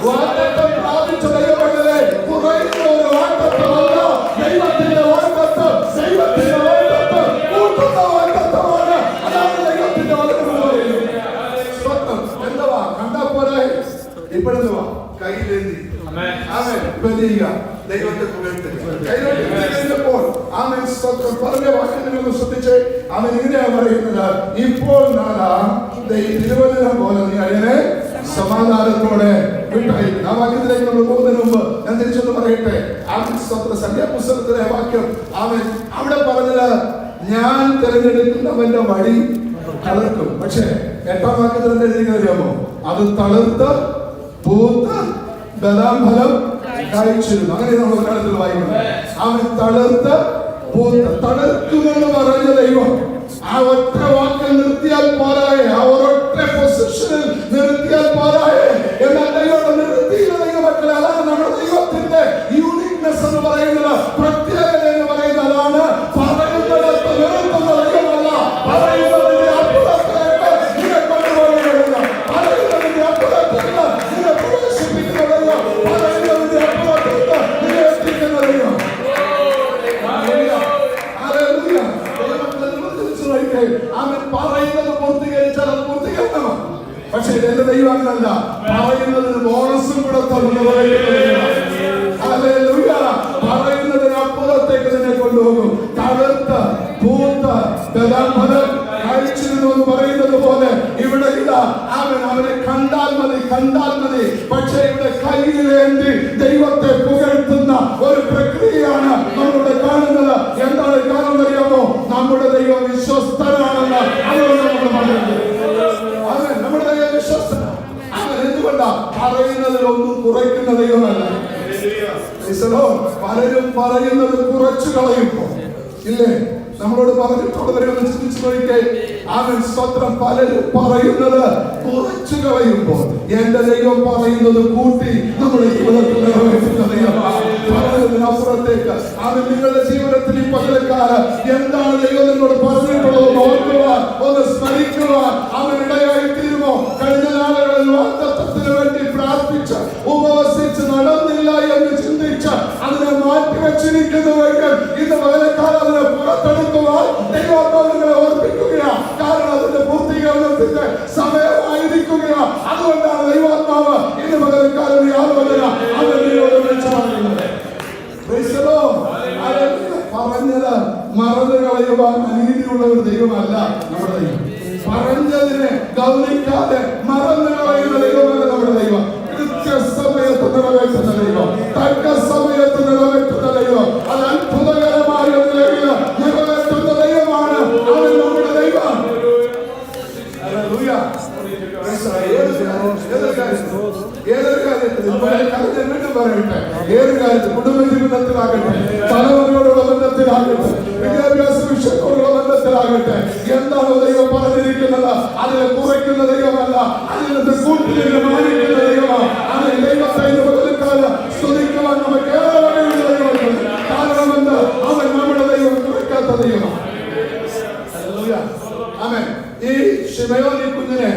വാഗ്ദത്തം പ്രാപിച്ച ദൈവമല്ലേ. കുറയുന്ന ഒരു വാഗ്ദത്തമല്ല ദൈവത്തിന്റെ വാഗ്ദത്തം. ദൈവത്തിന്റെ വാഗ്ദത്തം ഇപ്പോഴെന്തുവാ കയ്യിലേന്തി ദൈവത്തെ പുകഴ്ത്തുമ്പോൾ ആമേൻ സ്തോത്രം. പറഞ്ഞ വാക്യങ്ങളൊന്ന് ശ്രദ്ധിച്ച് അവൻ ഇങ്ങനെയാണ് പറയുന്നത്, ഇപ്പോൾ നാളെ തിരുവചനം പോലെ നീ അടിയനെ സമാധാനത്തോടെ വിട്ടയക്കും. ആ വാക്യത്തിലേക്ക് നമ്മൾ പോകുന്നതിന് മുമ്പ് ഞാൻ തിരിച്ചൊന്ന് പറയട്ടെ. ആമേൻ സ്തോത്രം. സംഖ്യാപുസ്തകത്തിലെ വാക്യം ആമേൻ അവിടെ പറഞ്ഞത് ഞാൻ തിരഞ്ഞെടുക്കുന്നവന്റെ വഴി തളർക്കും. പക്ഷേ 8ാം വാക്യത്തിൽ എന്താ എഴുതിയിരിക്കുന്നറിയാമോ? അത് തളർത്ത് പൂത്ത് ബദാം ഫലം കഴിച്ചിരുന്നു. അങ്ങനെ നമ്മൾ കാലത്തിൽ വായിക്കുന്നത്. അവൻ തളർത്ത് പൂത്ത് തളർക്കുമെന്ന് പറഞ്ഞ ദൈവം ആ ഒറ്റ വാക്കിൽ നിർത്തിയാൽ പോരായെ, ആ ഒരൊറ്റ പൊസിഷനിൽ നിർത്തിയാൽ പോരായെ. എന്നാൽ ദൈവം നിർത്തിയില്ല ദൈവമക്കളെ. അതാണ് നമ്മുടെ ദൈവത്തിന്റെ യൂണിക്നെസ് എന്ന് പറയുന്നത്, പ്രത്യേകത എന്ന് പറയുന്നത്. അതാണ് പറയുന്നിടത്ത് നിർത്തുന്ന ദൈവമല്ല, പറയുന്നതിന്റെ അപ്പുറത്തേക്ക് നിന്നെ കൊണ്ടുപോകുന്നത്, പറയുന്നതിന്റെ അപ്പുറത്തേക്ക് നിന്നെ പ്രവേശിപ്പിക്കുന്ന ദൈവം, പറയുന്നതിന്റെ അപ്പുറത്തേക്ക് നിന്നെ എത്തിക്കുന്ന ദൈവം. അവൻ പറയുന്നത് പൂർത്തീകരിച്ചാൽ അത് പൂർത്തീകരിക്കണം. പക്ഷെ എന്റെ ദൈവം അങ്ങനല്ല, പറയുന്നതിന് ബോണസും കൂടെ പറയുന്നതിന് അപ്പുറത്തേക്ക് നിന്നെ കൊണ്ടുപോകും. തളർത്ത് പൂത്ത് ബദാംഫലം കഴിച്ചിരുന്നു എന്ന് പറയുന്നത് പോലെ ഇവിടെ ഇതാ അവനെ കണ്ടാൽ മതി. പക്ഷെ ഇവിടെ കയ്യിലേന്തി ദൈവത്തെ പുകഴ്ത്തുന്ന ഒരു പ്രക്രിയയാണ് നമ്മളിവിടെ കാണുന്നത്. എന്താണ് കാരണം അറിയാമോ? നമ്മുടെ ദൈവം വിശ്വസ്തനാണെന്ന് അതുകൊണ്ട് നമ്മൾ പറയുന്നത്. അവൻ നമ്മുടെ ദൈവം വിശ്വസ്തനാണ്. അവൻ എന്തുകൊണ്ടാ പറയുന്നതിലൊന്നും കുറയ്ക്കുന്ന ദൈവമല്ല. പലരും പറയുന്നത് കുറച്ചു കളയുമ്പോ ഇല്ലേ, നമ്മളോട് പറഞ്ഞിട്ടുള്ളവരെ ഒന്ന് ചിന്തിച്ചു നോക്കിക്കേ. അവൻ സ്വത്രം പലരും പറയുന്നത് കുറച്ചു കളയുമ്പോൾ എന്റെ ദൈവം പറയുന്നത് കൂട്ടി നമ്മുടെ ജീവിതത്തിൽ നിറവേറ്റുന്ന ദൈവമാണ്. പറയുന്നതിനപ്പുറത്തേക്ക് അവൻ നിങ്ങളുടെ ജീവിതത്തിൽ ഈ പകരക്കാലം എന്താണ് ദൈവം നിങ്ങളോട് പറഞ്ഞിട്ടുള്ളത് ഓർക്കുവാൻ, ഒന്ന് സ്മരിക്കുവാൻ അവൻ ഇടയായി തീരുമോ? കഴിഞ്ഞ നാളുകളിൽ വാഗ്ദത്തത്തിന് വേണ്ടി പ്രാർത്ഥിച്ച് ഉപവസിച്ച് നടന്നില്ല എന്ന് ചിന്തിച്ച് അതിനെ മാറ്റിവെച്ചിരിക്കുന്നുവെങ്കിൽ ഇന്ന് പകരക്കാലം അതിനെ പുറത്തെടുക്കുവാൻ ദൈവാത്മാവിനെ ഓർപ്പിക്കുകയാണ്. കാരണം അതിന്റെ പൂർത്തീകരണത്തിന്റെ സമയമായിരിക്കുകയാണ്. അതുകൊണ്ടാണ് ദൈവാത്മാവ് ഇന്ന് പകരക്കാലം ഈ ആലോചന അവരോട് വിളിച്ചു പറയുന്നത്. പറഞ്ഞത് മറന്നു കളയുവാൻ അനീതിയുള്ള ഒരു ദൈവമല്ല നമ്മുടെ ദൈവം. പറഞ്ഞതിനെ ഗൗനിക്കാതെ മറന്നു കളയുന്ന ദൈവമല്ല നമ്മുടെ ദൈവം. കൃത്യസമയത്ത് നിറവേറ്റുന്ന ദൈവം, തക്ക സമയത്ത് നിറവേറ്റുന്ന ദൈവം, അത് അത്ഭുതകരമായ നിലയിൽ നിറവേറ്റുന്ന ദൈവമാണ് അവൻ നമ്മുടെ ദൈവം. ഏത് കാര്യത്തിൽ കുടുംബ ജീവിതത്തിലാകട്ടെ, തലമുറയോടുള്ള ബന്ധത്തിലാകട്ടെ, വിദ്യാഭ്യാസ വിഷയത്തോടുള്ള ബന്ധത്തിലാകട്ടെ, എന്താണോ ദൈവം പറഞ്ഞിരിക്കുന്നത് അതിനെ കുറയ്ക്കുന്ന ദൈവമല്ല, അതിൽ നിന്ന് കൂട്ടിലേക്ക് മാനിക്കുന്ന ദൈവമാണ്. അതിൽ ദൈവത്തെ സ്തുതിക്കുവാൻ നമുക്ക് ഏറെ വകയുള്ള ദൈവമുണ്ട്. കാരണം എന്ത്? അവൻ നമ്മുടെ ദൈവം കുറയ്ക്കാത്ത ദൈവമാണ്. ആമേൻ. ഈ ശിമയോൻ ഈ കുഞ്ഞിനെ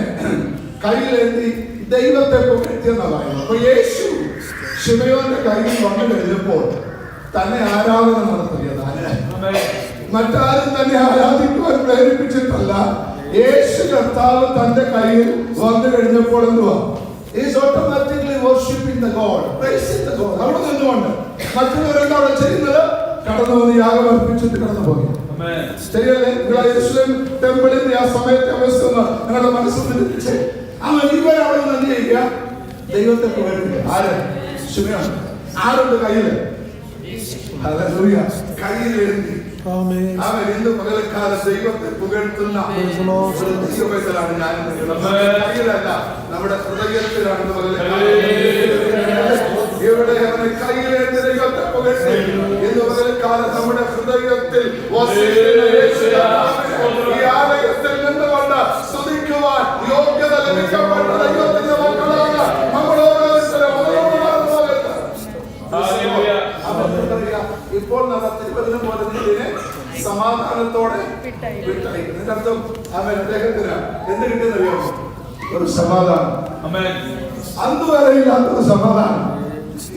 കയ്യിലേന്തി ദൈവത്തെ പുകഴ്ത്തിയെന്നതാണ്. അപ്പൊ യേശു ശിമയോന്റെ കയ്യിൽ വന്നു കഴിഞ്ഞപ്പോൾ തന്നെ ആരാധന നടത്തിയതാണ്. മറ്റാരും തന്നെ ആരാധിക്കുവാൻ പ്രേരിപ്പിച്ചിട്ടല്ല. യേശു കർത്താവ് തന്റെ കയ്യിൽ വന്നു കഴിഞ്ഞപ്പോൾ എന്തുവാ? Is automatically worshiping the God, praising the God. അവിടെ നിന്നുകൊണ്ട് മറ്റുള്ളവരെന്താ അവിടെ ചെയ്യുന്നത്? കടന്നു വന്ന് യാഗം അർപ്പിച്ചിട്ട് കടന്നു പോയി. ശരിയല്ലേ? യെരൂശലേം ടെമ്പിളിന്റെ ആ സമയത്തെ അവസ്ഥ നിങ്ങളുടെ മനസ്സിൽ ചിന്തിച്ചേ. അവൻ ഇവരവിടെ നിന്ന് എന്ത് ചെയ്യുക? ദൈവത്തെ പുകഴ്ത്തുക. ആര്? ശിമയോൻ. ആരുടെ കയ്യില്? ഹല്ലേലൂയ. കയ്യിലെഴുതി അവൻ ഇന്ന് പകൽക്കാലം ദൈവത്തെ പുകഴ്ത്തുന്ന ദൈവത്തിലാണ് ഞാൻ. കയ്യിലല്ല, നമ്മുടെ ഹൃദയത്തിലാണ്. ഇവിടെ അവനെ കയ്യിലേന്തി ദൈവത്തെ പുകഴ്ത്തി ഇന്ന് പകൽക്കാലം നമ്മുടെ ഹൃദയത്തിൽ ഈ ആലയത്തിൽ നിന്നുകൊണ്ട് സ്തുതിക്കുവാൻ യോഗ്യത ലഭിക്കപ്പെട്ട ദൈവത്തിന്റെ മക്കളാണ് നമ്മൾ ഓരോരുത്തരും. ഇപ്പോൾ നടത്തിരുവതിനും പോലെ ഇതിനെ സമാധാനത്തോടെ വിട്ടയക്കും. അർത്ഥം അവൻ അദ്ദേഹത്തിന് എന്ത് കിട്ടിയെന്നറിയോ? ഒരു സമാധാനം. അന്നുവരെയില്ലാത്തൊരു സമാധാനം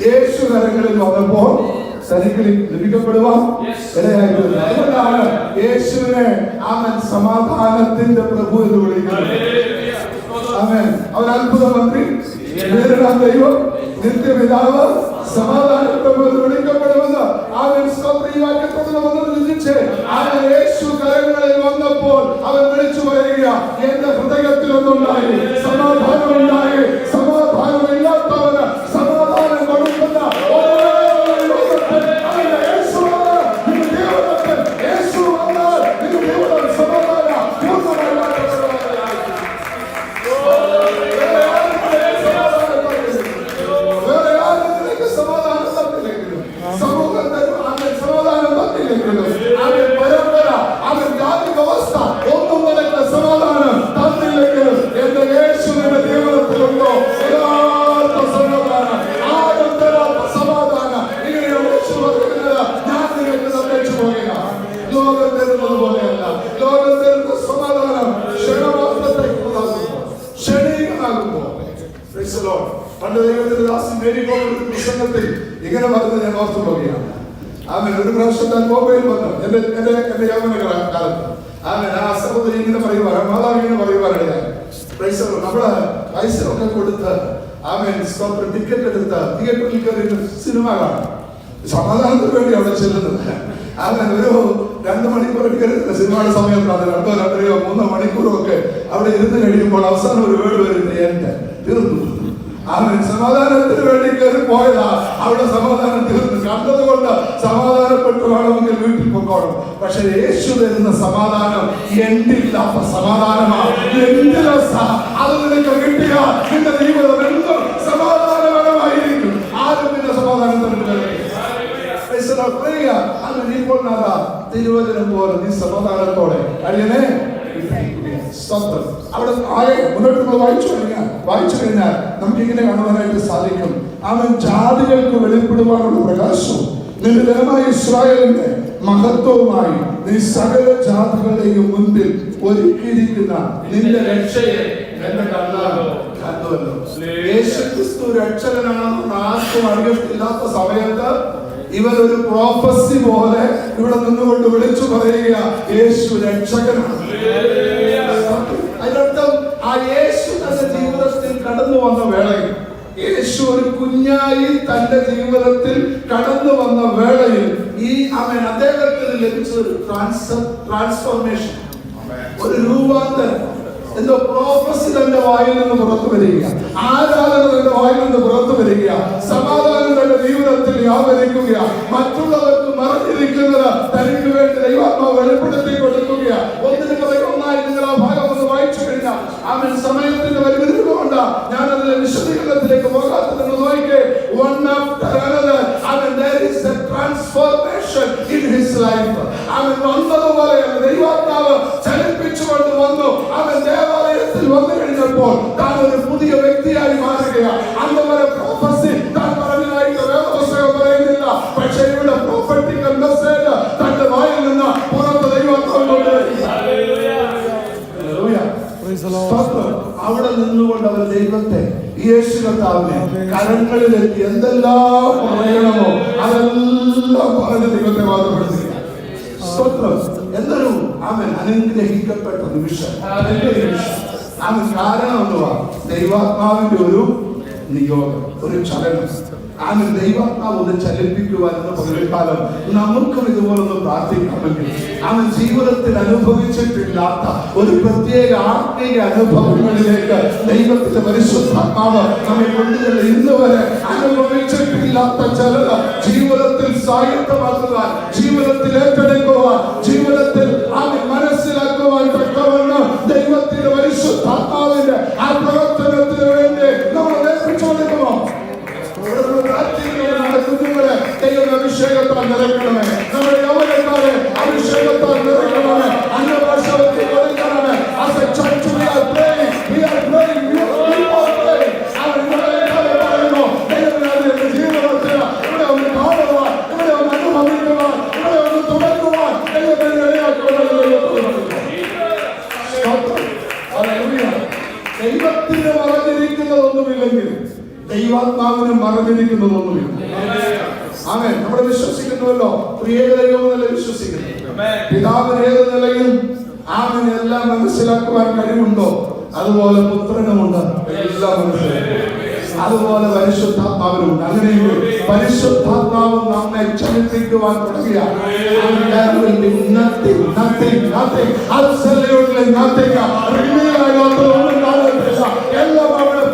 യേശു കരങ്ങളിൽ വന്നപ്പോൾ തനിക്ക് ലഭിക്കപ്പെടുവാൻ ഇടയായിട്ടുണ്ട്. അതുകൊണ്ടാണ് യേശുവിനെ അവൻ സമാധാനത്തിന്റെ പ്രഭു എന്ന് വിളിക്കുന്നത്. അവൻ അത്ഭുത മന്ത്രി, വീരനാം ദൈവം നിത്യപിതാവ് സമാധാനപ്രഭു വിളിക്കപ്പെടുമെന്ന് അവൻ ഈ വാക്യത്തോട് നമ്മൾ ചിന്തിച്ച് അവൻ യേശു കരങ്ങളിൽ വന്നപ്പോൾ അവൻ വിളിച്ചു പറയുക, എന്റെ ഹൃദയത്തിലൊന്നുണ്ടായി സമാധാനമുണ്ടായി. സമാധാനമില്ലാത്തവന് സമാധാനം കൊടുക്കുന്ന യേശു വന്നാൽ ജീവിതം സമാധാനം സമാധാനം തന്നില്ലെങ്കിലും അവൻ പരമ്പര അവൻ ജാതി വ്യവസ്ഥ ഒന്നും നിനക്ക് സമാധാനം തന്നില്ലെങ്കിലും എന്റെ യേശുവിന്റെ ജീവിതത്തിലുണ്ടോ യഥാർത്ഥ സമാധാനം, ആരും തരാത്ത സമാധാനം. ഇങ്ങനെയാണ് യേശു പറയുന്നത്, ഞാൻ നിനക്ക് തന്നേച്ചു പോകുക. ലോകം തരുന്നത് പോലെയല്ല. ലോകം തരുന്ന സമാധാനം ക്ഷണമാത്രത്തേക്കുള്ളതാകുമ്പോൾ ക്ഷണികനാകുമ്പോൾ. പണ്ട് ദൈവത്തിന്റെ ദാസൻ മേരി പോലുള്ള പ്രസംഗത്തിൽ ഇങ്ങനെ പറഞ്ഞത് ഞാൻ ഓർത്തു പോകുകയാണ്. അവൻ ഒരു പ്രാവശ്യം താൻ മൊബൈൽ വന്നു എന്റെ യൗവന കാലത്ത് അവൻ ആ സഹോദരി ഇങ്ങനെ പറയുവാൻ മാതാവ് ഇങ്ങനെ പറയുവാനിടയായി. നമ്മള് പൈസ ഒക്കെ കൊടുത്ത് അവൻ ടിക്കറ്റ് എടുത്ത് തിയേറ്ററിൽ കയറി സിനിമ കാണും. സമാധാനത്തിന് വേണ്ടി അവിടെ ചെല്ലുന്നത്. അവൻ ഒരു 2 മണിക്കൂറൊക്കെ കരുതുന്ന സിനിമയുടെ സമയത്താണ് 2 2 3 മണിക്കൂറൊക്കെ അവിടെ ഇരുന്ന് കഴിയുമ്പോൾ അവസാനം ഒരു വേർഡ് വരുന്നത് എന്റെ തീർന്നു. അവൻ സമാധാനത്തിന് വേണ്ടി കയറി പോയതാ, അവിടെ സമാധാനം തീർന്നു. കണ്ടതുകൊണ്ട് സമാധാനപ്പെട്ടു വേണമെങ്കിൽ വീട്ടിൽ പോകണം. പക്ഷെ യേശു തരുന്ന സമാധാനം എന്തില്ലാത്ത സമാധാനമാണ്. അത് നിനക്ക് കിട്ടിയ നിന്റെ ജീവിതം എന്തും സമാധാനപരമായിരിക്കും. ആരും നിന്റെ സമാധാനത്തിന് ഇപ്പോൾ തിരുവചനം പോലെ നീ സമാധാനത്തോടെ അടിയനെ അവിടെ മുന്നോട്ട് നമ്മൾ വായിച്ചു കഴിഞ്ഞാൽ നമുക്ക് ഇങ്ങനെ കാണുവാനായിട്ട് സാധിക്കും. അവൻ ജാതികൾക്ക് വെളിപ്പെടുവാനുള്ള പ്രകാശവും നിന്റെ ജനമായ ഇസ്രായേലിന്റെ മഹത്വവുമായി നീ സകല ജാതികളുടെയും മുൻപിൽ ഒരുക്കിയിരിക്കുന്ന നിന്റെ രക്ഷയെ എന്റെ കണ്ടുവല്ലോ. യേശുക്രിസ്തു രക്ഷകനാണെന്ന് ആർക്കും അറിയത്തില്ലാത്ത സമയത്ത് ഇവർ ഒരു പ്രോഫസി പോലെ ഇവിടെ നിന്നുകൊണ്ട് വിളിച്ചു പറയുക, യേശു രക്ഷകനാണ്. അതിനർത്ഥം ആ യേശു തന്റെ ജീവിതത്തിൽ കടന്നു വന്ന വേളയിൽ, യേശു ഒരു കുഞ്ഞായി തന്റെ ജീവിതത്തിൽ കടന്നു വന്ന വേളയിൽ ഈ അവൻ അദ്ദേഹത്തിന് ലഭിച്ച ഒരു ട്രാൻസ്ഫോർമേഷൻ, ഒരു രൂപാന്തരം. എന്തോ പ്രോഫസി തന്റെ വായിൽ നിന്ന് പുറത്തു വരിക, ആരാധന തന്റെ വായിൽ നിന്ന് പുറത്തു വരിക, സമാധാനം തന്റെ ജീവിതത്തിൽ വ്യാപരിക്കുക, മറ്റുള്ളവർക്ക് മറഞ്ഞിരിക്കുന്നത് തനിക്ക് വേണ്ടി ദൈവാത്മാവ് വെളിപ്പെടുത്തി കൊടുക്കുക. ഒന്നിനു പുറകെ ഒന്നായി നിങ്ങൾ ആ ഭാഗം ഒന്ന് വായിച്ചു കഴിഞ്ഞാൽ അവൻ സമയത്തിന്റെ പരിമിതികളുണ്ട്. ഞാൻ അതിലെ വിശദീകരണത്തിലേക്ക് പോകാത്തതെന്ന് നോക്കിക്കേ. One after another, അവൻ there is a transformation in his life. അവൻ വന്നതുപോലെ ദൈവാത്മാവ് ചലിപ്പിച്ചുകൊണ്ട് വന്നു. അവൻ ദേവാലയത്തിൽ വന്നു കഴിഞ്ഞപ്പോൾ താൻ ഒരു പുതിയ വ്യക്തിയായി മാറുകയാണ്. അന്ന് വരെ പ്രോഫസി താൻ പറഞ്ഞതായിട്ട് വേദപുസ്തകം പറയുന്നില്ല. പക്ഷേ ഇവിടെ പ്രൊഫറ്റിക്കൽ മെസ്സേജ് തന്റെ വായിൽ നിന്ന് പുറത്ത് ദൈവാത്മാവ് കൊണ്ടുവരിക. അവിടെ നിന്നുകൊണ്ട് അവർ ദൈവത്തെ യേശു കർത്താവിനെ കരങ്ങളിലേക്ക് എന്തെല്ലാം പറയണമോ അതെല്ലാം പറഞ്ഞ് ദൈവത്തെ വാദപ്പെടുത്തുക. എന്തൊരു അവൻ അനുഗ്രഹിക്കപ്പെട്ട നിമിഷം. അവൻ കാരണം എന്തുവാ? ദൈവാത്മാവിന്റെ ഒരു നിയോഗം, ഒരു ചലനം. അവൻ ദൈവാത്മാവ് ഒന്ന് ചലിപ്പിക്കുവാൻ പകൽക്കാലം നമുക്കും ഇതുപോലൊന്ന് പ്രാർത്ഥിക്കാമെങ്കിൽ അവൻ ജീവിതത്തിൽ അനുഭവിച്ചിട്ടില്ലാത്ത ഒരു പ്രത്യേക ആത്മീയ അനുഭവങ്ങളിലേക്ക് ദൈവത്തിന്റെ പരിശുദ്ധാത്മാവ് നമ്മെ കൊണ്ടുചെന്ന് ഇന്ന് വരെ അനുഭവിച്ചിട്ടില്ലാത്ത ചിലത് ജീവിതത്തിൽ സ്വായത്തമാക്കുവാൻ, ജീവിതത്തിൽ ഏറ്റെടുക്കുവാൻ, ജീവിതത്തിൽ അവൻ മനസ്സിലാക്കുവാൻ തക്കവണ്ണം ദൈവത്തിന്റെ പരിശുദ്ധാത്മാവിന്റെ ആ പ്രവർത്തനത്തിന് വേണ്ടി നമ്മൾ ഏൽപ്പിച്ചുകൊടുക്കുമോ? കുഞ്ഞുങ്ങളെ ദൈവം അഭിഷേകത്താൽ നിറയ്ക്കണമേ. നമ്മുടെ യൗവനക്കാരെ അഭിഷേകത്താൽ നിറയ്ക്കണമേ. അന്യഭാഷ കൊടുക്കണമേ. As a church we are praying, we are praying, we are praying. പറയുന്നു ദൈവത്തിന്റെ ജീവിതത്തിൽ ഇവിടെ ഒന്ന് കാണുവാൻ, ഇവിടെ ഒന്ന് അനുഭവിക്കുവാൻ, ഇവിടെ ഒന്ന് തുടങ്ങുവാൻ ദൈവത്തിന് ഇടയാക്കുവാൻ ദൈവത്തിന് മറഞ്ഞിരിക്കുന്നതൊന്നുമില്ലെങ്കിൽ ദൈവാത്മാവിന് മറഞ്ഞിരിക്കുന്നതൊന്നുമില്ല. ആമേൻ. നമ്മൾ വിശ്വസിക്കുന്നുവല്ലോ, പ്രിയേക ദൈവമെന്നല്ലേ വിശ്വസിക്കുന്നു. പിതാവിന് ഏത് നിലയിൽ ആമേൻ എല്ലാം മനസ്സിലാക്കുവാൻ കഴിവുണ്ടോ അതുപോലെ പുത്രനുമുണ്ട് എല്ലാം മനസ്സിലാക്കും. അതുപോലെ പരിശുദ്ധാത്മാവിനുണ്ട്. അങ്ങനെയെങ്കിൽ പരിശുദ്ധാത്മാവ് നമ്മെ ചലിപ്പിക്കുവാൻ തുടങ്ങിയ എല്ലാം അവിടെ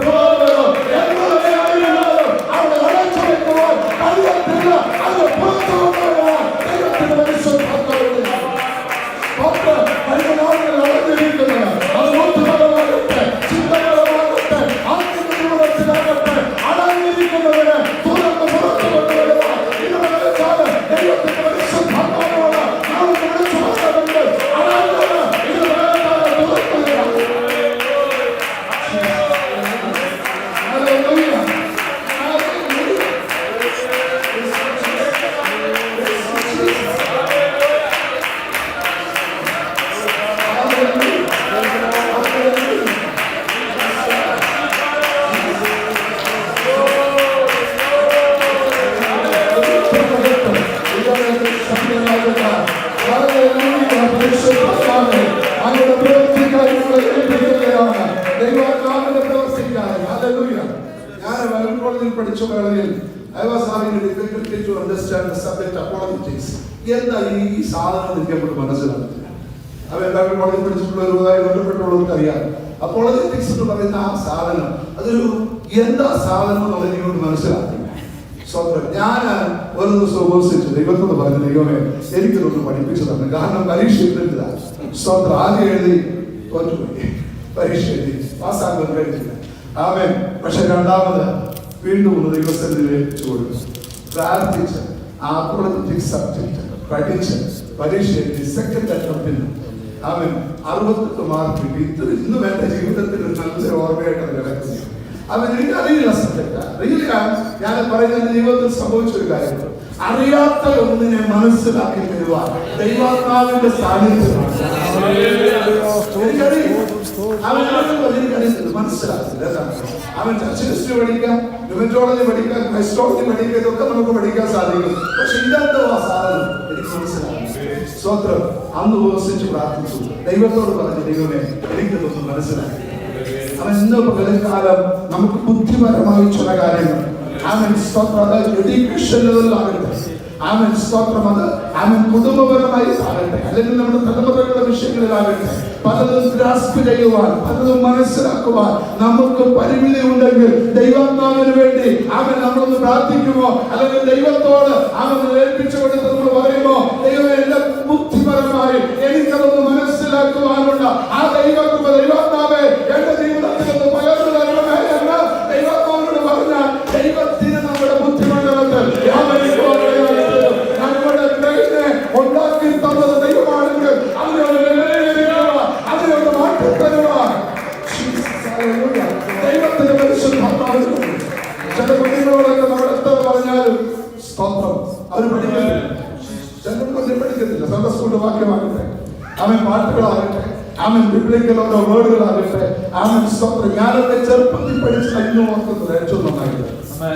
പഠിച്ച വേളയിൽ I was having a difficulty to understand the subject apologetics. എന്താ ഈ സാധനം എനിക്ക് അങ്ങോട്ട് മനസ്സിലാകുന്നില്ല. അവൻ ബൈബിൾ കോളേജിൽ പഠിച്ചിട്ടുള്ളവരുമായി ബന്ധപ്പെട്ടുള്ളവർക്ക് അറിയാം. അപ്പോളജറ്റിക്സ് എന്ന് പറയുന്ന ആ സാധനം അതൊരു എന്താ സാധനം എന്നുള്ളത് എനിക്കൊണ്ട് മനസ്സിലാക്കില്ല. സ്വന്തം ഞാൻ ഒരു ദിവസം ഉപസിച്ചു ദൈവത്തോട് പറഞ്ഞു, ദൈവമേ എനിക്കിതൊന്ന് പഠിപ്പിച്ചു തന്നെ. കാരണം പരീക്ഷ എഴുതില്ല. സ്വന്തം ആദ്യം എഴുതി തോറ്റുപോയി, പരീക്ഷ എഴുതി പാസ്സാക്കാൻ കഴിഞ്ഞില്ല. ആമേൻ. പക്ഷെ രണ്ടാമത് വീണ്ടും ഒന്ന് ദൈവസന്നിധിയിൽ ഏൽപ്പിച്ചു കൊടുക്കും. പ്രാർത്ഥിച്ച് ആ അപ്പോളജറ്റിക് സബ്ജക്ട് പഠിച്ച് പരീക്ഷ എഴുതി സെക്കൻഡ് അറ്റംപ്റ്റിൽ അവൻ 68 മാർക്ക് കിട്ടി. ഇന്നും എന്റെ ജീവിതത്തിൽ ഒരു നല്ല ഓർമ്മയായിട്ട് അത് കിടക്കുന്നു. അവൻ എനിക്ക് അറിയില്ല സബ്ജക്ട് അറിയില്ല. ഞാൻ പറയുന്നത് ജീവിതത്തിൽ സംഭവിച്ചൊരു കാര്യം, അറിയാത്ത ഒന്നിനെ മനസ്സിലാക്കി തരുവാൻ ദൈവാത്മാവിന്റെ സാന്നിധ്യമാണ്. മനസ്സിലാക്കില്ല. അവൻ ചർച്ച ഹിസ്റ്ററി പഠിക്കാം, ന്യൂമറ്റോളജി പഠിക്കാം, ക്രൈസ്റ്റോളജി പഠിക്കാം, ഇതൊക്കെ നമുക്ക് പഠിക്കാൻ സാധിക്കും. പക്ഷെ ഇതെന്തോ ആ സാധനം എനിക്ക് മനസ്സിലാക്കി. സ്വത്രം അന്ന് ഉപവസിച്ച് പ്രാർത്ഥിച്ചു, ദൈവത്തോട് പറഞ്ഞു, ദൈവമേ എനിക്കിതൊന്നും മനസ്സിലാക്കി. അവൻ ഇന്ന് പകൽക്കാലം നമുക്ക് ബുദ്ധിപരമായി ചില കാര്യങ്ങൾ അവൻ സ്തോത്രം അത് എഡ്യൂക്കേഷൻ ലെവലിലാകട്ടെ, അവൻ സ്തോത്രം അത് അവൻ കുടുംബപരമായി ആകട്ടെ, അല്ലെങ്കിൽ നമ്മുടെ തലമുറകളുടെ വിഷയങ്ങളിലാകട്ടെ, പലതും ഗ്രാസ്പ് ചെയ്യുവാൻ, പലതും മനസ്സിലാക്കുവാൻ നമുക്ക് പരിമിതി ഉണ്ടെങ്കിൽ ദൈവാത്മാവിന് വേണ്ടി അവൻ നമ്മളൊന്ന് പ്രാർത്ഥിക്കുമോ, അല്ലെങ്കിൽ ദൈവത്തോട് അവൻ ഏൽപ്പിച്ചു കൊടുത്ത് നമ്മൾ പറയുമോ, ദൈവമേ എന്റെ ബുദ്ധിപരമായി എനിക്കതൊന്ന് മനസ്സിലാക്കുവാനുള്ള ആ ദൈവകൃപ ദൈവാത്മാവേ എന്റെ ജീവിതത്തിൽ ഒന്ന് പകർന്നു തരണമേ എന്ന് ദൈവാത്മാവിനോട് പറഞ്ഞാൽ ദൈവത്തിന് നമ്മുടെ ബുദ്ധിമണ്ഡലത്തിൽ നമ്മുടെ ബ്രെയിനെ ഉണ്ടാക്കി തന്നത് ദൈവമാണെങ്കിൽ അതിനോട് മാറ്റം തരുവാൻ ദൈവത്തിന്റെ പരിശുദ്ധാത്മാവിനുണ്ട്. ചില കുഞ്ഞുങ്ങളോടൊക്കെ നമ്മൾ എത്ര പറഞ്ഞാലും സ്തോത്രം അവർ പഠിക്കുന്നില്ല. ചിലപ്പോൾ പഠിക്കുന്നില്ല. സൺഡേ സ്കൂളിന്റെ വാക്യമാകട്ടെ, അവൻ പാട്ടുകളാകട്ടെ, അവൻ ബിബ്ലിക്കൽ ഓരോ വേർഡുകളാകട്ടെ, അവൻ സ്തോത്രം. ഞാനൊക്കെ ചെറുപ്പത്തിൽ പഠിച്ച ഇന്നും ഓർക്കുന്നത് ഏറ്റവും നന്നായിട്ട്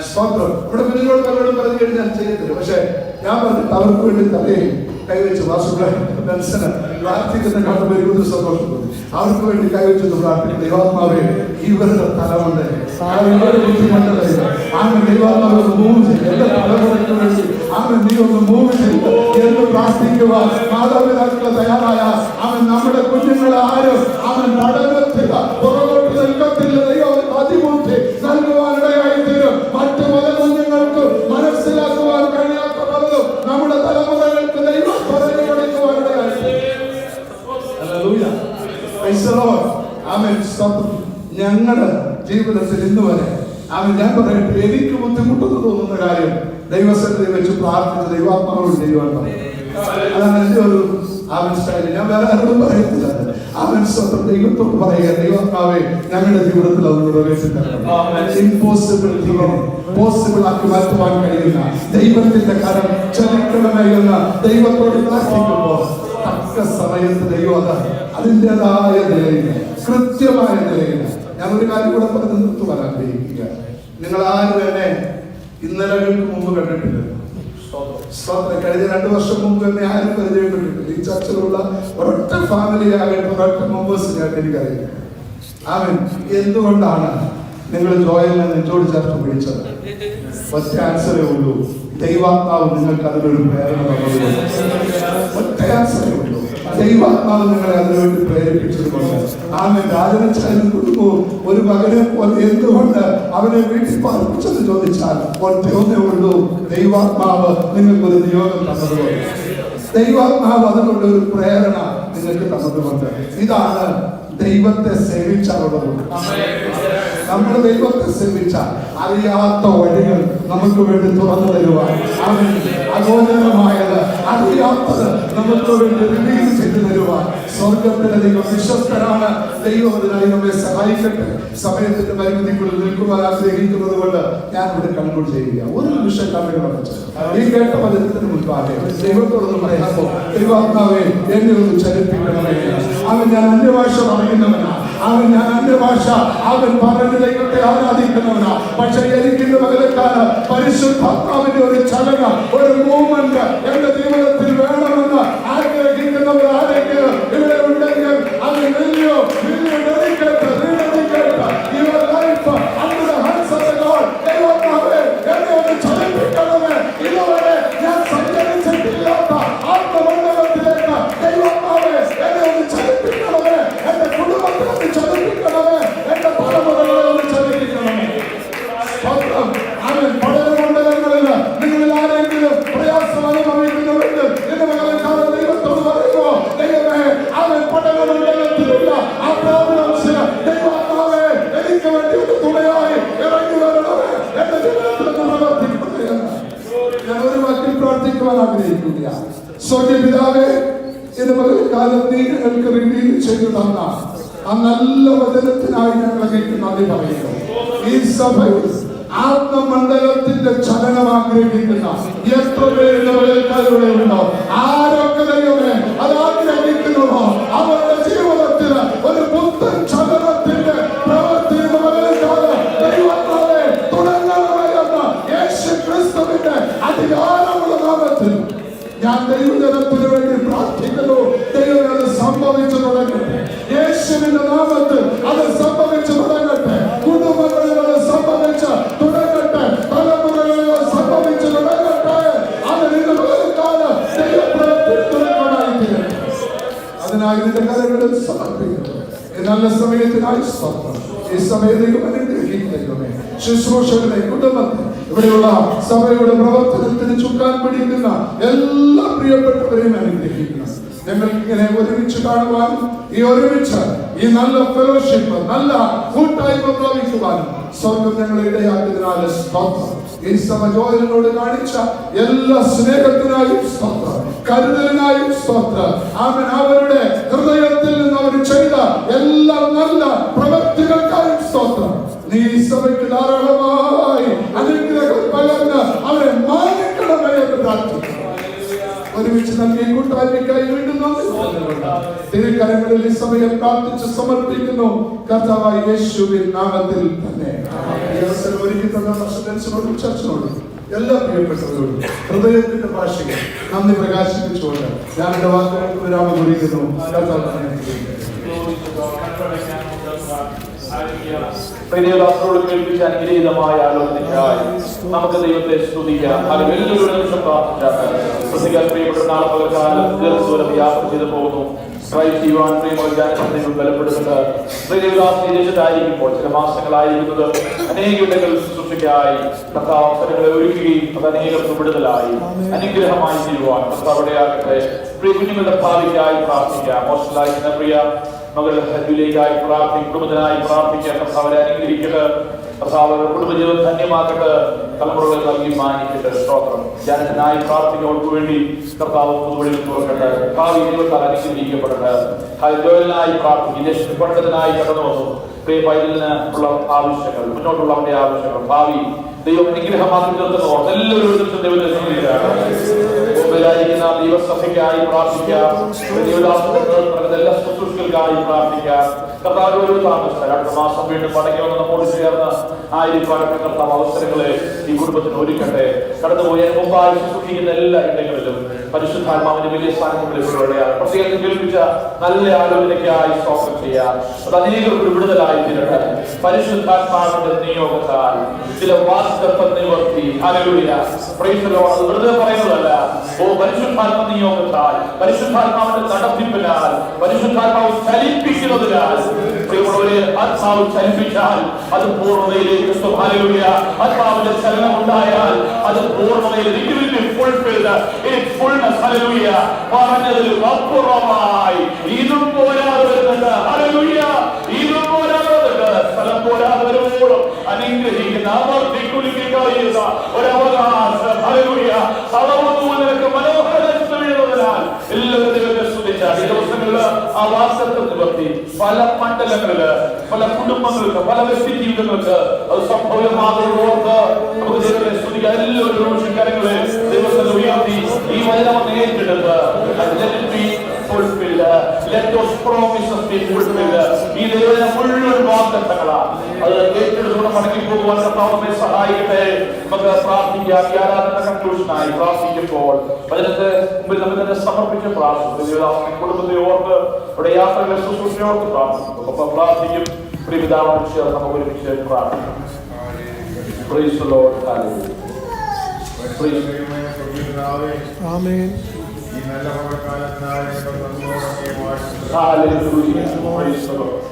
സ്തോത്രം. ഇവിടെ കുഞ്ഞുങ്ങൾ പലരോടും പറഞ്ഞു കഴിഞ്ഞാൽ ചെയ്യത്തില്ല. പക്ഷെ ഞാൻ പറഞ്ഞിട്ട് അവർക്ക് വേണ്ടി തലയിൽ കൈവച്ച് മനസ്സിന് പ്രാർത്ഥിക്കുന്ന കാണുമ്പോൾ എനിക്ക് സന്തോഷപ്പെടും. അവർക്ക് വേണ്ടി കൈവച്ചൊന്ന് പ്രാർത്ഥിക്കുന്ന ദൈവാത്മാവേ ഇവരുടെ തലമുണ്ട് ബുദ്ധിമുട്ടല്ല ആമൻ ദൈവാത്മാവ് ഒന്ന് മൂവ് ചെയ്യും, എന്റെ തലമുറയ്ക്ക് വേണ്ടി ആമൻ നീ ഒന്ന് മൂവ് ചെയ്ത് എന്ന് പ്രാർത്ഥിക്കുവാൻ മാതാപിതാക്കളെ തയ്യാറായ അവൻ നമ്മുടെ കുഞ്ഞുങ്ങളെ ആരും അവൻ പഠനത്തിൽ പുറകോട്ട് നിൽക്കത്തില്ല. ദൈവം അതിബുദ്ധി നൽകുവാനിടയായി തീരും. മറ്റു പല കുഞ്ഞുങ്ങൾക്ക് മനസ്സിലാക്കുവാൻ കഴിയാത്ത പലതും നമ്മുടെ തലമുറകൾക്ക് ദൈവം പറഞ്ഞു കൊടുക്കുവാനിടയായി. ഞങ്ങളുടെ ജീവിതത്തിൽ ഇന്ന് വരെ അവൻ ഞാൻ പറയട്ടെ, എനിക്ക് ബുദ്ധിമുട്ടെന്ന് തോന്നുന്ന കാര്യം ദൈവസന്നിധി വെച്ച് പ്രാർത്ഥിച്ച് ദൈവാത്മാവോട് ചെയ്യുവാൻ പറയും. അതാണ് എന്റെ ഒരു അവൻ സ്റ്റൈല്. ഞാൻ വേറെ ആരോടും പറയത്തില്ല. അവൻ സ്വന്തം ദൈവത്തോട് പറയുക, ദൈവാത്മാവേ ഞങ്ങളുടെ ജീവിതത്തിൽ അത് നിറവേറ്റി ഇമ്പോസിബിൾ പോസിബിൾ ആക്കി മാറ്റുവാൻ കഴിയുന്ന ദൈവത്തിന്റെ കരം ചലിക്കണമേ എന്ന് ദൈവത്തോട് പ്രാർത്ഥിക്കുമ്പോൾ തക്ക സമയത്ത് ദൈവം അതിൻ്റെതായ നിലയിൽ കൃത്യമായ നിലയിൽ. ഞാൻ ഒരു കാര്യം കൂടെ പറഞ്ഞ് നിർത്തി വരാൻ ആഗ്രഹിക്കുക. നിങ്ങൾ ആരും എന്നെ ഇന്നലകൾക്ക് മുമ്പ് കണ്ടിട്ടില്ല. കഴിഞ്ഞ 2 വർഷം മുമ്പ് എന്നെ ആരും പരിചയപ്പെട്ടിട്ടില്ല. ഈ ചർച്ചയിലുള്ള ഒരൊറ്റ ഫാമിലി ആകട്ടെ, ഒരൊറ്റ മെമ്പേഴ്സിനായിട്ട് എനിക്കറിയില്ല. അവൻ എന്തുകൊണ്ടാണ് നിങ്ങൾ ജോയലിനെ നെഞ്ചോട് ചേർത്ത് പിടിച്ചത്? ഒറ്റ ആൻസറേ ഉള്ളൂ, ദൈവാത്മാവ് നിങ്ങൾക്ക് അതിലൊരു പ്രേരണ തന്നതുകൊണ്ട്. ഒറ്റ ആൻസറേ ഉള്ളൂ, ദൈവാത്മാവ് നിങ്ങളെ അതിനുവേണ്ടി പ്രേരിപ്പിച്ചതുകൊണ്ട്. ആമേൻ. രാജനച്ചാലും കുടുംബവും ഒരു മകനെ പോലെ എന്തുകൊണ്ട് അവനെ വീട്ടിൽ പാർപ്പിച്ചെന്ന് ചോദിച്ചാൽ ഒറ്റേ ഉള്ളൂ, ദൈവാത്മാവ് നിങ്ങൾക്കൊരു നിയോഗം തന്നതുകൊണ്ട്. ദൈവാത്മാവ് അതുകൊണ്ട് ഒരു പ്രേരണ നിങ്ങൾക്ക് തന്നതുകൊണ്ട്. ഇതാണ് ദൈവത്തെ സേവിച്ചാലുള്ളത്. നമ്മൾ ദൈവത്തെ സേവിച്ചാൽ അറിയാത്ത വഴികൾ നമുക്ക് വേണ്ടി തുറന്നു തരുവാൻ, അവൻ അഗോചരമായത് അറിയാത്തത് നമുക്ക് വേണ്ടി റിവീൽ ചെയ്തു തരുവാൻ സ്വർഗത്തിലെ ദൈവം വിശ്വസ്തരാണ്. ദൈവം അതിനായി നമ്മെ സഹായിക്കട്ടെ. സമയത്തിന്റെ പരിമിതിക്കുള്ളിൽ നിൽക്കുവാൻ ആഗ്രഹിക്കുന്നത് കൊണ്ട് ഞാൻ ഇവിടെ കൺക്ലൂഡ് ചെയ്യുക. ഒരു നിമിഷം കണ്ണുകൾ അടച്ച് ഈ കേട്ട പദത്തിന് മുൻപാകെ ദൈവത്തോടൊന്ന് പറയാമോ? ദൈവാത്മാവേ, എന്നെ ഒന്ന് ചലിപ്പിക്കണമേ. അവൻ ഞാൻ അന്യഭാഷ പറയുന്നവനാ, ഞാൻ അന്യഭാഷ പറഞ്ഞ ദൈവത്തെ ആരാധിക്കുന്നവനാ. പക്ഷെ എനിക്കിന്റെ മകനക്കാര് പരിശുദ്ധാത്മാവിന്റെ ഒരു ചലനം, ഒരു മൂവ്മെന്റ് എന്റെ ജീവിതത്തിൽ വേണമെന്ന് ആഗ്രഹിക്കുന്നവർ ആരെങ്കിലും ഇവിടെ ഉണ്ടെങ്കിൽ അത് വലിയോ your life under the hands of the God. ദൈവമേ, എന്നെ ഒന്ന് ചലിപ്പിക്കണമേ. ഇതുവരെ ഞാൻ സഞ്ചരിച്ചിട്ടില്ലാത്ത ആത്മമണ്ഡലത്തിലേക്ക് ദൈവമേ എന്നെ ഒന്ന് ചലിപ്പിക്കണമേ. എന്റെ കുടുംബത്തെ ഒന്ന് ചലിപ്പിക്കണമേ. എന്റെ തലമുറകളെ ഒന്ന് ചലിപ്പിക്കണമേ. അവൻ പഠനമണ്ഡലങ്ങളിൽ നിങ്ങളിൽ ആരെങ്കിലും പ്രയാസം അനുഭവിക്കുന്നുവെങ്കിൽ എന്റെ മകനക്കാരൻ ദൈവത്തോട് പറയുമോ? ദൈവമേ, അവൻ പഠനമണ്ഡലത്തിലുള്ള ആ പ്രോബ്ലംസിന് ദൈവമേ എനിക്ക് വേണ്ടി ഒരു തുണയായി ഇറങ്ങി വരണമേ. എന്റെ ജീവിതത്തിൽ പ്രവർത്തിക്കണമേ. ഞാൻ ഒരു വാക്കിൽ പ്രാർത്ഥിക്കുവാൻ ആഗ്രഹിക്കുക. സ്വർഗ്ഗീയ പിതാവേ, എന്റെ മകനക്കാരൻ നീ ഞങ്ങൾക്ക് റിവീൽ ചെയ്തു തന്ന ആ നല്ല വചനത്തിനായി ഞങ്ങൾക്ക് നന്ദി പറയുന്നു. ഈ സഭയിൽ ആത്മമണ്ഡലത്തിന്റെ ചലനം ആഗ്രഹിക്കുന്ന എത്ര പേരുടെ ഉണ്ടോ? ആരൊക്കെ ദൈവമേ അത് ആഗ്രഹിക്കുന്നുവോ അവരുടെ ജീവിതത്തിൽ ഒരു പുത്തൻ ചലനത്തിന്റെ പ്രവൃത്തി ദൈവത്താലെ തുടങ്ങണമേ എന്ന യേശു ക്രിസ്തുവിന്റെ അധികാരമുള്ള നാമത്തിൽ ഞാൻ ദൈവജനത്തിന് വേണ്ടി പ്രാർത്ഥിക്കുന്നു. ദൈവം അത് സംഭവിച്ചു തുടങ്ങട്ടെ. യേശുവിന്റെ നാമത്തിൽ അത് സംഭവിച്ചു തുടങ്ങട്ടെ. കുടുംബങ്ങളിൽ അത് സംഭവിച്ച് തുടങ്ങട്ടെ. തലമുറകളിൽ അത് സംഭവിച്ചു തുടങ്ങട്ടെ. അത് ദൈവപ്രവൃത്തി തുടങ്ങാനായി തീരട്ടെ. അതിനായി നിന്റെ കരങ്ങളിൽ സമർപ്പിക്കുന്നു. നല്ല സമയത്തിനായി സ്തോത്രം. ഈ സമയത്തേക്ക് അനുഗ്രഹിക്കുന്നേ ശുശ്രൂഷകളെ, കുടുംബത്തെ, ഇവിടെയുള്ള സഭയുടെ പ്രവർത്തനത്തിന് ചുക്കാൻ പിടിക്കുന്ന എല്ലാ പ്രിയപ്പെട്ടവരെയും അനുഗ്രഹിക്കണം. ഞങ്ങൾക്ക് ഇങ്ങനെ ഒരുമിച്ച് കാണുവാനും ഈ ഒരുമിച്ച് ഈ നല്ല ഫെലോഷിപ്പ്, നല്ല കൂട്ടായ്മ പ്രാപിക്കുവാനും സ്വർഗം ഞങ്ങളെ ഇടയാക്കിയതിനാൽ സ്തോത്രം. ഈ സഭ ജോയലിനോട് കാണിച്ച എല്ലാ സ്നേഹത്തിനായും സ്തോത്രം, കരുതലിനായും സ്തോത്രം. ആമേൻ. അവരുടെ ഹൃദയത്തിൽ നിന്ന് അവർ ചെയ്ത എല്ലാ നല്ല പ്രവൃത്തികൾക്കായും സ്തോത്രം. നീ സഭയ്ക്ക് ധാരാളമായി അനുഗ്രഹം പകർന്ന് അവരെ മാനിക്കണമേ എന്ന് പ്രാർത്ഥിക്കുന്നു. ഒരുമിച്ച് നൽകിയ കൂട്ടായ്മയ്ക്കായി വീണ്ടും തിരുക്കരങ്ങളിൽ ഈ സമയം പ്രാർത്ഥിച്ച് സമർപ്പിക്കുന്നു. കർത്താവായ യേശുവിൻ നാമത്തിൽ തന്നെ ഈ അവസരം ഒരുക്കി തന്ന റെസിഡൻസിനോടും ചർച്ചിനോടും എല്ലാ പ്രിയപ്പെട്ടവരോടും ഹൃദയത്തിന്റെ ഭാഷയിൽ നന്ദി പ്രകാശിപ്പിച്ചുകൊണ്ട് ഞാൻ എന്റെ വാക്കുകൾക്ക് വിരാമം കുറിക്കുന്നു. പ്രിയദാസരോട് കേൾപ്പിച്ച അനുഗ്രഹീതമായ ആലോചനയ്ക്കായി നമുക്ക് ദൈവത്തെ സ്തുതിക്കാം. അത് വലിയൊരു നിമിഷം പ്രാർത്ഥിച്ചാൽ പ്രിയപ്പെട്ട നാളെ പകൽക്കാലം ദീർഘദൂരം യാത്ര ചെയ്തു പോകുന്നു. ഡ്രൈവ് ചെയ്യുവാൻ പ്രിയമോചാനങ്ങൾ ബലപ്പെടുന്നത് ദേശത്തായിരിക്കുമ്പോൾ ചില മാസങ്ങളായിരിക്കുന്നത് അനേകങ്ങൾ ശുശ്രൂഷയ്ക്കായി കർത്താവ് അവസരങ്ങളെ ഒരുക്കുകയും അത് അനേകർക്ക് വിടുതലായി അനുഗ്രഹമായി ചെയ്യുവാൻ കർത്താവിടെയാകട്ടെ. പ്രിയ കുഞ്ഞുങ്ങളുടെ ഭാവിക്കായി പ്രാർത്ഥിക്കാം. മോശലായിരിക്കുന്ന പ്രിയ മകളുടെ ഹജ്ജിലേക്കായി പ്രാർത്ഥിക്കും, കുടുംബത്തിനായി പ്രാർത്ഥിക്കാം. കർത്താവരെ അനുഗ്രഹിക്കട്ടെ. കർത്താവ് കുടുംബജീവിതം ധന്യമാക്കട്ടെ. തലമുറകൾ നൽകി മാനിക്കട്ടെ. സ്തോത്രം. ജനത്തിനായി പ്രാർത്ഥിക്കുന്നവർക്ക് വേണ്ടി കർത്താവ് പുതുവഴികൾ തുറക്കട്ടെ. ഭാവി ജീവിതത്താൽ അനുഗ്രഹിക്കപ്പെടട്ടെ. ജോലിനായി പ്രാർത്ഥിക്കും. രക്ഷപ്പെടുന്നതിനായി കടന്നു വന്നു. പ്രിയ പൈതലിന് ഉള്ള ആവശ്യങ്ങൾ, മുന്നോട്ടുള്ള അവന്റെ ആവശ്യങ്ങൾ, ഭാവി ദൈവം അനുഗ്രഹമാക്കി തീർക്കുന്നു. എല്ലാവരും ദൈവത്തെ ായിരിക്കുന്ന ദൈവസഭയ്ക്കായി പ്രാർത്ഥിക്കാം. എല്ലാ ശുശ്രൂഷകൾക്കായി പ്രാർത്ഥിക്കാം. കർത്താവ് ഒരു താമസം 2 മാസം വീണ്ടും മടങ്ങി വന്ന് നമ്മോട് ചേർന്ന് ആയിരിക്കാനൊക്കെ കർത്താവ് അവസരങ്ങളെ ഈ കുടുംബത്തിന് ഒരുക്കട്ടെ. കടന്നുപോയ മുമ്പായി ശുശ്രൂഷിക്കുന്ന എല്ലാ ഇടങ്ങളിലും പരിശുദ്ധാത്മാവിന്റെ വലിയ സാന്നിധ്യത്തിലൂടെ പ്രത്യേകം കേൾപ്പിച്ച നല്ല ആലോചനയ്ക്കായി സ്തോത്രം ചെയ്യാം. അത് അനേകർക്ക് വിടുതലായി തീരട്ടെ. പരിശുദ്ധാത്മാവിന്റെ നിയോഗത്താൽ ചില വാസ്തവ നിവർത്തി. ഹല്ലേലൂയ. Praise the Lord. അത് വെറുതെ പറയുന്നതല്ല. പരിശുദ്ധാത്മ നിയോഗത്താൽ, പരിശുദ്ധാത്മാവിന്റെ നടത്തിപ്പിനാൽ, പരിശുദ്ധാത്മാവ് ചലിപ്പിക്കുന്നതിനാൽ പ്രിയമുള്ളവരെ, ആത്മാവ് ചലിപ്പിച്ചാൽ അത് പൂർണ്ണതയിലേക്ക് എത്തും. ഹല്ലേലൂയ. ആത്മാവിന്റെ ചലനം ഉണ്ടായാൽ അത് പൂർണ്ണതയിലേക്ക് പറഞ്ഞതിൽ അപ്പുറമായി ഇതും പോരാതെ വരുന്നുണ്ട്. ഹല്ലേലൂയ. ഇതും പോരാതെ വരുന്നുണ്ട്. സ്ഥലം പോരാതെ വരുമ്പോഴും അനുഗ്രഹിക്കുന്ന അമർത്തിക്കുലിക്ക് കഴിയുന്ന ഒരവകാശം. ഹല്ലേലൂയ. അളവൊന്നും നിനക്ക് മനോഹരത്തിൽ വീഴുന്നതിനാൽ എല്ലാവരും സ്തുതിച്ചാൽ ഈ ദിവസങ്ങളിൽ ആ വാസ്തവത്തെ നിവർത്തി പല മണ്ഡലങ്ങളില്, പല കുടുംബങ്ങൾക്ക്, പല വ്യക്തി ജീവിതങ്ങൾക്ക് അത് സംഭവമാകുന്നോർത്ത് നമുക്ക് ദൈവത്തെ സ്തുതിക്കാം. എല്ലാവരും കാര്യങ്ങളെ ദൈവത്തെ ഉയർത്തി ഈ വചനം ഏറ്റെടുത്ത് ഈ ദൈവം മുഴുവൻ വാഗ്ദത്തങ്ങളാണ്. അത് ഏറ്റെടുത്തുകൊണ്ട് മടങ്ങി പോകുവാൻ കർത്താവേ സഹായിക്കട്ടെ. നമുക്ക് പ്രാർത്ഥിക്കാം. ഈ ആരാധന കൺക്ലൂഷനായി പ്രാർത്ഥിക്കുമ്പോൾ അതിനകത്ത് മുമ്പിൽ നമുക്ക് തന്നെ സമർപ്പിച്ച് പ്രാർത്ഥിക്കും. കുടുംബത്തെ ഓർത്ത് ഇവിടെ യാത്രകളെ ശുശ്രൂഷയോർക്ക് പ്രാർത്ഥിക്കും. ഒപ്പം പ്രാർത്ഥിക്കും. പ്രിയപിതാവിനോട് ചേർന്ന് നമുക്ക് ഒരുമിച്ച് പ്രാർത്ഥിക്കാം. Praise the Lord. Hallelujah. Praise amen. Hallelujah. Praise the Lord.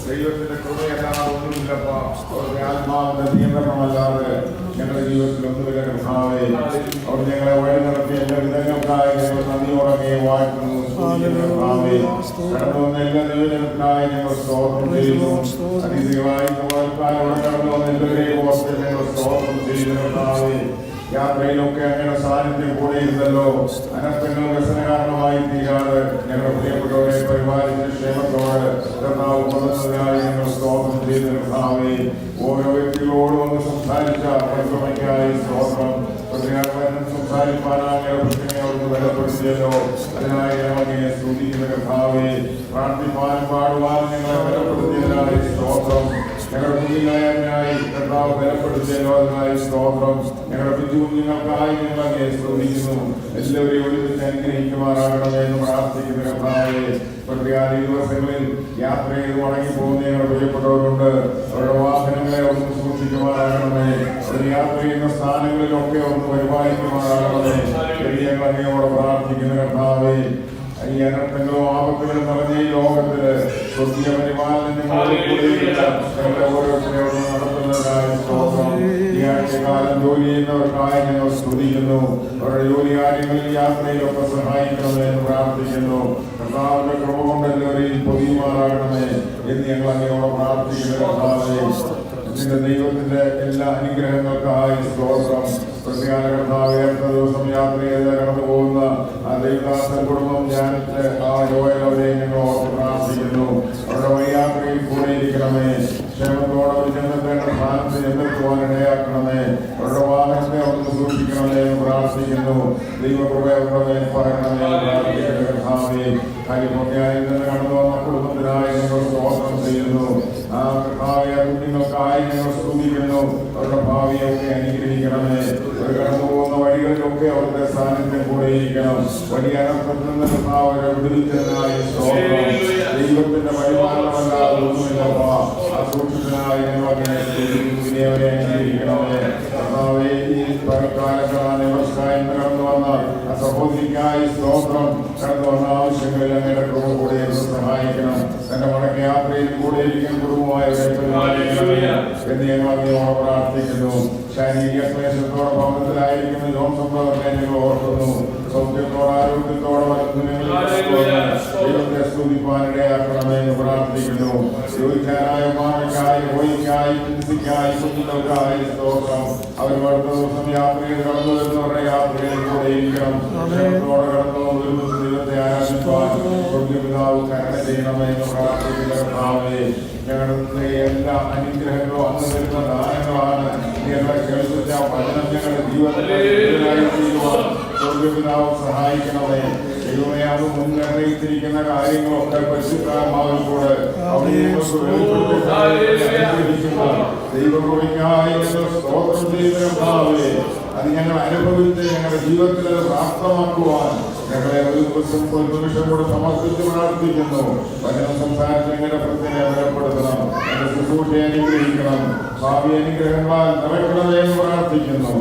ദൈവത്തിന്റെ കൃപയല്ലാതെ ഒന്നുമില്ലപ്പ. അവരുടെ ആത്മാവിന്റെ നിയന്ത്രണമല്ലാതെ ഞങ്ങളുടെ ജീവിതത്തിൽ ഒന്നുമില്ല കർത്താവേ. അവർ ഞങ്ങളെ വഴി നടത്തിയ എല്ലാ വിധങ്ങൾക്കായി ഞങ്ങൾ നന്ദിയോടെ വാഴ്ത്തുന്നു. കടന്നു വന്ന എല്ലാ നിയോജനത്തിനായി ഞങ്ങൾ സ്തോത്രം ചെയ്യുന്നു. അതിഥികളായി കടന്നു വന്ന എല്ലാവരെയും ഓർത്ത് ഞങ്ങൾ സ്തോത്രം ചെയ്യുന്നു കർത്താവേ. യാത്രയിലൊക്കെ അങ്ങനെ സാന്നിധ്യം കൂടെ ഇരുന്നല്ലോ. അനർത്ഥങ്ങൾ വ്യസന കാരണമായി തീരാതെ ഞങ്ങളുടെ പ്രിയപ്പെട്ടവരെ പരിപാലിച്ച ക്ഷേമത്തോട് കർത്താവ് കൊണ്ടുവന്നതിനായി ഞങ്ങൾ സ്തോത്രം ചെയ്ത് കർത്താവേ. ഓരോ വ്യക്തികളോടും ഒന്ന് സംസാരിച്ച പരിശ്രമയ്ക്കായി സ്തോത്രം. സംസാരിപ്പാനായി പ്രശ്നങ്ങളോട് ബലപ്പെടുത്തിയല്ലോ. അതിനായി ഞങ്ങളെ സ്തുതിക്കുന്ന കർത്താവേ. പ്രാർത്ഥിപ്പാനും പാടുവാനും ഞങ്ങളെ ബലപ്പെടുത്തിയതിനായി സ്തോത്രം. ഞങ്ങളുടെ കുഞ്ഞുങ്ങളായി കർത്താവ് ബലപ്പെടുത്തിയല്ലോ. അതിനായി സ്തോത്രം. ഞങ്ങളുടെ കുഞ്ഞുങ്ങൾക്കായി ഞങ്ങളെ സ്തുതിക്കുന്നു. എല്ലാവരെയും ഒരുമിച്ച് അനുഗ്രഹിക്കുമാറാകണമേ എന്ന് പ്രാർത്ഥിക്കുന്ന കർത്താവേ. ഈ ദിവസങ്ങളിൽ യാത്ര ചെയ്ത് മടങ്ങി പോകുന്ന ഞങ്ങൾ പ്രിയപ്പെട്ടവരുണ്ട്. അവരുടെ വാഹനങ്ങളെ ഒന്ന് സൂക്ഷിക്കുമാറാകണമേ. അവർ യാത്ര ചെയ്യുന്ന സ്ഥാനങ്ങളിലൊക്കെ ഒന്ന് പരിപാലിക്കുമാറാകണമേ. ഞങ്ങൾ അങ്ങയോടെ പ്രാർത്ഥിക്കുന്ന കർത്താവേ. ഈ അനർത്ഥങ്ങളും ആപത്തുകളും നിറഞ്ഞ ഈ ലോകത്തില് സ്വർഗീയ പരിപാലനങ്ങളോട് ഞങ്ങളെ ഓരോരുത്തരെയോടും നടത്തുന്നതിനായി സ്തോത്രം. ഈ ആഴ്ചക്കാലം ജോലി ചെയ്യുന്നവർക്കായി ഞങ്ങൾ സ്തുതിക്കുന്നു. അവരുടെ ജോലി കാര്യങ്ങളിൽ യാത്രയിലൊക്കെ സഹായിക്കണമേ എന്ന് പ്രാർത്ഥിക്കുന്നു. കർത്താവിന്റെ കൃപ കൊണ്ട് എല്ലാവരെയും പൊതിയുമാറാകണമേ എന്ന് ഞങ്ങൾ അങ്ങയോട് പ്രാർത്ഥിക്കുന്ന കർത്താവേ. നിന്റെ ദൈവത്തിന്റെ എല്ലാ അനുഗ്രഹങ്ങൾക്കായി സ്തോത്രം. പ്രത്യേക കർത്താവേ, അടുത്ത ദിവസം യാത്ര ചെയ്ത് കടന്നു പോകുന്ന ആ ദൈവദാസ കുടുംബം ധ്യാനത്തെ ആ യോയലവരെ ഞങ്ങൾ ഓർത്ത് പ്രാർത്ഥിക്കുന്നു. അവരുടെ വഴിയാത്രയിൽ കൂടെ ഇരിക്കണമേ. ക്ഷേമത്തോടെ അവർ ചെന്നെത്തേണ്ട സ്ഥാനത്ത് എന്നെത്തുവാൻ ഇടയാക്കണമേ. അവരുടെ വാഹനത്തെ അവിടുന്ന് സൂക്ഷിക്കണമേ എന്ന് പ്രാർത്ഥിക്കുന്നു. ദൈവകൃപ അവരുടെ മേൽ പറയണമേ എന്ന് പ്രാർത്ഥിക്കുന്ന കർത്താവേ. കാലിഫോർണിയയിൽ നിന്ന് കടന്നു വന്ന കുടുംബത്തിനായി ഞങ്ങൾ സ്തോത്രം ചെയ്യുന്നു. ആ കർത്താവേ, കുഞ്ഞുങ്ങൾക്കായി ഞങ്ങൾ സ്തുതിക്കുന്നു. അവരുടെ ഭാവിയൊക്കെ അനുഗ്രഹിക്കണമേ. അവർ കടന്നു പോകുന്ന വഴികളിലൊക്കെ അവരുടെ സാന്നിധ്യം കൂടെ ഇരിക്കണം. വലിയ അനർത്ഥത്തിൽ നിന്ന് കർത്താവരെ വിടുവിച്ചതിനായി സ്തോത്രം. ദൈവത്തിന്റെ പരിപാലനമല്ലാതെ ഒന്നുമില്ലപ്പ. ആ സൂക്ഷിച്ചതിനായി ഞങ്ങളെ അവരെ അനുഗ്രഹിക്കണമേ. കർത്താവേ, ഈ കാലങ്ങളാണ് ഇവർക്കായി കടന്നു വന്ന ആ സഹോദരിക്കായി സ്തോത്രം. കടന്നു വന്ന ആവശ്യങ്ങളിൽ അങ്ങനെ കൃപ കൂടെ സഹായിക്കണം. തന്റെ മടക്ക യാത്രയിൽ കൂടെ ഇരിക്കാൻ കുടുംബമായവരെ പരിപാലിക്കണമേ എന്ന് ഞങ്ങൾ അങ്ങയോട് പ്രാർത്ഥിക്കുന്നു. ശാരീരിക ക്ലേശത്തോടെ ഭവനത്തിലായിരിക്കുന്ന ജോൺസൺ ബ്രദറിനെ ഞങ്ങൾ ഓർക്കുന്നു. സൗഖ്യത്തോടെ ആരോഗ്യത്തോടെ ദൈവത്തെ സ്തുതിപ്പാനിടയാക്കണമെന്ന് പ്രാർത്ഥിക്കുന്നു. യോഗ്യനായ മാമയ്ക്കായി ഹോയിക്കായി ചിന്തിക്കായി കുഞ്ഞുങ്ങൾക്കായി സ്തോത്രം. അവർ അടുത്ത ദിവസം യാത്രയിൽ കടന്നു വരുന്നവരുടെ യാത്രയിൽ കൂടെ ഇരിക്കണം. ക്ഷേമത്തോടെ കടന്നു വരുന്ന ദൈവത്തെ ആരാധിപ്പാൻ സ്വർഗ്ഗപിതാവ് കരുണ ചെയ്യണമെന്ന് പ്രാർത്ഥിക്കുന്ന കർത്താവേ, ഞങ്ങളുടെ എല്ലാ അനുഗ്രഹങ്ങളും അന്ന് വരുന്ന ദാനങ്ങളാണ്. ഞങ്ങളെ കേൾപ്പിച്ച വചനം ഞങ്ങളുടെ ജീവിതത്തിലായി ചെയ്യുവാൻ സ്വർഗ്ഗപിതാവ് സഹായിക്കണമേ. ദൈവമേ, അത് മുൻനിർണയിച്ചിരിക്കുന്ന കാര്യങ്ങളൊക്കെ പരിശുദ്ധാത്മാവിൽ കൂടെ അവിടെ ഞങ്ങൾക്ക് വെളിപ്പെടുത്തിയിരിക്കുന്ന ദൈവകൃപയ്ക്കായി ഞങ്ങൾ സ്തോത്രം ചെയ്യുന്നവേ, അത് ഞങ്ങൾ അനുഭവിച്ച് ഞങ്ങളുടെ ജീവിതത്തിൽ അത് പ്രാപ്തമാക്കുവാൻ ഞങ്ങളെ ഒരു ദിവസം ഒരു നിമിഷം കൂടെ സമർപ്പിച്ച് പ്രാർത്ഥിക്കുന്നു. വചനം സംസാരിച്ച് ഞങ്ങളുടെ പ്രത്യേക ബലപ്പെടുത്തണം. ഞങ്ങളുടെ ശുശ്രൂഷയെ അനുഗ്രഹിക്കണം. ഭാവി അനുഗ്രഹങ്ങളാൽ നിറയ്ക്കണമെന്ന് പ്രാർത്ഥിക്കുന്നു.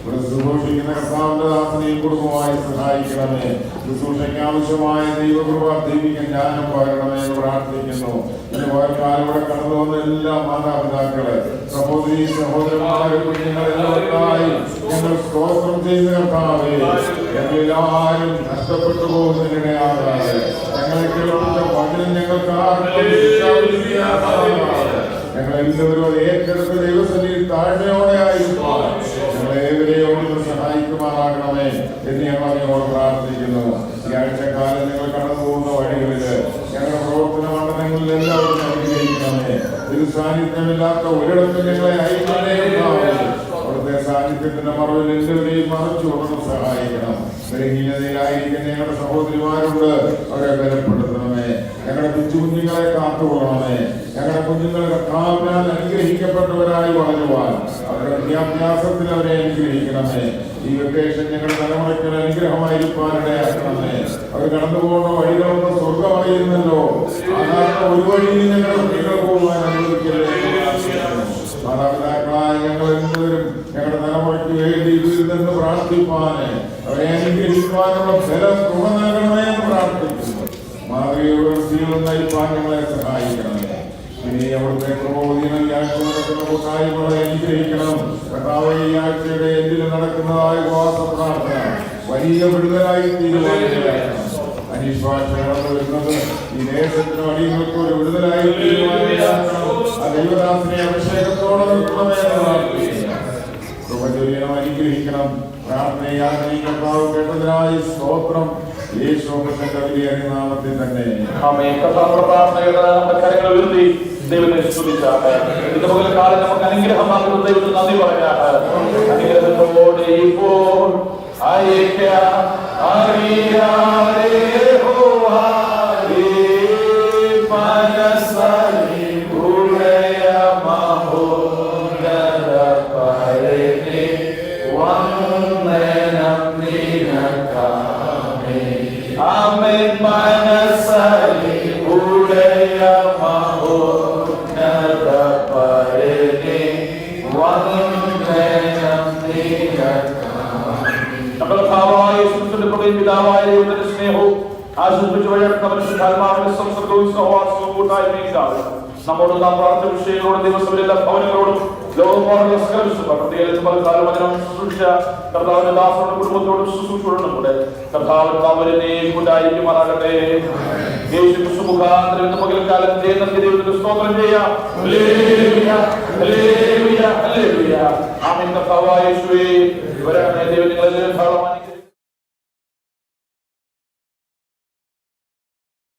ഇവിടെ ശുശ്രൂഷിക്കുന്ന കർത്താവിന്റെ ദാസനെയും കുടുംബമായി സഹായിക്കണമേ. ശുശ്രൂഷയ്ക്ക് ആവശ്യമായ ദൈവകൃപ ദൈവിക ജ്ഞാനം പകരണമെന്ന് പ്രാർത്ഥിക്കുന്നു. കാലം ഇവിടെ കടന്നു വന്ന എല്ലാ മാതാപിതാക്കളെ, സഹോദരി സഹോദരന്മാരെ, കുഞ്ഞുങ്ങളെല്ലാവർക്കായി ഞങ്ങൾ സ്തോത്രം ചെയ്യുന്ന കർത്താവേ, ഞങ്ങളെല്ലാവരും നഷ്ടപ്പെട്ടു പോകുന്നതിനിടയാകാതെ ഞങ്ങളെ കേൾപ്പിച്ച വചനം ഞങ്ങൾക്ക് ഞങ്ങളെല്ലാവരും ഏറ്റെടുത്ത ദൈവസന്നിധിയിൽ താഴ്മയോടെ ആയിരിക്കാൻ ഞങ്ങളേവരെയോട് സഹായിക്കുമാറാകണമേ എന്ന് ഞങ്ങൾ അങ്ങോട്ട് പ്രാർത്ഥിക്കുന്നു. ഈ ആഴ്ചക്കാലം ഞങ്ങൾ കടന്നു പോകുന്ന വഴികളില് ഞങ്ങളുടെ പ്രവർത്തന മണ്ഡലങ്ങളിൽ എല്ലാവരും അനുഗ്രഹിക്കണമേ. ഇത് സാന്നിധ്യമില്ലാത്ത ഒരിടത്തും ഞങ്ങളെ അയക്കണേ. അവിടുത്തെ സാന്നിധ്യത്തിന്റെ മറവിൽ എല്ലാവരെയും മറച്ചു കൊടുത്ത് സഹായിക്കണം. ബലഹീനതയിലായിരിക്കുന്ന ഞങ്ങളുടെ സഹോദരിമാരുണ്ട്, അവരെ ബലപ്പെടുത്തണമേ. ഞങ്ങളുടെ കുഞ്ഞുങ്ങളെ കാത്തുകൊള്ളണമേ. ഞങ്ങളുടെ കുഞ്ഞുങ്ങൾ കർത്താവിനാൽ അനുഗ്രഹിക്കപ്പെട്ടവരായി വളരുവാൻ അവരുടെ വിദ്യാഭ്യാസത്തിൽ അവരെ അനുഗ്രഹിക്കണമേ. ഈ വെക്കേഷൻ ഞങ്ങളുടെ തലമുറയ്ക്ക് അനുഗ്രഹമായിരിക്കാനിടയാക്കണമേ. അവർ കടന്നു പോകുന്ന വഴികളൊന്ന് സ്വർഗം അറിയുന്നല്ലോ. അതാണ് ഒരു വഴിയിൽ ഞങ്ങളുടെ കുട്ടികൾ പോകുവാൻ അനുവദിക്കല്ലേ. മാതാപിതാക്കളായ ഞങ്ങൾ എല്ലാവരും ഞങ്ങളുടെ തലമുറയ്ക്ക് വേണ്ടി ഇതിൽ നിന്ന് പ്രാർത്ഥിപ്പാന് അവരെ അനുഗ്രഹിക്കുവാനുള്ള ബലം തുക നൽകണമേ എന്ന് പ്രാർത്ഥിക്കുന്നു. മാതൃകയുടെ ശീലം നയിപ്പാൻ ഞങ്ങളെ സഹായിക്കണമേ. ഇനി അവിടുത്തെ പ്രബോധനം ഈ ആഴ്ച നടക്കുന്ന കൂട്ടായ്മകളെ അനുഗ്രഹിക്കണം. കർത്താവേ, ഈ ആഴ്ചയുടെ എന്തിൽ നടക്കുന്നതായ ഉപവാസ പ്രാർത്ഥന വലിയ വിടുതലായി തീരുമാനിക്കണം. അനീഷ്ഭാഷ കടന്നു വരുന്നത് ഈ ദേശത്തിന് അടിയങ്ങൾക്ക് ഒരു വിടുതലായി തീരുമാനിക്കണം. ആ ദൈവദാസനെ അഭിഷേകത്തോടെ നിർത്തണമെന്ന് പ്രാർത്ഥിക്കണം. കൃപചൊല്യണം, അനുഗ്രഹിക്കണം. പ്രാർത്ഥനയായി കർത്താവ് കേട്ടതിനായി സ്തോത്രം. യേശുവിന്റെ വലിയ നാമത്തിൽ തന്നെ ആമേൻ. കർത്താവിന്റെ പ്രാർത്ഥനയുടെ നമ്മുടെ കരങ്ങൾ ഉയർത്തി ദൈവത്തെ സ്തുതിച്ചാട്ടെ. ഇന്ന് പകൽക്കാലം നമുക്ക് അനുഗ്രഹമാകുന്ന ദൈവത്തിന് നന്ദി പറയാട്ടെ. അനുഗ്രഹത്തോടെ ഇപ്പോൾ പിതാവായ ദൈവത്തിന്റെ സ്നേഹവും ആശീർവദിച്ചു വഴിയാടുന്നവരുടെ ശുദ്ധാത്മാവിന്റെ സംസർഗവും സഹവാസവും കൂട്ടായ്മയും ഉണ്ടാവുക. നമ്മോട് നാം പ്രാർത്ഥന വിഷയങ്ങളോടും ദിവസവും എല്ലാ ഭവനങ്ങളോടും ലോകമാണെന്ന സകല വിശുദ്ധ ശുശ്രൂഷ കർത്താവിന്റെ ദാസരുടെ കുടുംബത്തോടും ശുശ്രൂഷയോടും കൂടെ കർത്താവിന്റെ അവരെയും ഉണ്ടായിരിക്കുമാറാകട്ടെ. യേശു ക്രിസ്തു മുഖാന്തരം ഇന്ന് പകൽക്കാലം ദൈവത്തിന്റെ സ്തോത്രം ചെയ്യാം. ഹല്ലേലൂയ, ഹല്ലേലൂയ, ഹല്ലേലൂയ. ആമേൻ. കർത്താവായ യേശുവേ, വരണമേ. ദൈവം നിങ്ങളെ ധാരാളമായി